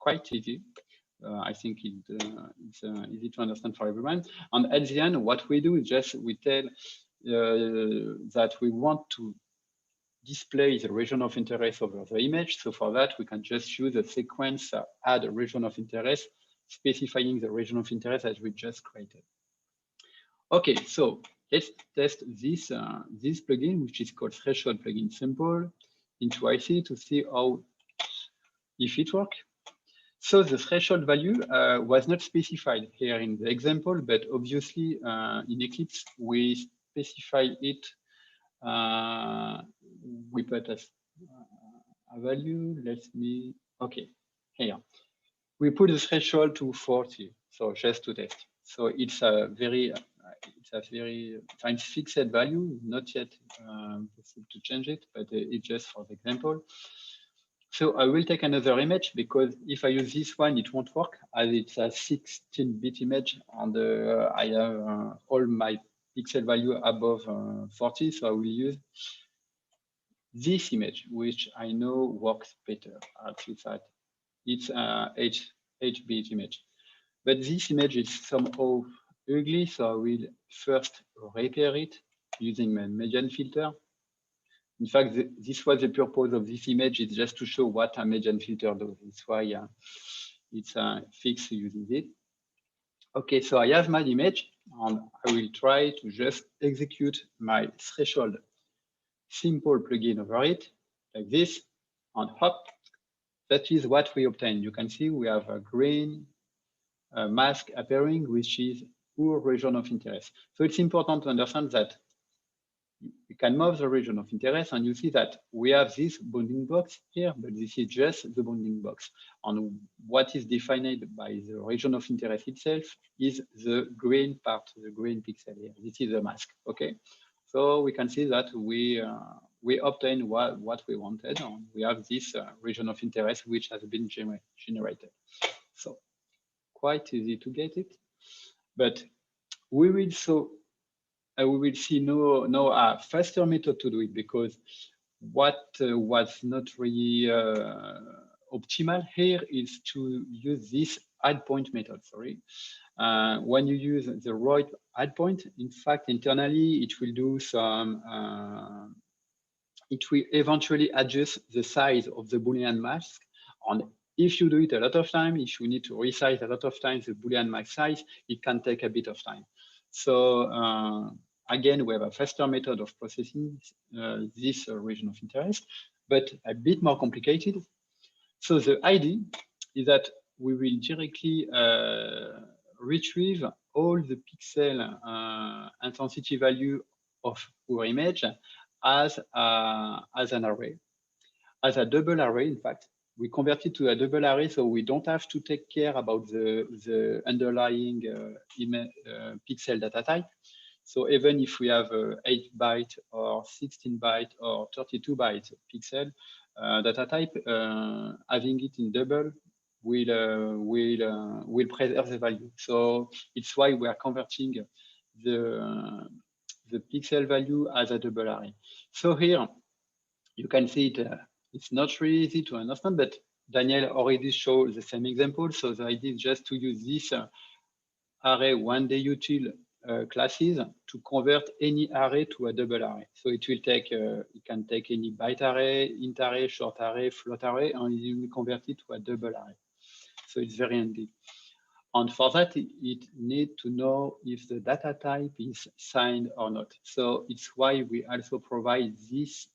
quite easy. I think it's easy to understand for everyone. And at the end, what we do is just we tell that we want to display the region of interest over the image. So for that, we can just use a sequence add a region of interest, specifying the region of interest as we just created. Okay, so let's test this this plugin, which is called Threshold Plugin Simple, into IC to see how if it works. So the threshold value was not specified here in the example, but obviously in Eclipse we specify it we put a value. Let me, okay, here. We put the threshold to 40, so just to test. So it's a very fixed value, not yet possible to change it, but it's just for the example. So I will take another image because if I use this one, it won't work as it's a 16-bit image and I have all my pixel value above 40. So I will use this image, which I know works better. It's a 8-bit image, but this image is somehow ugly. So I will first repair it using my median filter. In fact, this was the purpose of this image. It's just to show what a median filter does. That's why it's fixed using it. Okay, so I have my image and I will try to just execute my threshold simple plugin over it like this and hop. That is what we obtain. You can see we have a green mask appearing, which is our region of interest. So it's important to understand that you can move the region of interest and you see that we have this bounding box here, but this is just the bounding box. And what is defined by the region of interest itself is the green part, the green pixel here. This is the mask, okay? So we can see that we obtain what we wanted, and we have this region of interest which has been generated. So quite easy to get it, but we will see no a faster method to do it because what was not really optimal here is to use this add point method. Sorry, when you use the right add point, in fact, internally it will do some. It will eventually adjust the size of the Boolean mask, and if you do it a lot of times, if you need to resize a lot of times the Boolean mask size, it can take a bit of time. So again, we have a faster method of processing this region of interest, but a bit more complicated. So the idea is that we will directly retrieve all the pixel intensity value of our image as an array, as a double array, in fact. We convert it to a double array, so we don't have to take care about the underlying pixel data type. So even if we have 8-byte or 16-byte or 32-byte pixel data type, having it in double will preserve the value. So it's why we are converting the pixel value as a double array. So here you can see it. It's not really easy to understand, but Daniel already showed the same example. So the idea is just to use this array one-day util classes to convert any array to a double array. So it will take, it can take any byte array, int array, short array, float array, and it will convert it to a double array. So it's very handy. And for that, it needs to know if the data type is signed or not. So it's why we also provide this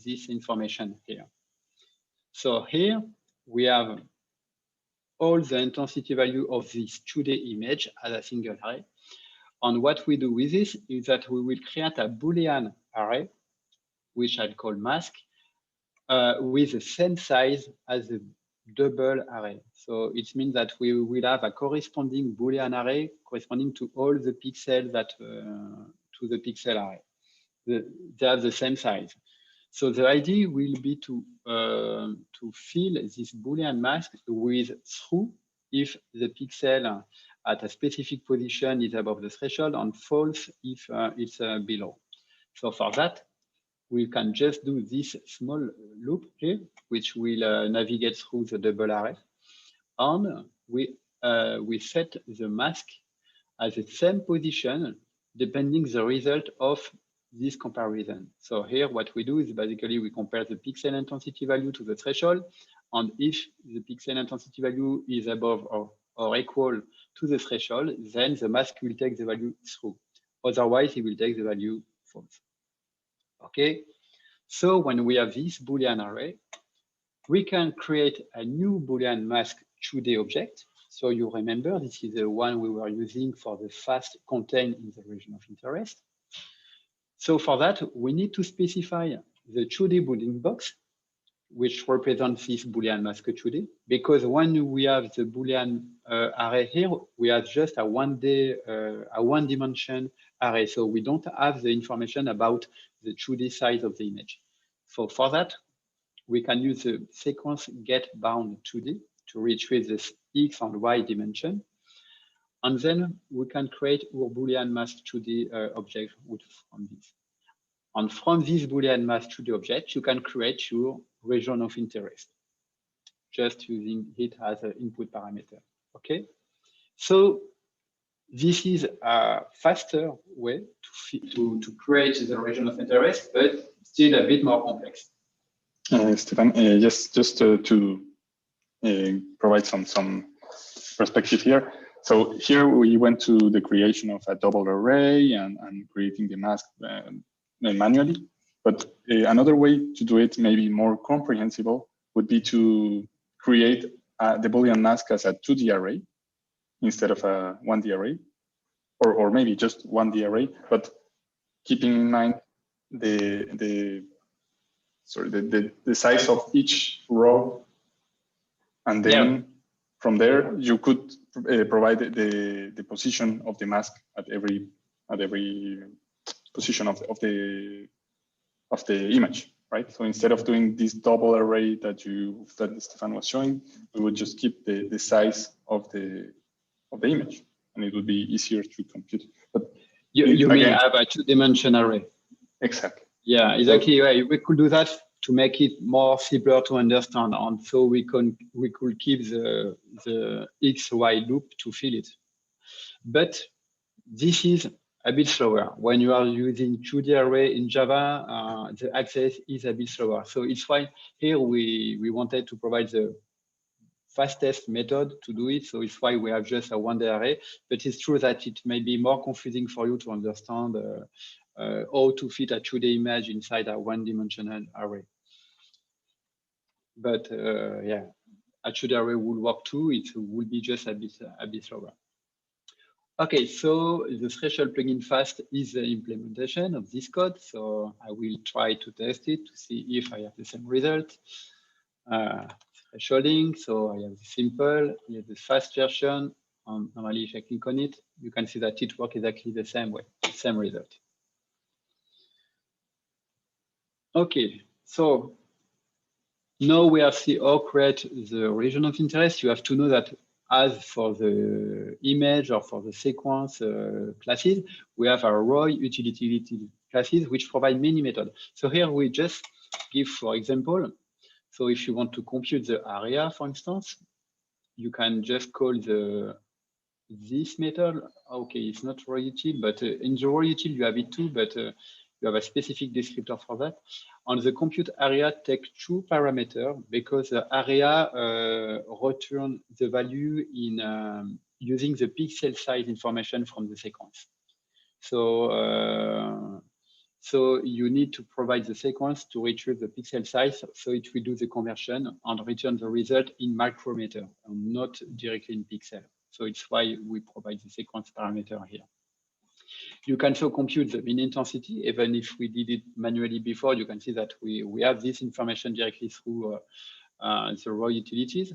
this information here. So here we have all the intensity value of this 2D image as a single array. And what we do with this is that we will create a Boolean array, which I'll call mask, with the same size as the double array. So it means that we will have a corresponding Boolean array corresponding to all the pixels that to the pixel array. They have the same size. So the idea will be to fill this Boolean mask with true if the pixel at a specific position is above the threshold, and false if it's below. So for that, we can just do this small loop here, which will navigate through the double array, and we set the mask at the same position depending the result of this comparison. So here what we do is basically we compare the pixel intensity value to the threshold, and if the pixel intensity value is above or equal to the threshold, then the mask will take the value true. Otherwise, it will take the value false. Okay, so when we have this Boolean array, we can create a new Boolean mask 2D object. So you remember, this is the one we were using for the fast contained in the region of interest. So for that, we need to specify the 2D Boolean box, which represents this Boolean mask 2D, because when we have the Boolean array here, we have just a one dimension array. So we don't have the information about the 2D size of the image. So for that, we can use the sequence get bound 2D to retrieve this X and Y dimension. And then we can create our Boolean mask 2D object from this. And from this Boolean mask 2D object, you can create your region of interest, just using it as an input parameter. Okay, so this is a faster way to create the region of interest, but still a bit more complex. Stéphane, just to provide some perspective here. So here we went to the creation of a double array and creating the mask manually. But another way to do it, maybe more comprehensible, would be to create the Boolean mask as a 2D array instead of a 1D array, or maybe just 1D array, but keeping in mind the size of each row, and then from there you could provide the position of the mask at every position of the image, right? So instead of doing this double array that Stéphane was showing, we would just keep the size of the image, and it would be easier to compute. But you may have a 2-dimension array. Exactly. Yeah, exactly. Right. We could do that to make it more simpler to understand, and so we could keep the XY loop to fill it. But this is a bit slower. When you are using 2D array in Java, the access is a bit slower. So it's why here we wanted to provide the fastest method to do it. So it's why we have just a 1D array. But it's true that it may be more confusing for you to understand how to fit a 2D image inside a 1-dimensional array. But yeah, a 2D array will work too. It will be just a bit slower. Okay, so the threshold plugin fast is the implementation of this code. So I will try to test it to see if I have the same result. Thresholding, so I have the simple, I have the fast version. Normally, if I click on it, you can see that it works exactly the same way, same result. Okay, so now we have seen how create the region of interest. You have to know that as for the image or for the sequence classes, we have our raw utility classes which provide many methods. So here we just give, for example, so if you want to compute the area, for instance, you can just call this method. Okay, it's not raw util, but in the raw util you have it too, but you have a specific descriptor for that. On the compute area, take 2 parameters because the area return the value in using the pixel size information from the sequence. So so you need to provide the sequence to retrieve the pixel size, so it will do the conversion and return the result in micrometer and not directly in pixel. So it's why we provide the sequence parameter here. You can also compute the mean intensity. Even if we did it manually before, you can see that we have this information directly through the raw utilities.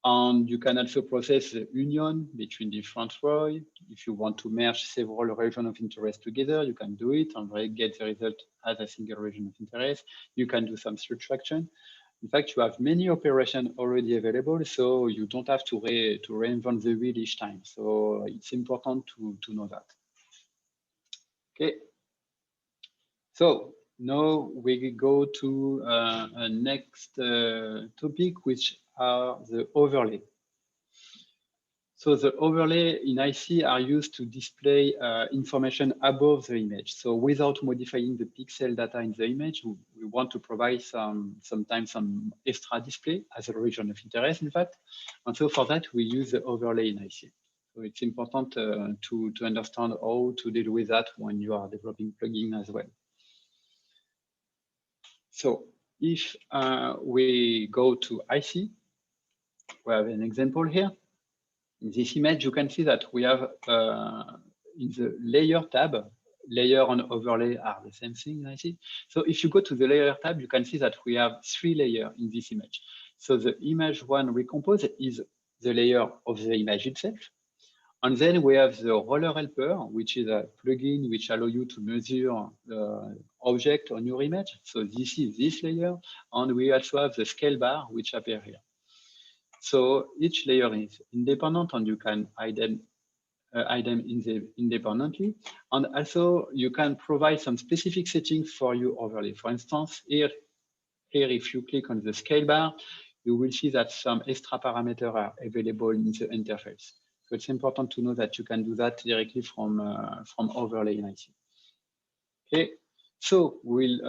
And you can also process the union between different rows. If you want to merge several regions of interest together, you can do it and get the result as a single region of interest. You can do some subtraction. In fact, you have many operations already available, so you don't have to reinvent the wheel each time. So it's important to know that. Okay. So now we go to a next topic, which are the overlay. So the overlay in IC are used to display information above the image. So without modifying the pixel data in the image, we want to provide sometimes some extra display as a region of interest, in fact. And so for that, we use the overlay in IC. So it's important to understand how to deal with that when you are developing plugin as well. So if we go to IC, we have an example here. In this image, you can see that we have in the layer tab, layer and overlay are the same thing, I see. So if you go to the layer tab, you can see that we have 3 layers in this image. So the image one recompose is the layer of the image itself. And then we have the roller helper, which is a plugin which allows you to measure the object on your image. So this is this layer. And we also have the scale bar, which appear here. So each layer is independent and you can hide them independently. And also you can provide some specific settings for your overlay. For instance, here if you click on the scale bar, you will see that some extra parameters are available in the interface. So it's important to know that you can do that directly from overlay in IC. Okay, so we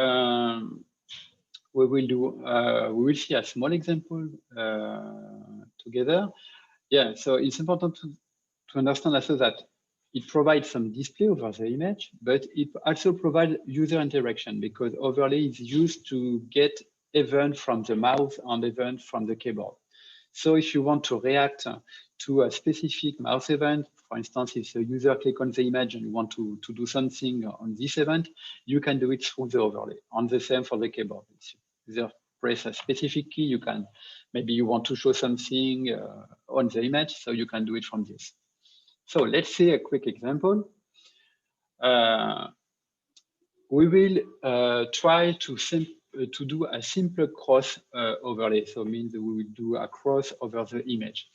will see a small example together. Yeah, so it's important to understand also that it provides some display over the image, but it also provides user interaction because overlay is used to get event from the mouse and event from the keyboard. So if you want to react to a specific mouse event, for instance, if the user click on the image and you want to do something on this event, you can do it through the overlay. And the same for the keyboard. If you press a specific key, you can, maybe you want to show something on the image, so you can do it from this. So let's see a quick example. We will try to do a simple cross overlay. So it means we will do a cross over the image.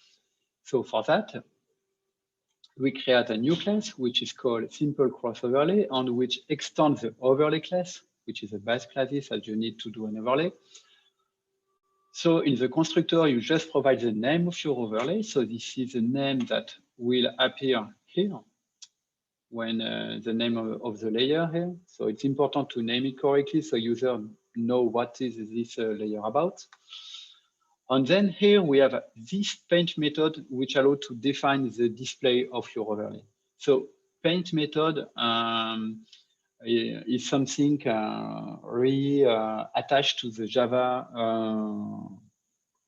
So for that, we create a new class, which is called simple cross overlay, and which extends the overlay class, which is a base class that you need to do an overlay. So in the constructor, you just provide the name of your overlay. So this is the name that will appear here when the name of the layer here. So it's important to name it correctly so user know what is this layer about. And then here we have this paint method which allows to define the display of your overlay. So paint method is something really attached to the Java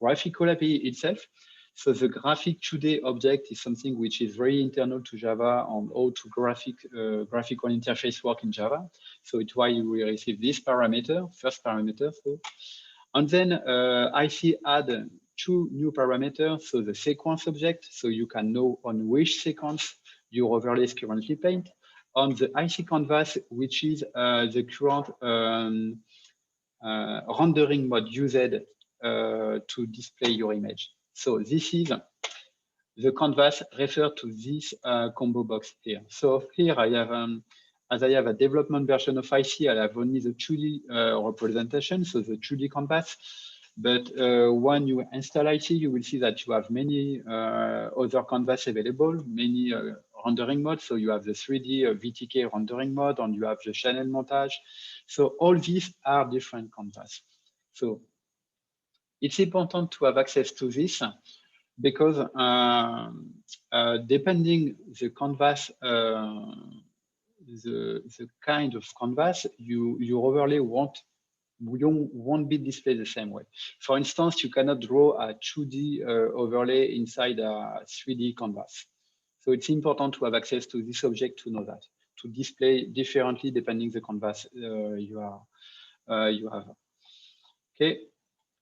graphical API itself. So the graphic 2D object is something which is very internal to Java on how to graphical interface work in Java. So it's why we receive this parameter, first parameter. So. And then IC add 2 new parameters. So the sequence object, so you can know on which sequence your overlay is currently paint. On the IC canvas, which is the current rendering mode used to display your image. So this is the canvas refer to this combo box here. So here I have, as I have a development version of IC, I have only the 2D representation, so the 2D canvas. But when you install IC, you will see that you have many other canvas available, many rendering modes. So you have the 3D VTK rendering mode, and you have the channel montage. So all these are different canvas. So it's important to have access to this because depending the canvas, the kind of canvas, your overlay won't be displayed the same way. For instance, you cannot draw a 2D overlay inside a 3D canvas. So it's important to have access to this object to know that, to display differently depending the canvas you have. Okay.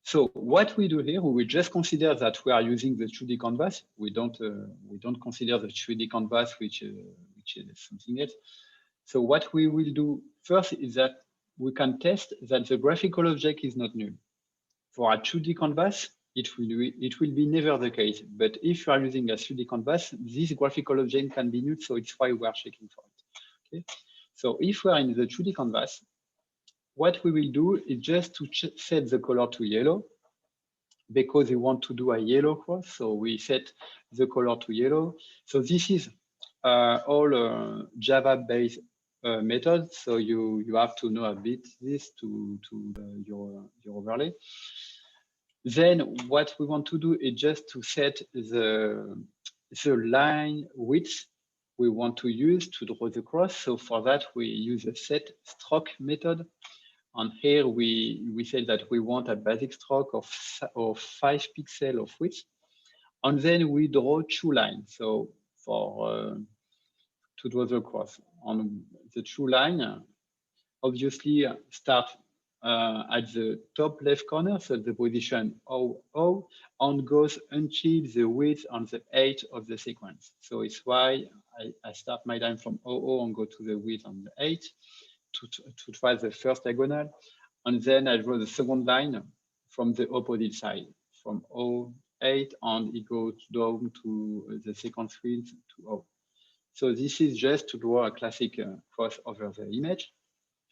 So what we do here, we will just consider that we are using the 2D canvas. We don't consider the 3D canvas, which is something else. So what we will do first is that we can test that the graphical object is not null. For a 2D canvas, it will be never the case. But if you are using a 3D canvas, this graphical object can be null, so it's why we are checking for it. Okay. So if we are in the 2D canvas, what we will do is just to set the color to yellow because we want to do a yellow cross. So we set the color to yellow. So this is all Java-based methods. So you have to know a bit this to your overlay. Then what we want to do is just to set the line width we want to use to draw the cross. So for that, we use a set stroke method. And here we say that we want a basic stroke of 5 pixels of width. And then we draw 2 lines. So for to draw the cross. On the true line, obviously start at the top left corner, so the position 00, and goes until the width on the 8 of the sequence. So it's why I start my line from 00 and go to the width on the 8 to try the first diagonal. And then I draw the second line from the opposite side, from 08, and it goes down to the second width to 0. So this is just to draw a classic cross over the image.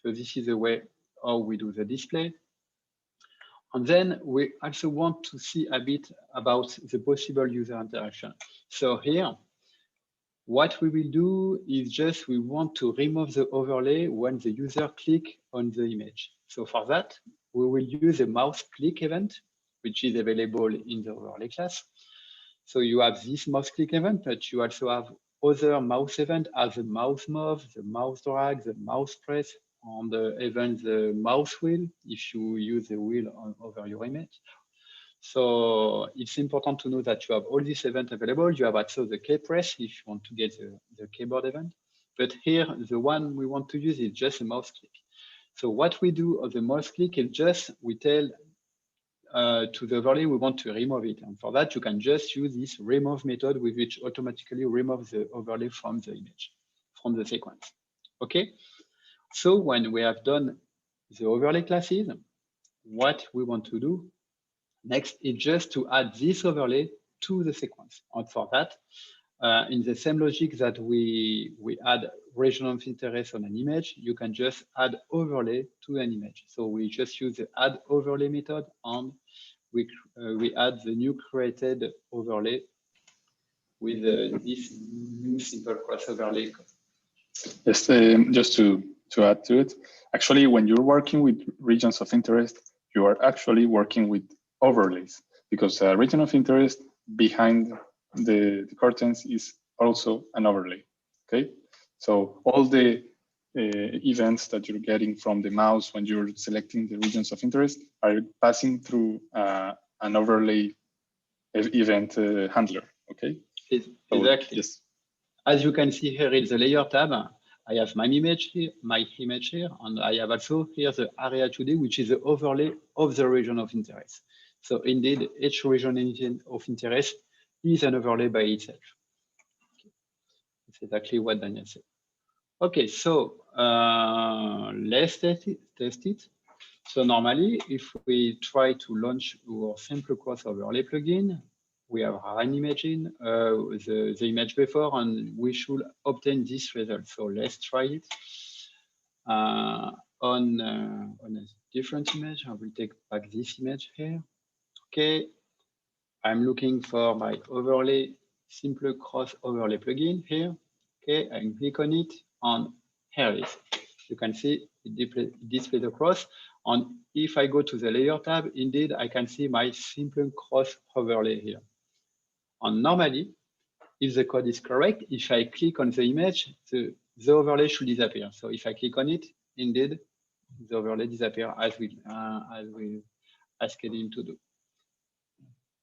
So this is the way how we do the display. And then we also want to see a bit about the possible user interaction. So here, what we will do is just we want to remove the overlay when the user click on the image. So for that, we will use a mouse click event, which is available in the overlay class. So you have this mouse click event, but you also have other mouse event as the mouse move, the mouse drag, the mouse press, and even the mouse wheel if you use the wheel over your image. So it's important to know that you have all these events available. You have also the key press if you want to get the keyboard event. But here, the one we want to use is just a mouse click. So what we do of the mouse click is just we tell to the overlay we want to remove it. And for that, you can just use this remove method with which automatically remove the overlay from the image, from the sequence. Okay. So when we have done the overlay classes, what we want to do next is just to add this overlay to the sequence. And for that, in the same logic that we add region of interest on an image, you can just add overlay to an image. So we just use the add overlay method, and we add the new created overlay with this new simple cross overlay code. Yes, just to add to it, actually, when you're working with regions of interest, you are actually working with overlays, because a region of interest behind the curtains is also an overlay. Okay, so all the events that you're getting from the mouse when you're selecting the regions of interest are passing through an overlay event handler. Okay, exactly. So, yes. As you can see here in the layer tab, I have my image here, and I have also here the area 2D, which is the overlay of the region of interest. So indeed, each region of interest is an overlay by itself. That's exactly what Daniel said. Okay, so let's test it. So normally, if we try to launch our simple cross overlay plugin, we have an image in the image before, and we should obtain this result. So let's try it on a different image. I will take back this image here. Okay, I'm looking for my overlay, simple cross overlay plugin here. Okay, I can click on it, and here it is. You can see it displays the cross. And if I go to the layer tab, indeed, I can see my simple cross overlay here. And normally, if the code is correct, if I click on the image, the overlay should disappear. So if I click on it, indeed, the overlay disappears as we asked him to do.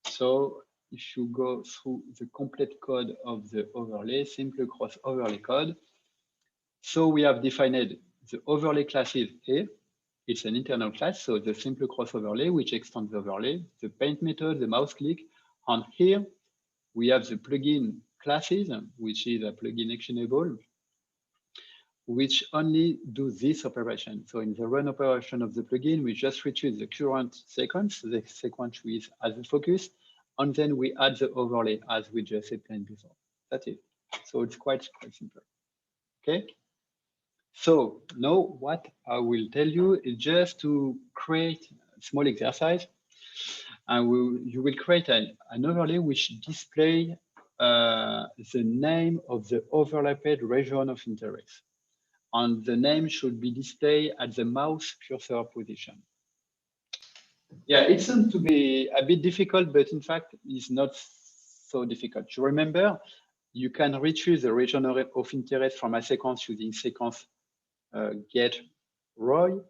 So if you go through the complete code of the overlay, simple cross overlay code, so we have defined the overlay classes here. It's an internal class, so the simple cross overlay, which extends the overlay, the paint method, the mouse click, and here we have the plugin classes, which is a plugin actionable, which only do this operation. So in the run operation of the plugin, we just retrieve the current sequence, the sequence with as a focus, and then we add the overlay as we just explained before. That's it. So it's quite simple. Okay. So now what I will tell you is just to create a small exercise. And you will create an overlay which displays the name of the overlapped region of interest. And the name should be displayed at the mouse cursor position. Yeah, it seems to be a bit difficult, but in fact, it's not so difficult. You remember, you can retrieve the region of interest from a sequence using sequence get ROI.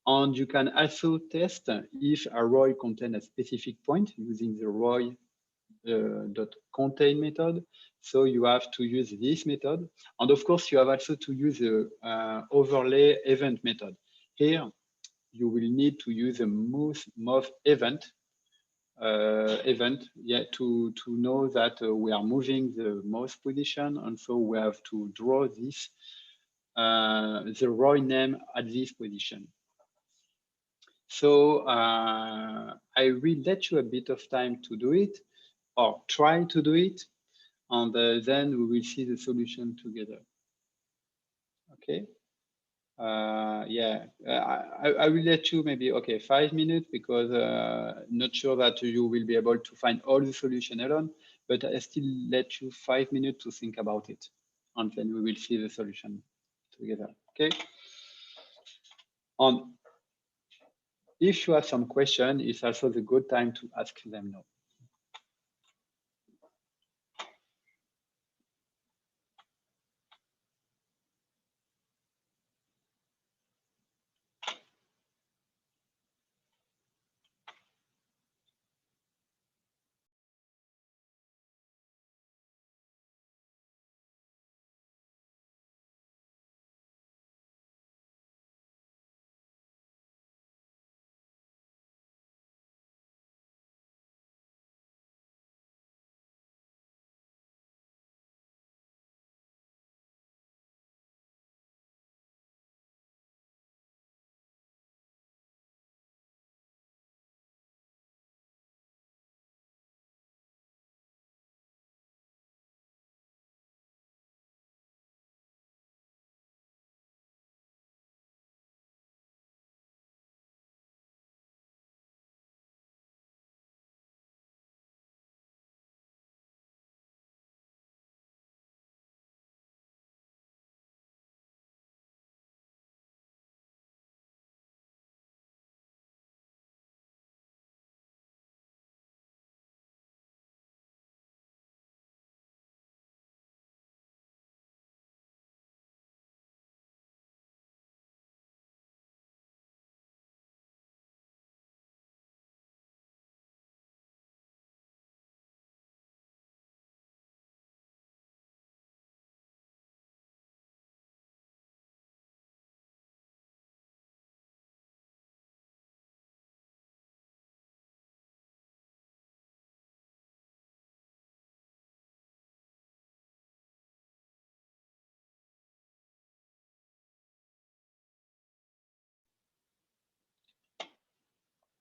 And you can also test if a ROI contains a specific point using the ROI.contain method. So you have to use this method. And of course, you have also to use the overlay event method. Here, you will need to use a move event to know that we are moving the mouse position, and so we have to draw this the ROI name at this position. So I will let you a bit of time to do it, or try to do it, and then we will see the solution together. Okay. I will let you maybe 5 minutes, because not sure that you will be able to find all the solution alone, but I still let you 5 minutes to think about it, and then we will see the solution together. Okay. And if you have some question, it's also the good time to ask them now.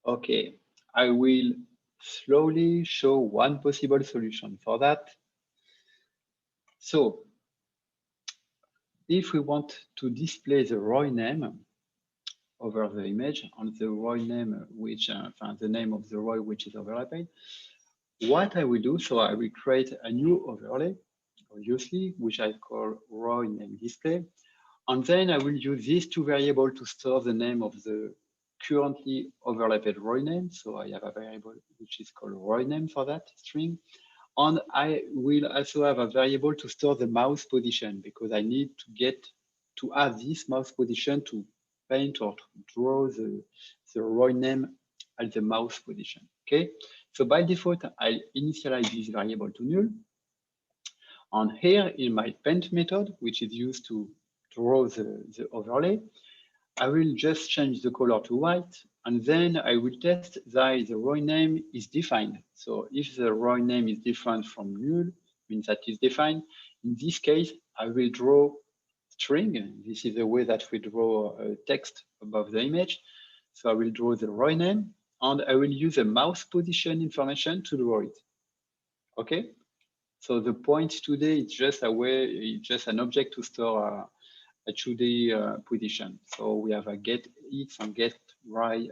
Okay, I will slowly show one possible solution for that. So if we want to display the ROI name over the image, on the ROI name, which the name of the ROI which is overlapped, what I will do, so I will create a new overlay, obviously, which I call ROI name display. And then I will use these two variables to store the name of the currently overlapped ROI name. So I have a variable which is called ROI name for that string. And I will also have a variable to store the mouse position, because I need to get to add this mouse position to paint or to draw the ROI name at the mouse position. Okay. So by default, I initialize this variable to null. And here in my paint method, which is used to draw the overlay, I will just change the color to white, and then I will test that the ROI name is defined. So if the ROI name is different from null, means that it's defined. In this case, I will draw string. This is the way that we draw text above the image. So I will draw the ROI name, and I will use a mouse position information to draw it. Okay. So the point today is just a way, it's just an object to store a 2D position. So we have a get X and get Y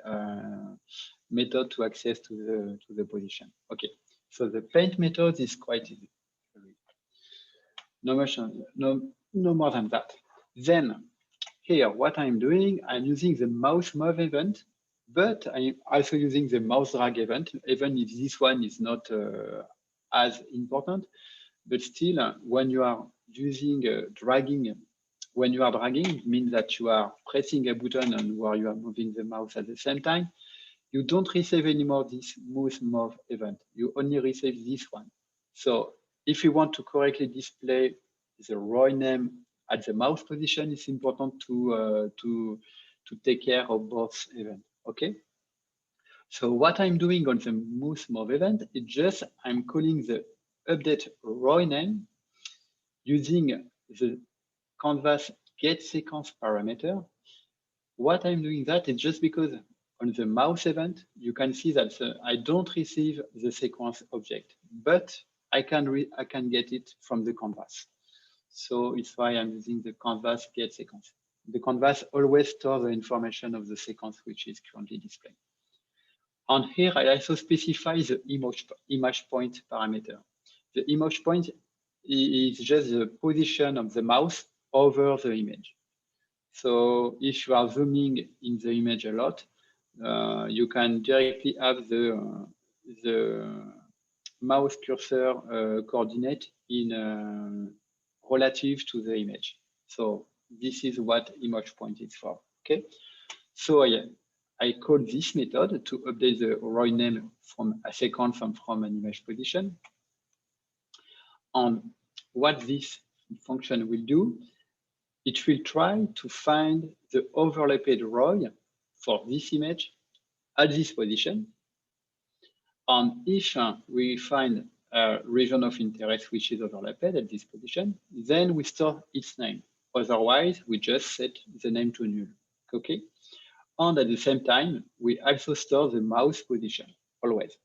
method to access to the position. Okay. So the paint method is quite easy. No more than that. Then here, what I'm doing, I'm using the mouse move event, but I'm also using the mouse drag event, even if this one is not as important. But still, when you are using dragging, when you are dragging, it means that you are pressing a button and where you are moving the mouse at the same time. You don't receive anymore this mouse move event. You only receive this one. So if you want to correctly display the ROI name at the mouse position, it's important to take care of both events. Okay. So what I'm doing on the mouse move event is just I'm calling the update ROI name using the canvas get sequence parameter. What I'm doing that is just because on the mouse event, you can see that I don't receive the sequence object, but I can get it from the canvas. So it's why I'm using the canvas get sequence. The canvas always stores the information of the sequence which is currently displayed. And here I also specify the image point parameter. The image point is just the position of the mouse over the image. So if you are zooming in the image a lot, you can directly have the mouse cursor coordinate in relative to the image. So this is what image point is for. Okay. So yeah, I call this method to update the ROI name from a sequence and from an image position. And what this function will do, it will try to find the overlapped ROI for this image at this position. And if we find a region of interest which is overlapped at this position, then we store its name. Otherwise, we just set the name to null. Okay. And at the same time, we also store the mouse position always.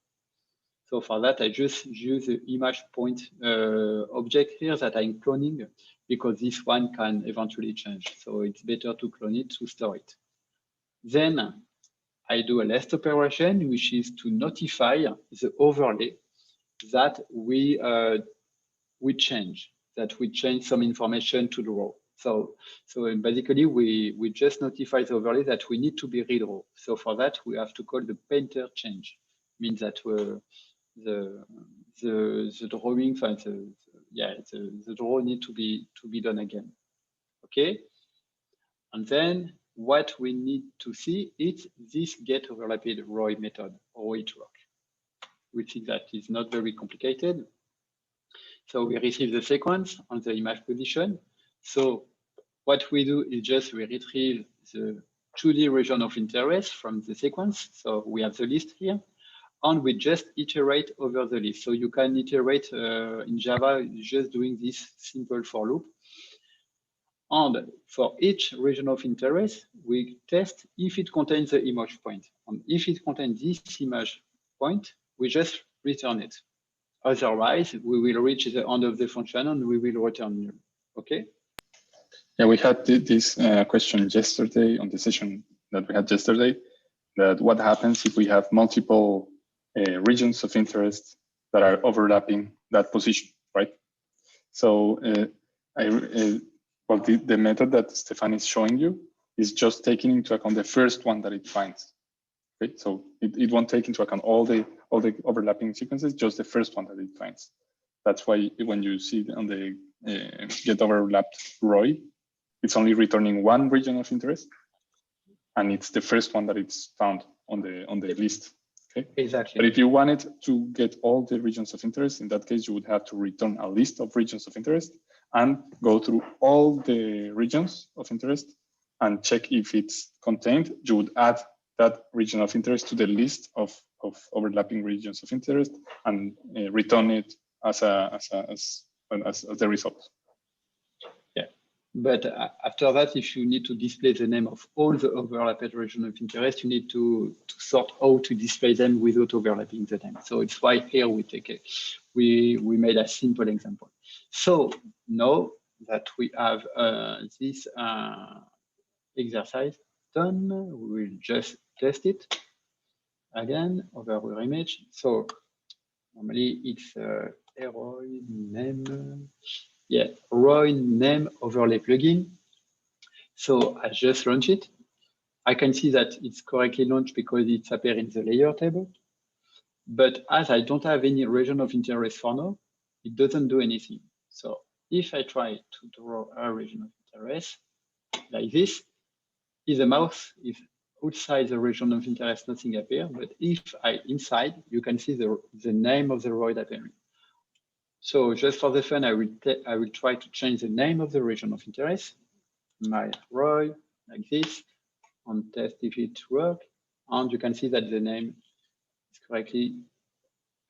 So for that, I just use the image point object here that I'm cloning because this one can eventually change. So it's better to clone it to store it. Then I do a last operation, which is to notify the overlay that we change some information to the row. So basically, we just notify the overlay that we need to be read row. So for that, we have to call the painter change. Means that the drawing, the draw need to be done again. Okay, and then what we need to see is this get overlapped ROI method, how it works. We think that is not very complicated. So we receive the sequence on the image position. So what we do is just we retrieve the 2D region of interest from the sequence. So we have the list here, and we just iterate over the list. So you can iterate in Java just doing this simple for loop. And for each region of interest, we test if it contains the image point. And if it contains this image point, we just return it. Otherwise, we will reach the end of the function and we will return null. Okay? Yeah, we had this question yesterday on the session that we had yesterday, that what happens if we have multiple regions of interest that are overlapping that position, right? So well, the method that Stéphane is showing you is just taking into account the first one that it finds. Okay, so it won't take into account all the overlapping sequences, just the first one that it finds. That's why when you see on the get overlapped ROI, it's only returning one region of interest, and it's the first one that it's found on the list. Okay, exactly. But if you wanted to get all the regions of interest, in that case, you would have to return a list of regions of interest and go through all the regions of interest and check if it's contained. You would add that region of interest to the list of overlapping regions of interest and return it as the result. Yeah, but after that, if you need to display the name of all the overlapped regions of interest, you need to sort how to display them without overlapping the name. So it's why here we made a simple example. So now that we have this exercise done, we will just test it again over our image. So normally it's ROI name, yeah, ROI name overlay plugin. So I just launch it. I can see that it's correctly launched because it's appearing in the layer table. But as I don't have any region of interest for now, it doesn't do anything. So if I try to draw a region of interest like this, if the mouse is outside the region of interest, nothing appears. But if I inside, you can see the name of the ROI appearing. So just for the fun, I will try to change the name of the region of interest, my Roy, like this, and test if it works. And you can see that the name is correctly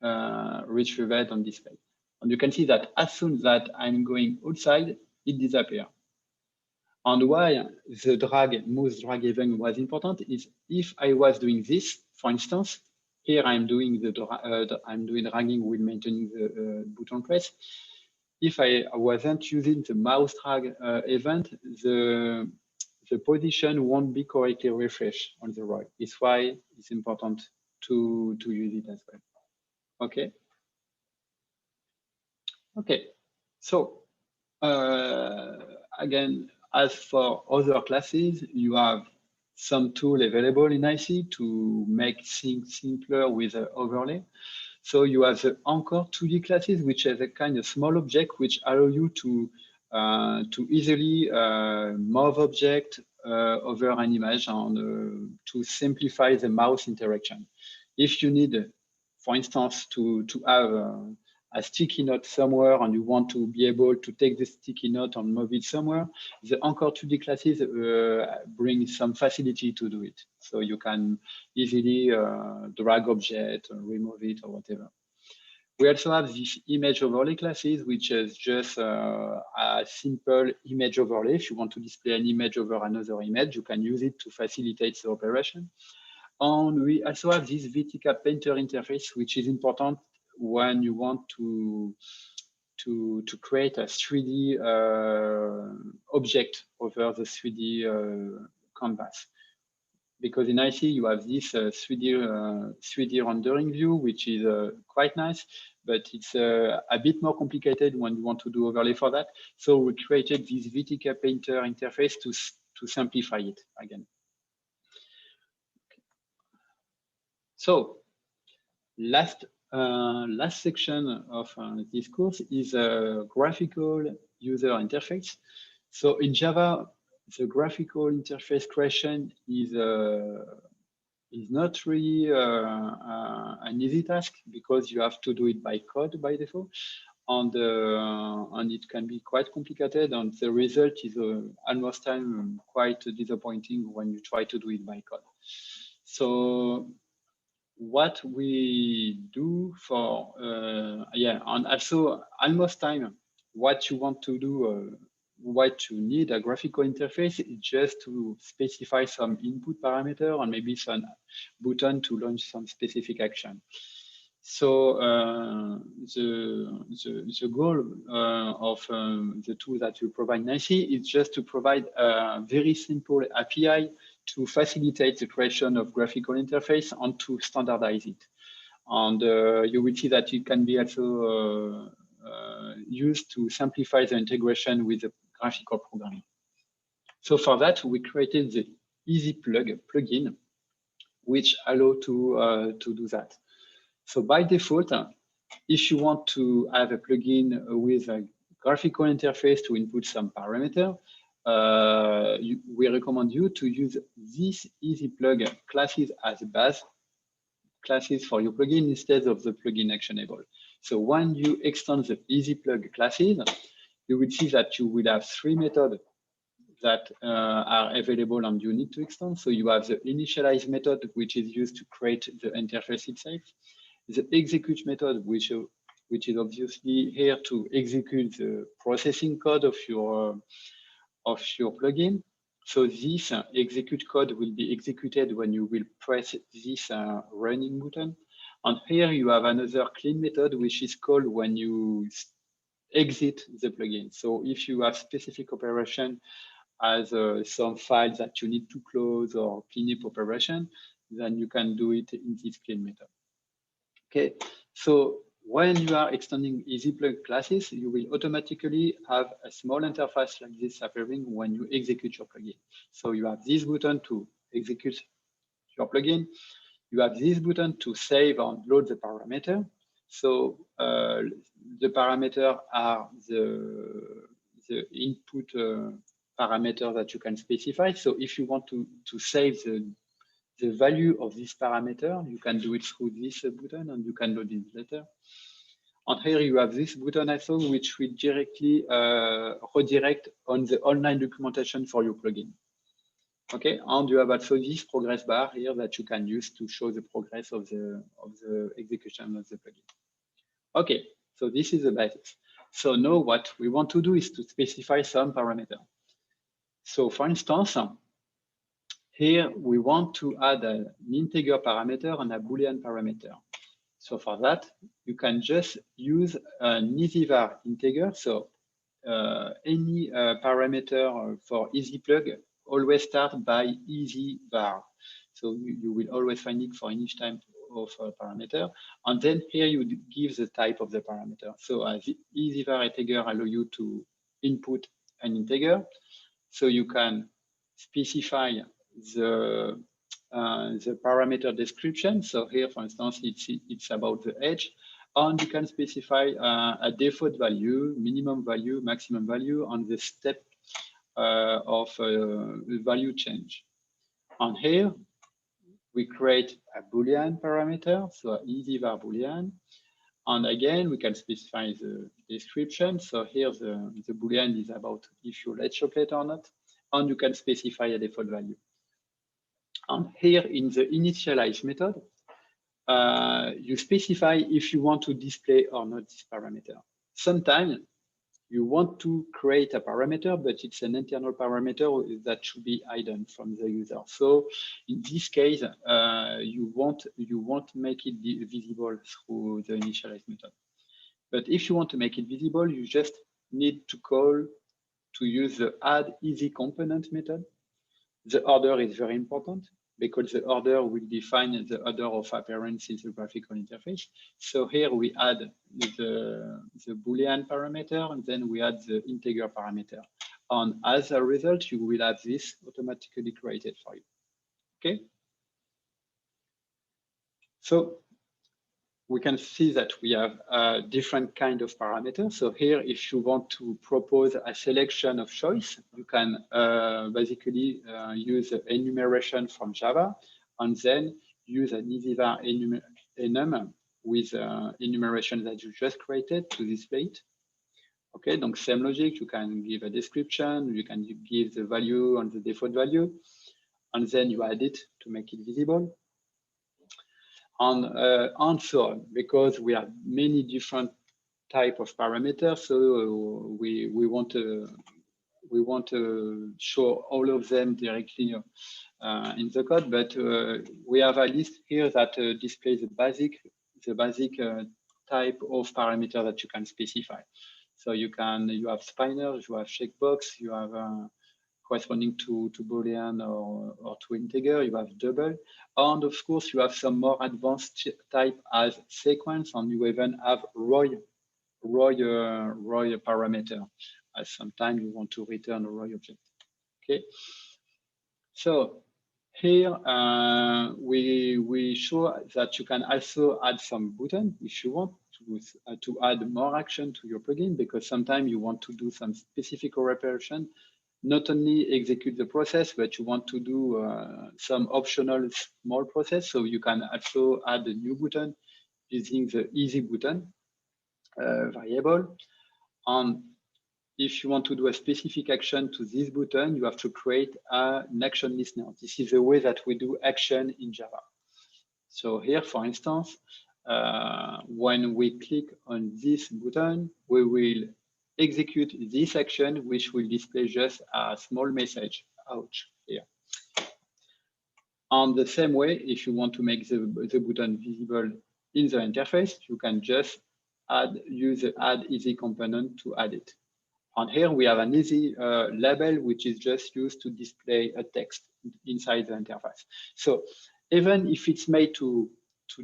retrieved on this page. And you can see that as soon that I'm going outside, it disappears. And why the mouse drag event was important is if I was doing this, for instance, here I'm doing dragging while maintaining the button press. If I wasn't using the mouse drag event, the position won't be correctly refreshed on the right. It's why it's important to use it as well. Okay. Okay. So again, as for other classes, you have some tool available in IC to make things simpler with an overlay. So you have the anchor 2D classes, which is a kind of small object which allow you to easily move object over an image and to simplify the mouse interaction. If you need, for instance, to have a sticky note somewhere and you want to be able to take the sticky note and move it somewhere, the Anchor 2D classes bring some facility to do it. So you can easily drag object or remove it or whatever. We also have this image overlay classes, which is just a simple image overlay. If you want to display an image over another image, you can use it to facilitate the operation. And we also have this VTK painter interface, which is important when you want to create a 3D object over the 3D canvas. Because in IC, you have this 3D rendering view, which is quite nice, but it's a bit more complicated when you want to do overlay for that. So we created this VTK painter interface to simplify it again. So last section of this course is a graphical user interface. So in Java, the graphical interface creation is not really an easy task because you have to do it by code by default, and it can be quite complicated, and the result is almost time quite disappointing when you try to do it by code. So what we do for and also almost time what you want to do what you need a graphical interface is just to specify some input parameter and maybe some button to launch some specific action. So the goal of the tool that we provide nicely is just to provide a very simple API to facilitate the creation of graphical interface and to standardize it. And you will see that it can be also used to simplify the integration with the graphical programming. So for that, we created the Easy plugin, which allow to do that. So by default, if you want to have a plugin with a graphical interface to input some parameter, we recommend you to use this Easy plug classes as base classes for your plugin instead of the plugin actionable. So when you extend the Easy plug classes, you will see that you will have 3 methods that are available and you need to extend. So you have the initialize method, which is used to create the interface itself. The execute method, which is obviously here to execute the processing code of your plugin. So this execute code will be executed when you will press this running button. And here you have another clean method, which is called when you exit the plugin. So if you have specific operation as some files that you need to close or cleanup operation, then you can do it in this clean method. Okay, so when you are extending EasyPlug classes, you will automatically have a small interface like this appearing when you execute your plugin. So you have this button to execute your plugin. You have this button to save and load the parameter. So the parameter are the input parameter that you can specify. So if you want to save the value of this parameter, you can do it through this button and you can load it later. And here you have this button also, which will directly redirect on the online documentation for your plugin. Okay, and you have also this progress bar here that you can use to show the progress of the execution of the plugin. Okay, so this is the basics. So now what we want to do is to specify some parameter. So for instance, here we want to add an integer parameter and a Boolean parameter. So for that, you can just use an EasyVar integer. So any parameter for EasyPlug always start by EasyVar. So you will always find it for each type of parameter. And then here you give the type of the parameter. So the EasyVar integer allow you to input an integer. So you can specify the parameter description. So here, for instance, it's about the age, and you can specify a default value, minimum value, maximum value on the step of value change. And here we create a Boolean parameter, so an EasyVar Boolean. And again, we can specify the description. So here the Boolean is about if you let chocolate or not, and you can specify a default value. And here in the initialize method, you specify if you want to display or not this parameter. Sometimes you want to create a parameter, but it's an internal parameter that should be hidden from the user. So in this case, you won't make it visible through the initialize method. But if you want to make it visible, you just need to use the add easy component method. The order is very important because the order will define the order of appearance in the graphical interface. So here we add the Boolean parameter, and then we add the integer parameter. And as a result, you will have this automatically created for you. Okay. So we can see that we have a different kind of parameters. So here, if you want to propose a selection of choice, you can basically use enumeration from Java, and then use an EasyVar enum with enumeration that you just created to display it. Okay, donc same logic, you can give a description, you can give the value and the default value, and then you add it to make it visible. And so on, because we have many different type of parameters, so we want to show all of them directly in the code, but we have a list here that displays the basic type of parameter that you can specify. So you have spiners, you have checkbox, you have corresponding to Boolean or to integer, you have double. And of course, you have some more advanced type as sequence, and you even have row parameter, as sometimes you want to return a row object. Okay. So here we show that you can also add some button if you want to add more action to your plugin, because sometimes you want to do some specific operation, not only execute the process, but you want to do some optional small process. So you can also add a new button using the easy button variable. And if you want to do a specific action to this button, you have to create an action listener. This is the way that we do action in Java. So here, for instance, when we click on this button, we will execute this action, which will display just a small message, ouch, here. On the same way, if you want to make the button visible in the interface, you can just use the add easy component to add it. And here we have an easy label, which is just used to display a text inside the interface. So even if it's made to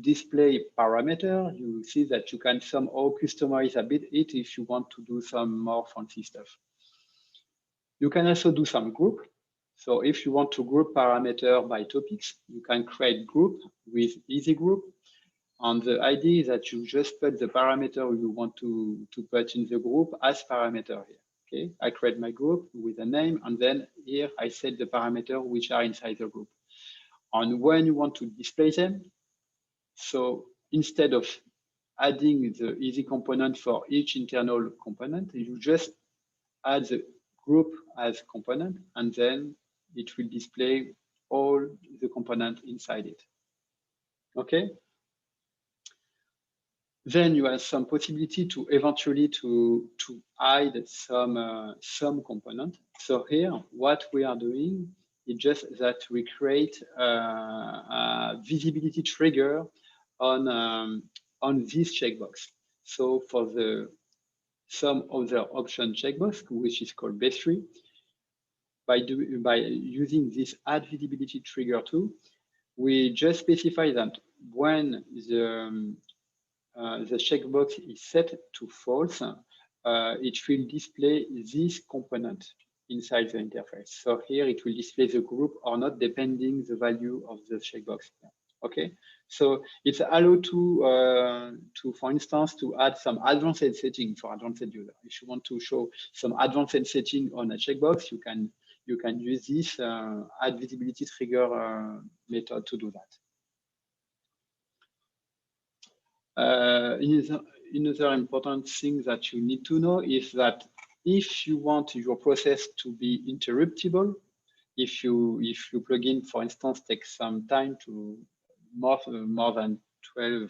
display parameter, you see that you can somehow customize a bit it if you want to do some more fancy stuff. You can also do some group. So if you want to group parameter by topics, you can create group with easy group. And the idea is that you just put the parameter you want to put in the group as parameter here. Okay, I create my group with a name, and then here I set the parameter which are inside the group. And when you want to display them, so instead of adding the easy component for each internal component. You just add the group as component, and then it will display all the components inside it. Okay. Then you have some possibility to eventually to hide some component. So here, what we are doing is just that we create a visibility trigger on this checkbox. So for the some other option checkbox, which is called base tree, by using this add visibility trigger tool, we just specify that when the checkbox is set to false, it will display this component inside the interface. So here it will display the group or not, depending the value of the checkbox. Okay, so it's allowed to, for instance, to add some advanced setting for advanced user. If you want to show some advanced setting on a checkbox, you can use this add visibility trigger method to do that. Another important thing that you need to know is that if you want your process to be interruptible, if your plugin, for instance, takes some time to more than 20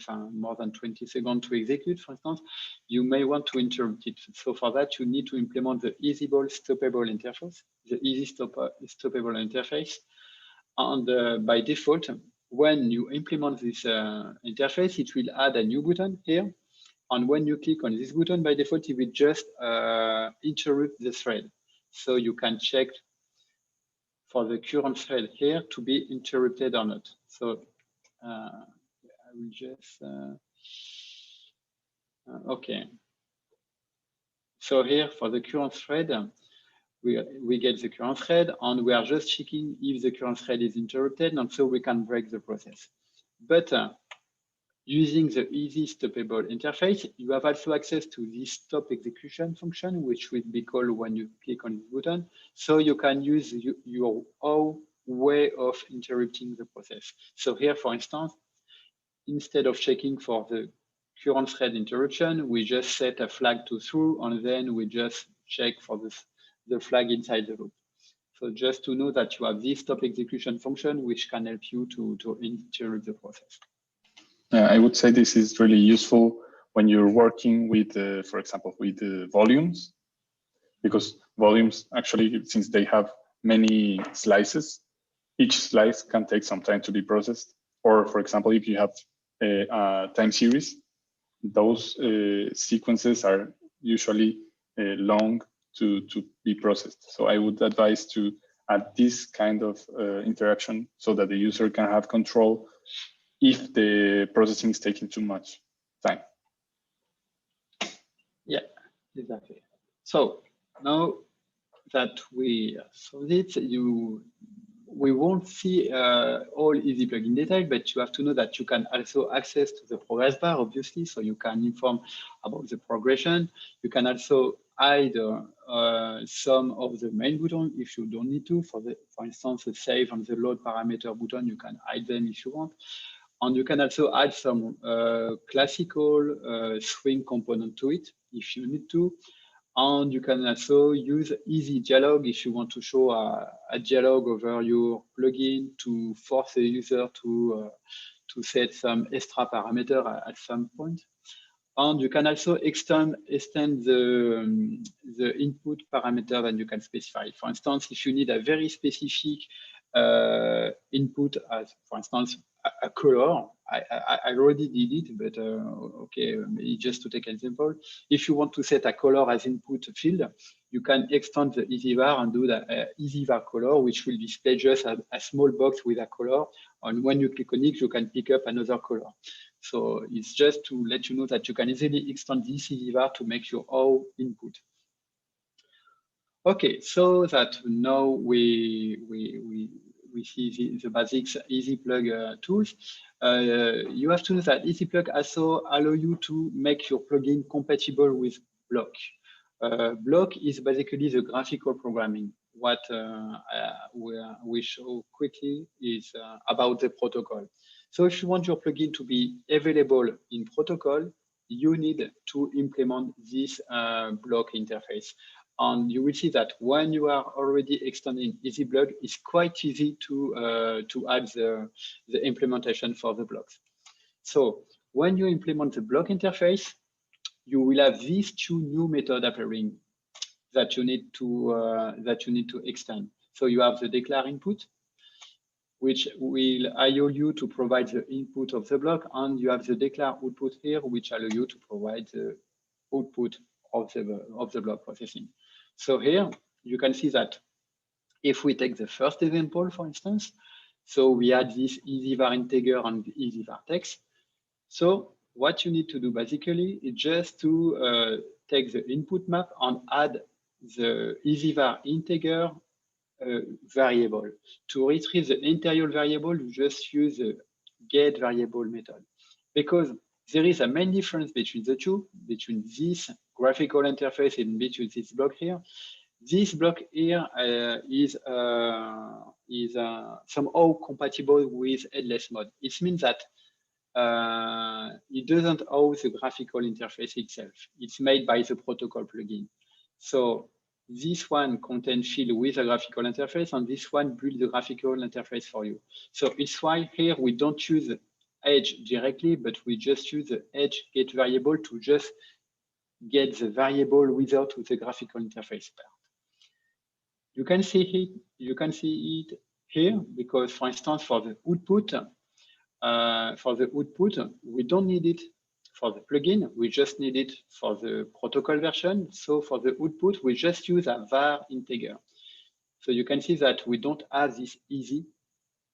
seconds to execute, for instance, you may want to interrupt it. So for that, you need to implement the easyable stoppable interface, the easy stoppable interface. And by default, when you implement this interface, it will add a new button here. And when you click on this button, by default, it will just interrupt the thread. So you can check for the current thread here to be interrupted or not. So I will just, okay. So here for the current thread, we get the current thread, and we are just checking if the current thread is interrupted, and so we can break the process. But using the easy stoppable interface, you have also access to this stop execution function, which will be called when you click on this button. So you can use your own way of interrupting the process. So here, for instance, instead of checking for the current thread interruption, we just set a flag to true, and then we just check for the flag inside the loop. So just to know that you have this stop execution function, which can help you to interrupt the process. Yeah, I would say this is really useful when you're working with, for example, with volumes, because volumes actually, since they have many slices, each slice can take some time to be processed. Or for example, if you have a time series, those sequences are usually long to be processed. So I would advise to add this kind of interaction so that the user can have control if the processing is taking too much time. Yeah, exactly. So now that we solved it, we won't see all easy plugin detail, but you have to know that you can also access to the progress bar, obviously, so you can inform about the progression. You can also hide some of the main buttons if you don't need to. For instance, the save and the load parameter button, you can hide them if you want. And you can also add some classical swing component to it if you need to. And you can also use easy dialog if you want to show a dialog over your plugin to force the user to set some extra parameter at some point. And you can also extend the input parameter that you can specify. For instance, if you need a very specific input, as for instance, a color, I already did it, but okay, just to take an example, if you want to set a color as input field, you can extend the EasyVar and do the EasyVar color, which will display just a small box with a color. And when you click on it, you can pick up another color. So it's just to let you know that you can easily extend this EasyVar to make your own input. Okay, so that now we see the basics EasyPlug tools. You have to know that EasyPlug also allow you to make your plugin compatible with Block. Block is basically the graphical programming. What we show quickly is about the protocol. So if you want your plugin to be available in protocol, you need to implement this block interface. And you will see that when you are already extending EasyBlock, it's quite easy to add the implementation for the blocks. So when you implement the block interface, you will have these two new methods appearing that you need to extend. So you have the declare input, which will allow you to provide the input of the block, and you have the declare output here, which allow you to provide the output of the block processing. So here you can see that if we take the first example, for instance, so we had this EasyVar integer and EasyVar text. So what you need to do basically is just to take the input map and add the EasyVar integer variable. To retrieve the interior variable, you just use the get variable method, because there is a main difference between the two, between this graphical interface and between this block here. This block here is somehow compatible with headless mode. It means that it doesn't own the graphical interface itself. It's made by the protocol plugin. So this one contains field with a graphical interface, and this one builds the graphical interface for you. So it's why here we don't use the edge directly, but we just use the edge get variable to just get the variable without the graphical interface part. You can see it here because, for instance, for the output, we don't need it for the plugin, we just need it for the protocol version. So for the output, we just use a var integer. So you can see that we don't have this easy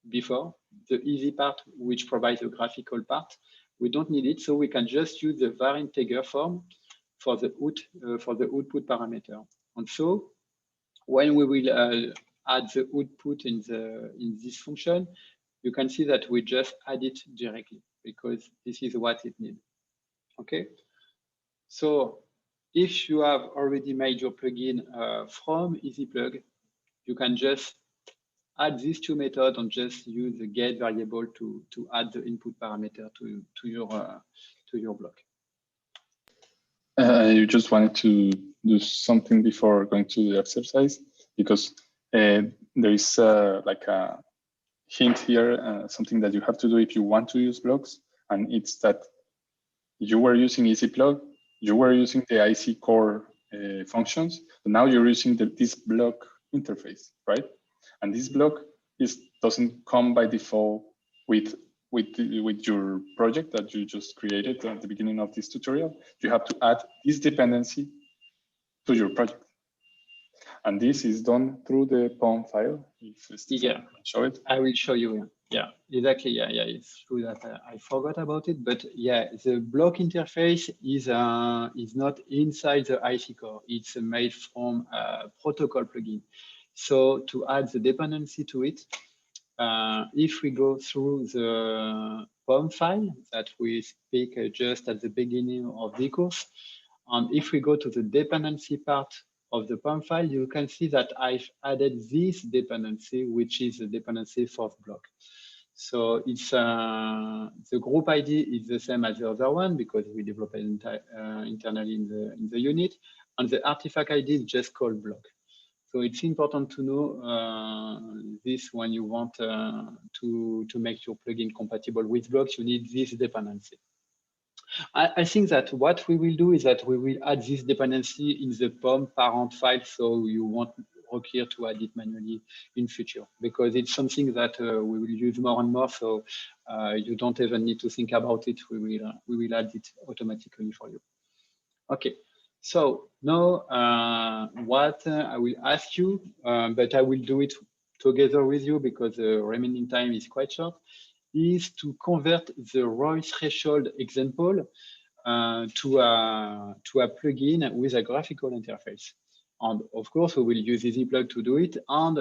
before, the easy part, which provides the graphical part. We don't need it, so we can just use the var integer form for the output parameter. And so when we will add the output in this function, you can see that we just add it directly because this is what it needs. Okay, so if you have already made your plugin from EasyPlug, you can just add these two methods and just use the get variable to add the input parameter to your block. You just wanted to do something before going to the exercise, because there is like a hint here, something that you have to do if you want to use blocks, and it's that you were using EasyPlug, you were using the IC core functions, but now you're using this block interface, right? And this block doesn't come by default with your project that you just created at the beginning of this tutorial. You have to add this dependency to your project. And this is done through the POM file. If Stéphane can show it. I will show you. Yeah, exactly. Yeah, it's true that I forgot about it. But yeah, the block interface is not inside the IC core. It's made from a protocol plugin. So to add the dependency to it, if we go through the POM file that we speak just at the beginning of the course, and if we go to the dependency part of the POM file, you can see that I've added this dependency, which is the dependency for the block. So it's the group ID is the same as the other one because we developed it internally in the unit, and the artifact ID is just called block. So it's important to know this when you want to make your plugin compatible with blocks. You need this dependency. I think that what we will do is that we will add this dependency in the POM parent file, so you won't require to add it manually in future, because it's something that we will use more and more, so you don't even need to think about it. We will add it automatically for you. Okay, so now what I will ask you, but I will do it together with you because the remaining time is quite short, is to convert the ROI threshold example to a plugin with a graphical interface. And of course, we will use EasyPlug to do it. And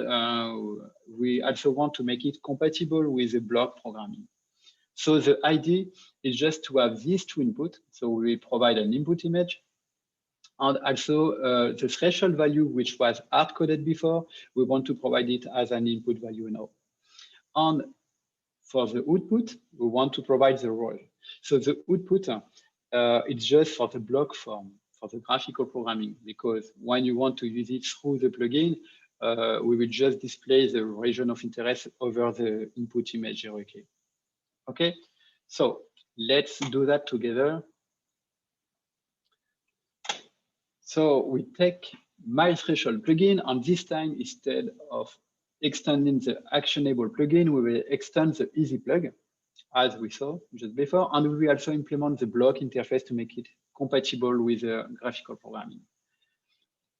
we also want to make it compatible with the block programming. So the idea is just to have these two inputs. So we provide an input image. And also the threshold value, which was hard-coded before, we want to provide it as an input value now. And for the output, we want to provide the ROI. So the output it's just for the block form, for the graphical programming, because when you want to use it through the plugin, we will just display the region of interest over the input image hierarchy. Okay, so let's do that together. So we take my threshold plugin, and this time, instead of extending the actionable plugin, we will extend the easy plug, as we saw just before, and we will also implement the block interface to make it compatible with graphical programming.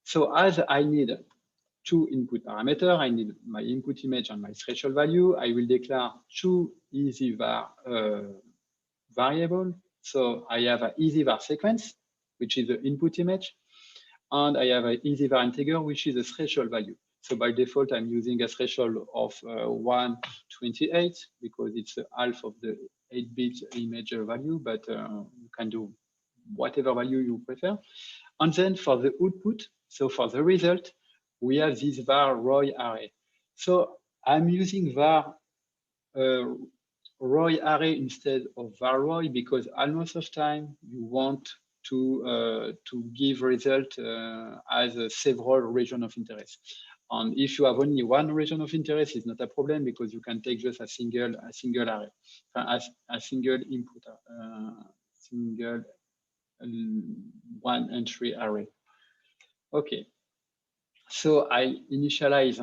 So as I need 2 input parameters, I need my input image and my threshold value. I will declare 2 easy var variable. So I have an easy var sequence, which is the input image, and I have an easy var integer, which is a threshold value. So by default, I'm using a threshold of 128 because it's half of the 8-bit image value, but you can do whatever value you prefer. And then for the output, so for the result, we have this var ROI array. So I'm using var ROI array instead of var ROI because almost of time you want to give result as several region of interest. And if you have only one region of interest, it's not a problem because you can take just a single array, a single input, single one entry array. Okay, so I initialize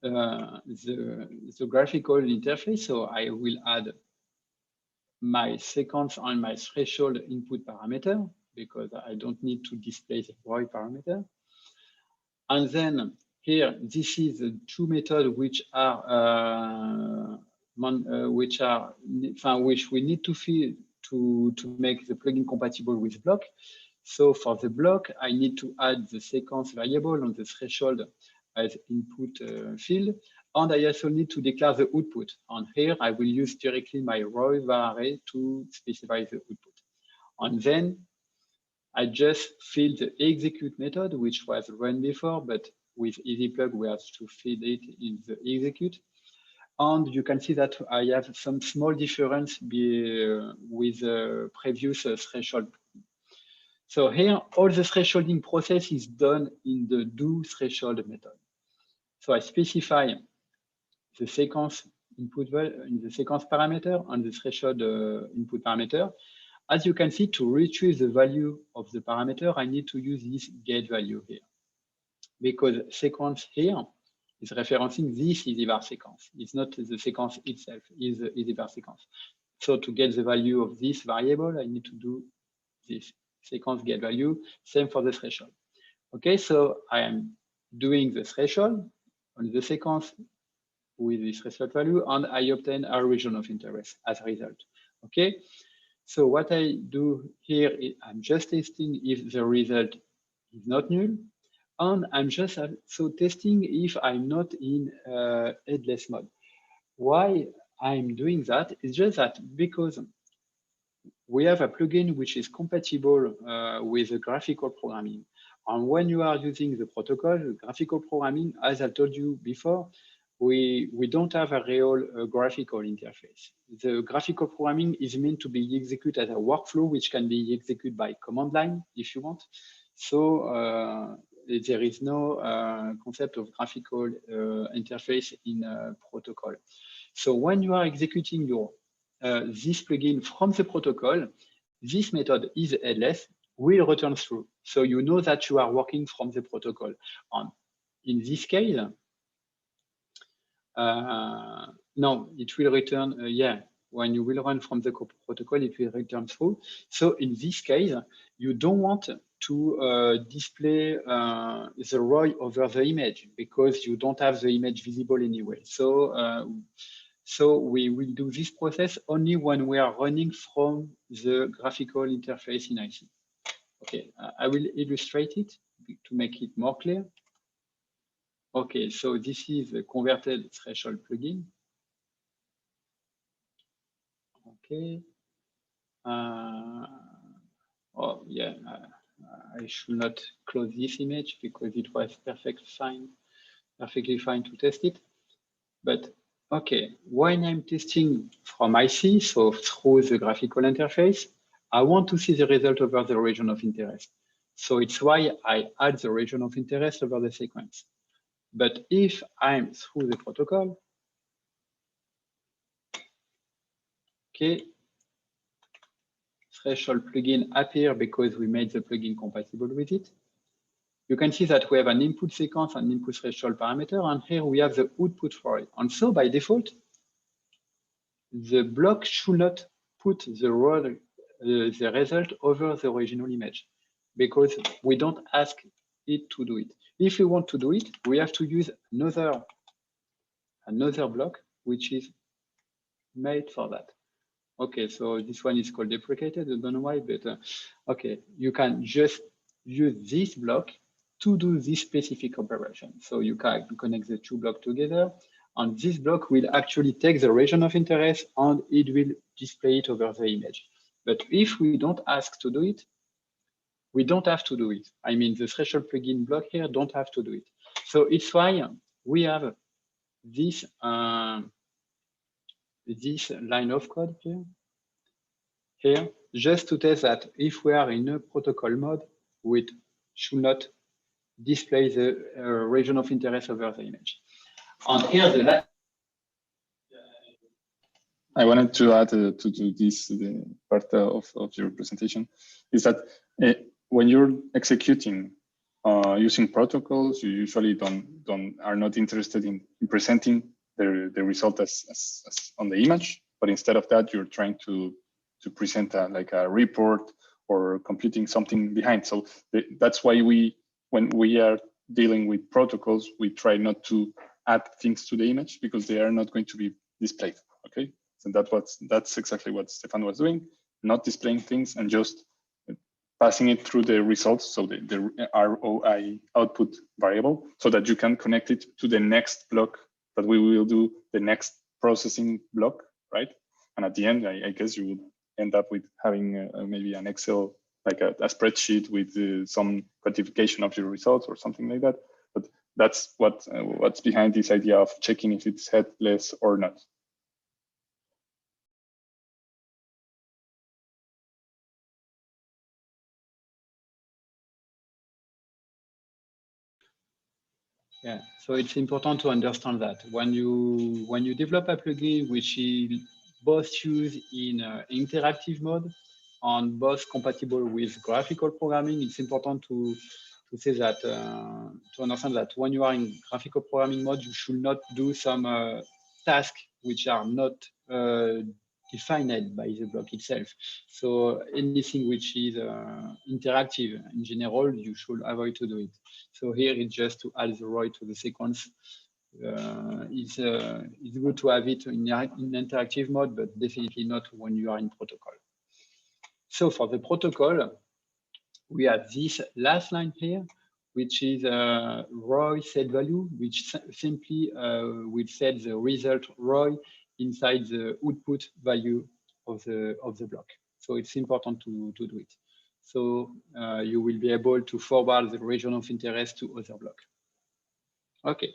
the graphical interface. So I will add my sequence and my threshold input parameter because I don't need to display the ROI parameter. And then here, this is the 2 methods which we need to feed to make the plugin compatible with block. So for the block, I need to add the sequence variable on the threshold as input field. And I also need to declare the output. And here I will use directly my ROI var array to specify the output. And then I just fill the execute method, which was run before, but with EasyPlug, we have to feed it in the execute. And you can see that I have some small difference with the previous threshold. So here, all the thresholding process is done in the do threshold method. So I specify the sequence input in the sequence parameter and the threshold input parameter. As you can see, to retrieve the value of the parameter, I need to use this get value here. Because sequence here is referencing this EasyVar sequence. It's not the sequence itself, it's the EasyVar sequence. So to get the value of this variable, I need to do this sequence get value, same for the threshold. Okay, so I am doing the threshold on the sequence with this threshold value, and I obtain a region of interest as a result. Okay, so what I do here is I'm just testing if the result is not null, and I'm just also testing if I'm not in headless mode. Why I'm doing that is just that because we have a plugin which is compatible with the graphical programming. And when you are using the protocol, the graphical programming, as I told you before, we don't have a real graphical interface. The graphical programming is meant to be executed as a workflow, which can be executed by command line if you want. So there is no concept of graphical interface in protocol. So when you are executing your this plugin from the protocol, this method is headless, will return true. So you know that you are working from the protocol. And in this case, no, it will return, yeah, when you will run from the protocol, it will return true. So in this case, you don't want to display the ROI over the image because you don't have the image visible anyway. So, so we will do this process only when we are running from the graphical interface in IC. Okay, I will illustrate it to make it more clear. Okay, so this is the converted threshold plugin. Okay. Oh yeah, I should not close this image because it was perfectly fine to test it. But okay, when I'm testing from IC, so through the graphical interface, I want to see the result over the region of interest. So it's why I add the region of interest over the sequence. But if I'm through the protocol, okay, threshold plugin appear because we made the plugin compatible with it. You can see that we have an input sequence and input threshold parameter, and here we have the output for it. And so by default, the block should not put the result over the original image because we don't ask it to do it. If we want to do it, we have to use another block which is made for that. Okay, so this one is called deprecated. I don't know why, but okay, you can just use this block to do this specific operation. So you can connect the two blocks together, and this block will actually take the region of interest and it will display it over the image. But if we don't ask to do it, we don't have to do it. I mean, the threshold plugin block here don't have to do it. So it's why we have this this line of code here, just to test that if we are in a protocol mode, we should not display the region of interest over the image. And here the last. I wanted to add to this the part of your presentation is that when you're executing using protocols, you usually are not interested in presenting the result as on the image, but instead of that, you're trying to present like a report or computing something behind. So that's why when we are dealing with protocols, we try not to add things to the image because they are not going to be displayed. Okay. So that's exactly what Stéphane was doing, not displaying things and just passing it through the results, so the ROI output variable, so that you can connect it to the next block that we will do, the next processing block, right? And at the end, I guess you would end up with having maybe an Excel, like a spreadsheet with some quantification of your results or something like that. But that's what's behind this idea of checking if it's headless or not. Yeah, so it's important to understand that when you develop a plugin which is both used in interactive mode and both compatible with graphical programming, it's important to say that to understand that when you are in graphical programming mode, you should not do some tasks which are not defined by the block itself. So anything which is interactive in general, you should avoid to do it. So here it's just to add the ROI to the sequence. It's good to have it in interactive mode, but definitely not when you are in protocol. So for the protocol, we have this last line here, which is ROI set value, which simply will set the result ROI inside the output value of the block. So it's important to do it. So you will be able to forward the region of interest to other block. Okay.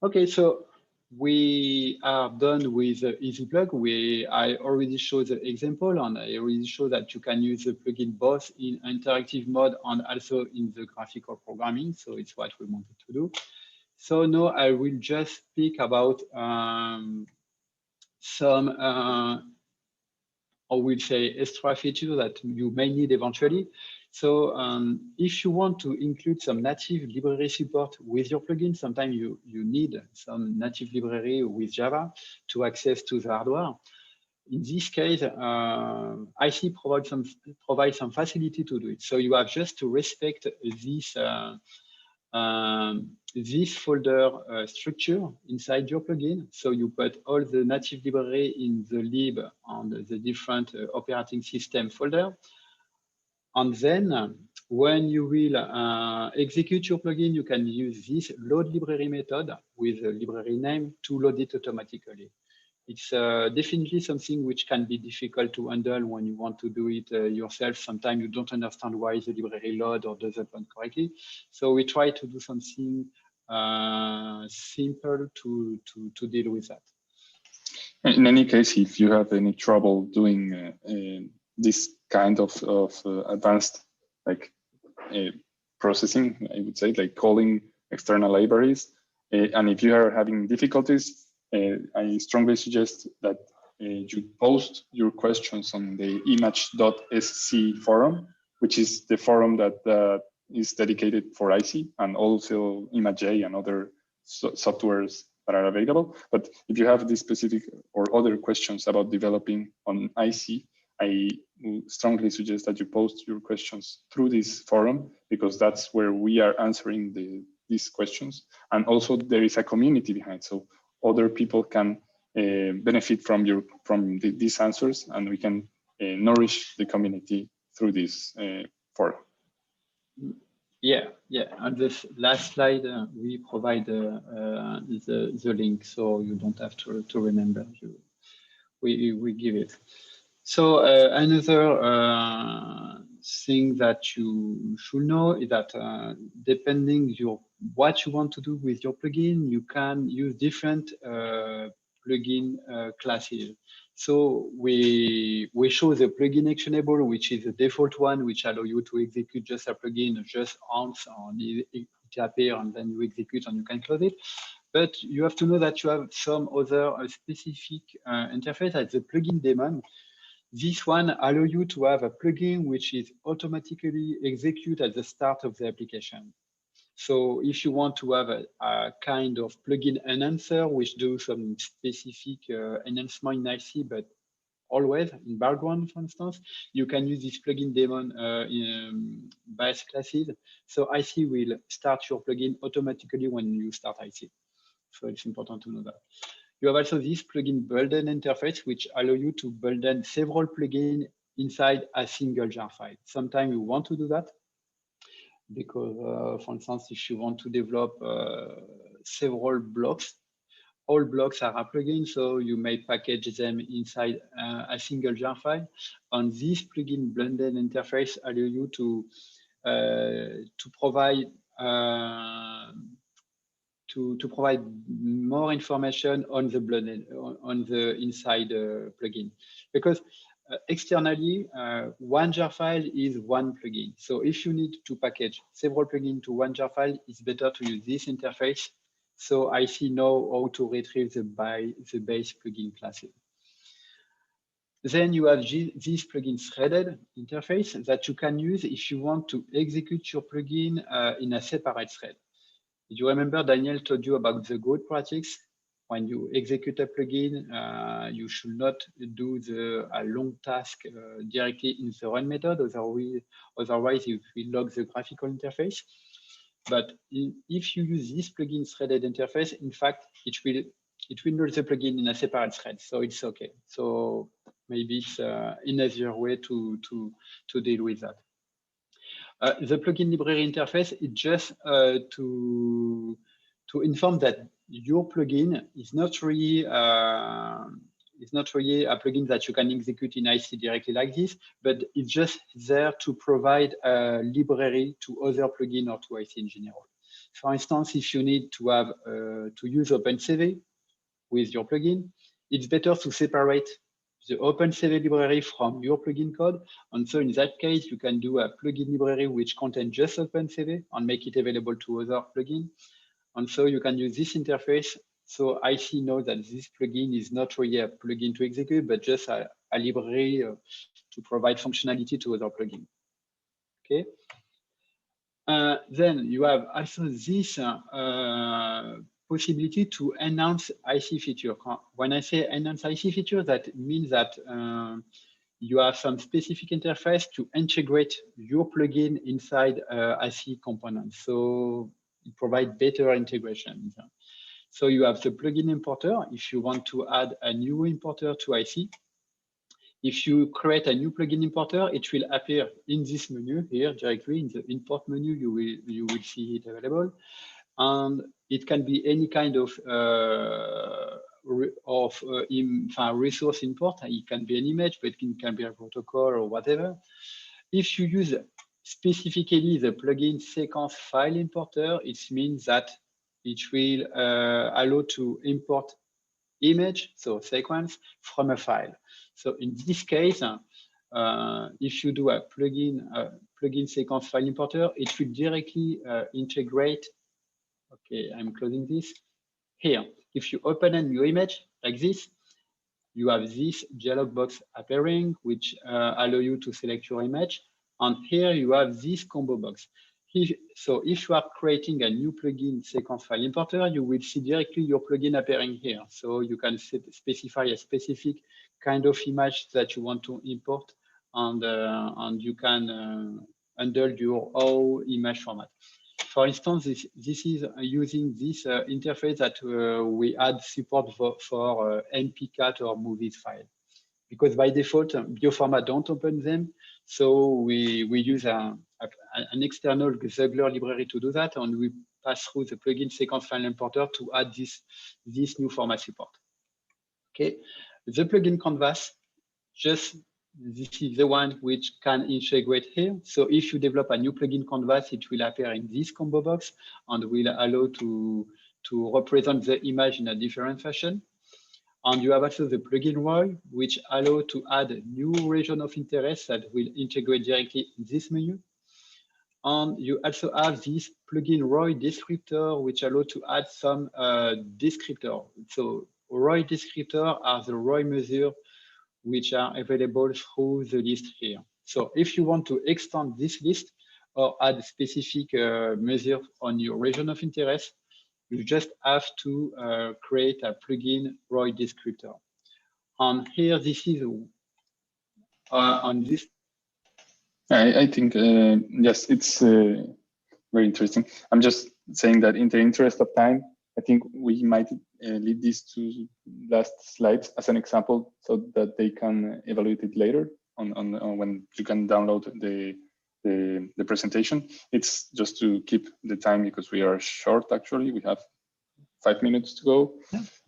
Okay, so we are done with EasyPlug. I already showed the example, and I already showed that you can use the plugin both in interactive mode and also in the graphical programming. So it's what we wanted to do. So now I will just speak about some, I will say, extra features that you may need eventually. So if you want to include some native library support with your plugin, sometimes you need some native library with Java to access to the hardware. In this case, IC provides some facility to do it. So you have just to respect this folder structure inside your plugin. So you put all the native library in the lib on the different operating system folder. And then when you will execute your plugin, you can use this load library method with a library name to load it automatically. It's definitely something which can be difficult to handle when you want to do it yourself. Sometimes you don't understand why the library load or doesn't run correctly. So we try to do something simple to deal with that. In any case, if you have any trouble doing this kind of advanced like processing, I would say, like calling external libraries, and if you are having difficulties, I strongly suggest that you post your questions on the image.sc forum, which is the forum that is dedicated for IC and also ImageJ and other softwares that are available. But if you have this specific or other questions about developing on IC, I strongly suggest that you post your questions through this forum, because that's where we are answering these questions. And also there is a community behind, so other people can benefit from these answers, and we can nourish the community through this forum. Yeah. On this last slide, we provide the link, so you don't have to remember. We give it. So another thing that you should know is that depending what you want to do with your plugin, you can use different plugin classes. So we show the plugin actionable, which is the default one, which allow you to execute just a plugin, just once on it appear, and then you execute and you can close it. But you have to know that you have some other specific interface as the plugin daemon. This one allows you to have a plugin which is automatically executed at the start of the application. So if you want to have a kind of plugin enhancer which do some specific enhancement in IC, but always in background, for instance, you can use this plugin daemon in base classes. So IC will start your plugin automatically when you start IC. So it's important to know that. You have also this plugin build-in interface, which allow you to build in several plugins inside a single jar file. Sometimes you want to do that because, for instance, if you want to develop several blocks, all blocks are a plugin, so you may package them inside a single jar file. And this plugin blended interface allow you to provide more information on the blended on the inside plugin, because externally one jar file is one plugin. So if you need to package several plugins to one jar file, it's better to use this interface. So IC know how to retrieve the base plugin classes. Then you have this plugin threaded interface that you can use if you want to execute your plugin in a separate thread. You remember Daniel told you about the good practice. When you execute a plugin, you should not do a long task directly in the run method, otherwise it will log the graphical interface. But if you use this plugin threaded interface, in fact, it will load the plugin in a separate thread, so it's okay. So maybe it's an easier way to deal with that. The plugin library interface is just to inform that your plugin is not really a plugin that you can execute in IC directly like this, but it's just there to provide a library to other plugin or to IC in general. For instance, if you need to have to use OpenCV with your plugin, it's better to separate the OpenCV library from your plugin code. And so in that case, you can do a plugin library which contains just OpenCV and make it available to other plugins. And so you can use this interface. So IC knows that this plugin is not really a plugin to execute, but just a library to provide functionality to other plugins. Okay. Then you have also this possibility to enhance IC feature. When I say enhance IC feature, that means that you have some specific interface to integrate your plugin inside IC components. So it provides better integration. So you have the plugin importer. If you want to add a new importer to IC, if you create a new plugin importer, it will appear in this menu here directly in the import menu. You will see it available. And it can be any kind of resource import. It can be an image, but it can be a protocol or whatever. If you use specifically the plugin sequence file importer, it means that it will allow to import image, so sequence, from a file. So in this case, if you do a plugin sequence file importer, it will directly integrate. Okay, I'm closing this. Here, if you open a new image like this, you have this dialog box appearing, which allow you to select your image. And here you have this combo box. So if you are creating a new plugin sequence file importer, you will see directly your plugin appearing here. So you can specify a specific kind of image that you want to import, and you can handle your own image format. For instance, this is using this interface that we add support for MP4 or movies file. Because by default, bioformat don't open them. So we use an external Gitlab library to do that, and we pass through the plugin sequence file importer to add this new format support. Okay, the plugin canvas, this is the one which can integrate here. So if you develop a new plugin canvas, it will appear in this combo box and will allow to represent the image in a different fashion. And you have also the plugin ROI, which allow to add a new region of interest that will integrate directly in this menu. And you also have this plugin ROI descriptor, which allow to add some descriptor. So ROI descriptor are the ROI measure which are available through the list here. So if you want to extend this list or add specific measure on your region of interest, you just have to create a plugin ROI descriptor. And here, this is on this. I think, yes, it's very interesting. I'm just saying that in the interest of time, I think we might leave these two last slides as an example so that they can evaluate it later on when you can download the presentation. It's just to keep the time because we are short, actually. We have 5 minutes to go.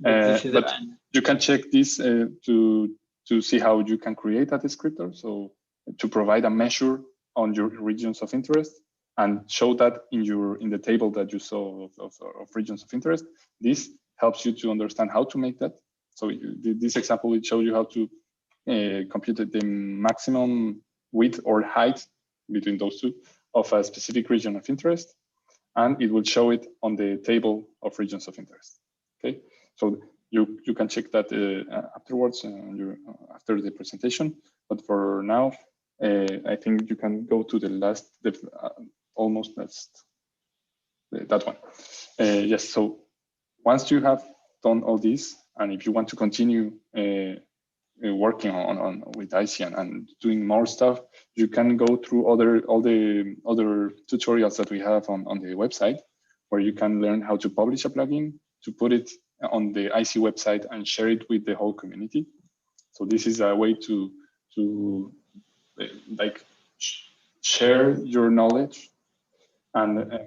Yeah, but you can check this to see how you can create a descriptor. So to provide a measure on your regions of interest and show that in the table that you saw of regions of interest. This helps you to understand how to make that. So this example will show you how to compute the maximum width or height between those two of a specific region of interest, and it will show it on the table of regions of interest. Okay, so you can check that afterwards after the presentation. But for now, I think you can go to the last, almost last, that one. Yes, so once you have done all this, and if you want to continue working on with IC and doing more stuff, you can go through all the other tutorials that we have on the website, where you can learn how to publish a plugin, to put it on the IC website and share it with the whole community. So this is a way to like share your knowledge and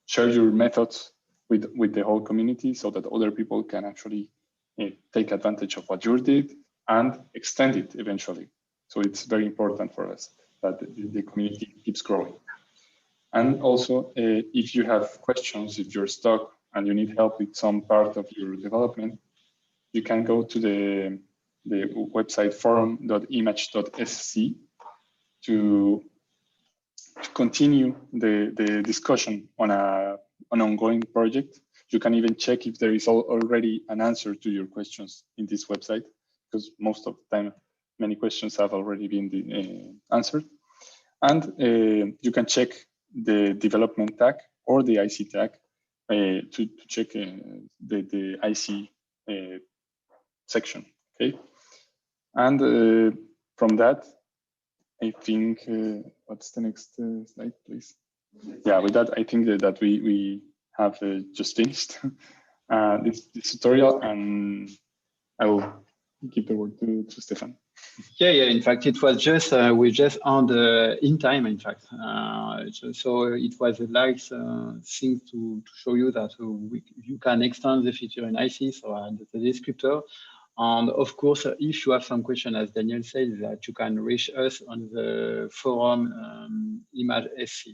share your methods with the whole community, so that other people can actually take advantage of what you did and extend it eventually. So it's very important for us that the community keeps growing. And also, if you have questions, if you're stuck and you need help with some part of your development, you can go to the website forum.image.sc to continue the discussion on an ongoing project. You can even check if there is already an answer to your questions in this website, because most of the time, many questions have already been answered. And you can check the development tag or the IC tag to check the IC section, okay? And from that, I think, what's the next slide, please? Yeah, with that, I think that we have just finished this tutorial, and I will give the word to Stéphane. Yeah. In fact, it was just we just on the in time. In fact, so it was a nice thing to show you that you can extend the feature in IC, so the descriptor. And of course, if you have some question, as Daniel said, that you can reach us on the forum image SC.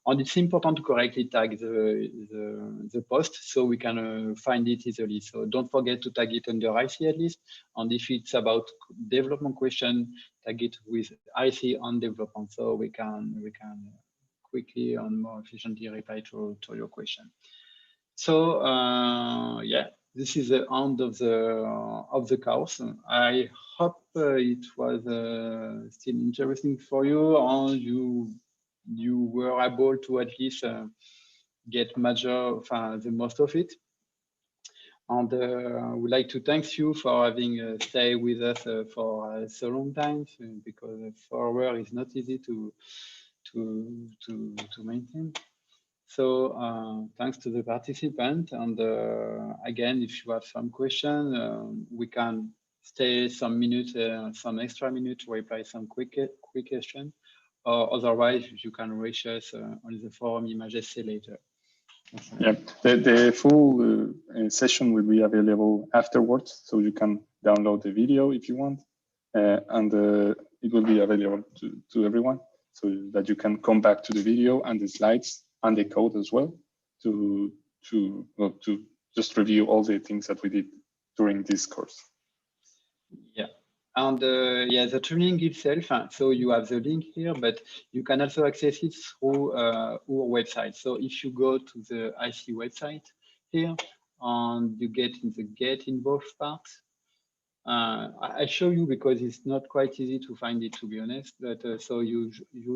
And it's important to correctly tag the post so we can find it easily. So don't forget to tag it under IC at least. And if it's about development question, tag it with IC on development so we can quickly and more efficiently reply to your question. So yeah, this is the end of the course. I hope it was still interesting for you, and you were able to at least get the most of it. And I would like to thank you for having stayed with us for so long time, because 4 hours is not easy to maintain. So thanks to the participant. And again, if you have some question, we can stay some minutes, some extra minutes to reply some quick question. Or otherwise, you can reach us on the forum images later. Yeah, the full session will be available afterwards, so you can download the video if you want, and it will be available to everyone, so that you can come back to the video and the slides and the code as well to just review all the things that we did during this course. Yeah. And yeah, the training itself, so you have the link here, but you can also access it through our website. So if you go to the IC website here, and you get in the Get Involved part, I show you because it's not quite easy to find it, to be honest. But so you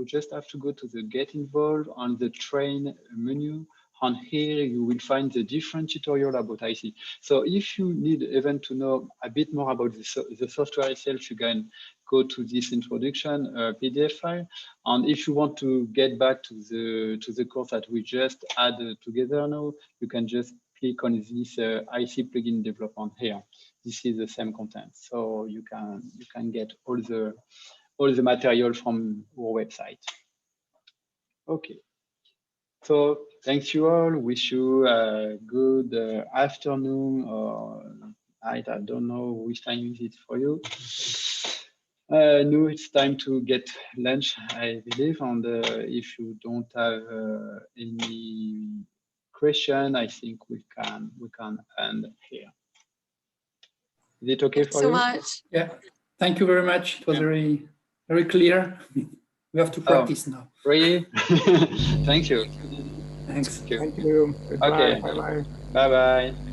just have to go to the Get Involved on the Train menu. And here you will find the different tutorial about IC. So if you need even to know a bit more about the software itself, you can go to this introduction PDF file. And if you want to get back to the course that we just added together now, you can just click on this IC plugin development here. This is the same content, so you can get all the material from our website. Okay. So thanks you all. Wish you a good afternoon, or I don't know which time is it for you. No, it's time to get lunch, I believe. And if you don't have any question, I think we can end here. Is it okay for you? Thanks so much. Yeah, thank you very much. It was very clear. We have to practice now. Really? Thank you. Thanks. Thank you. Goodbye. Okay. Bye-bye. Bye-bye.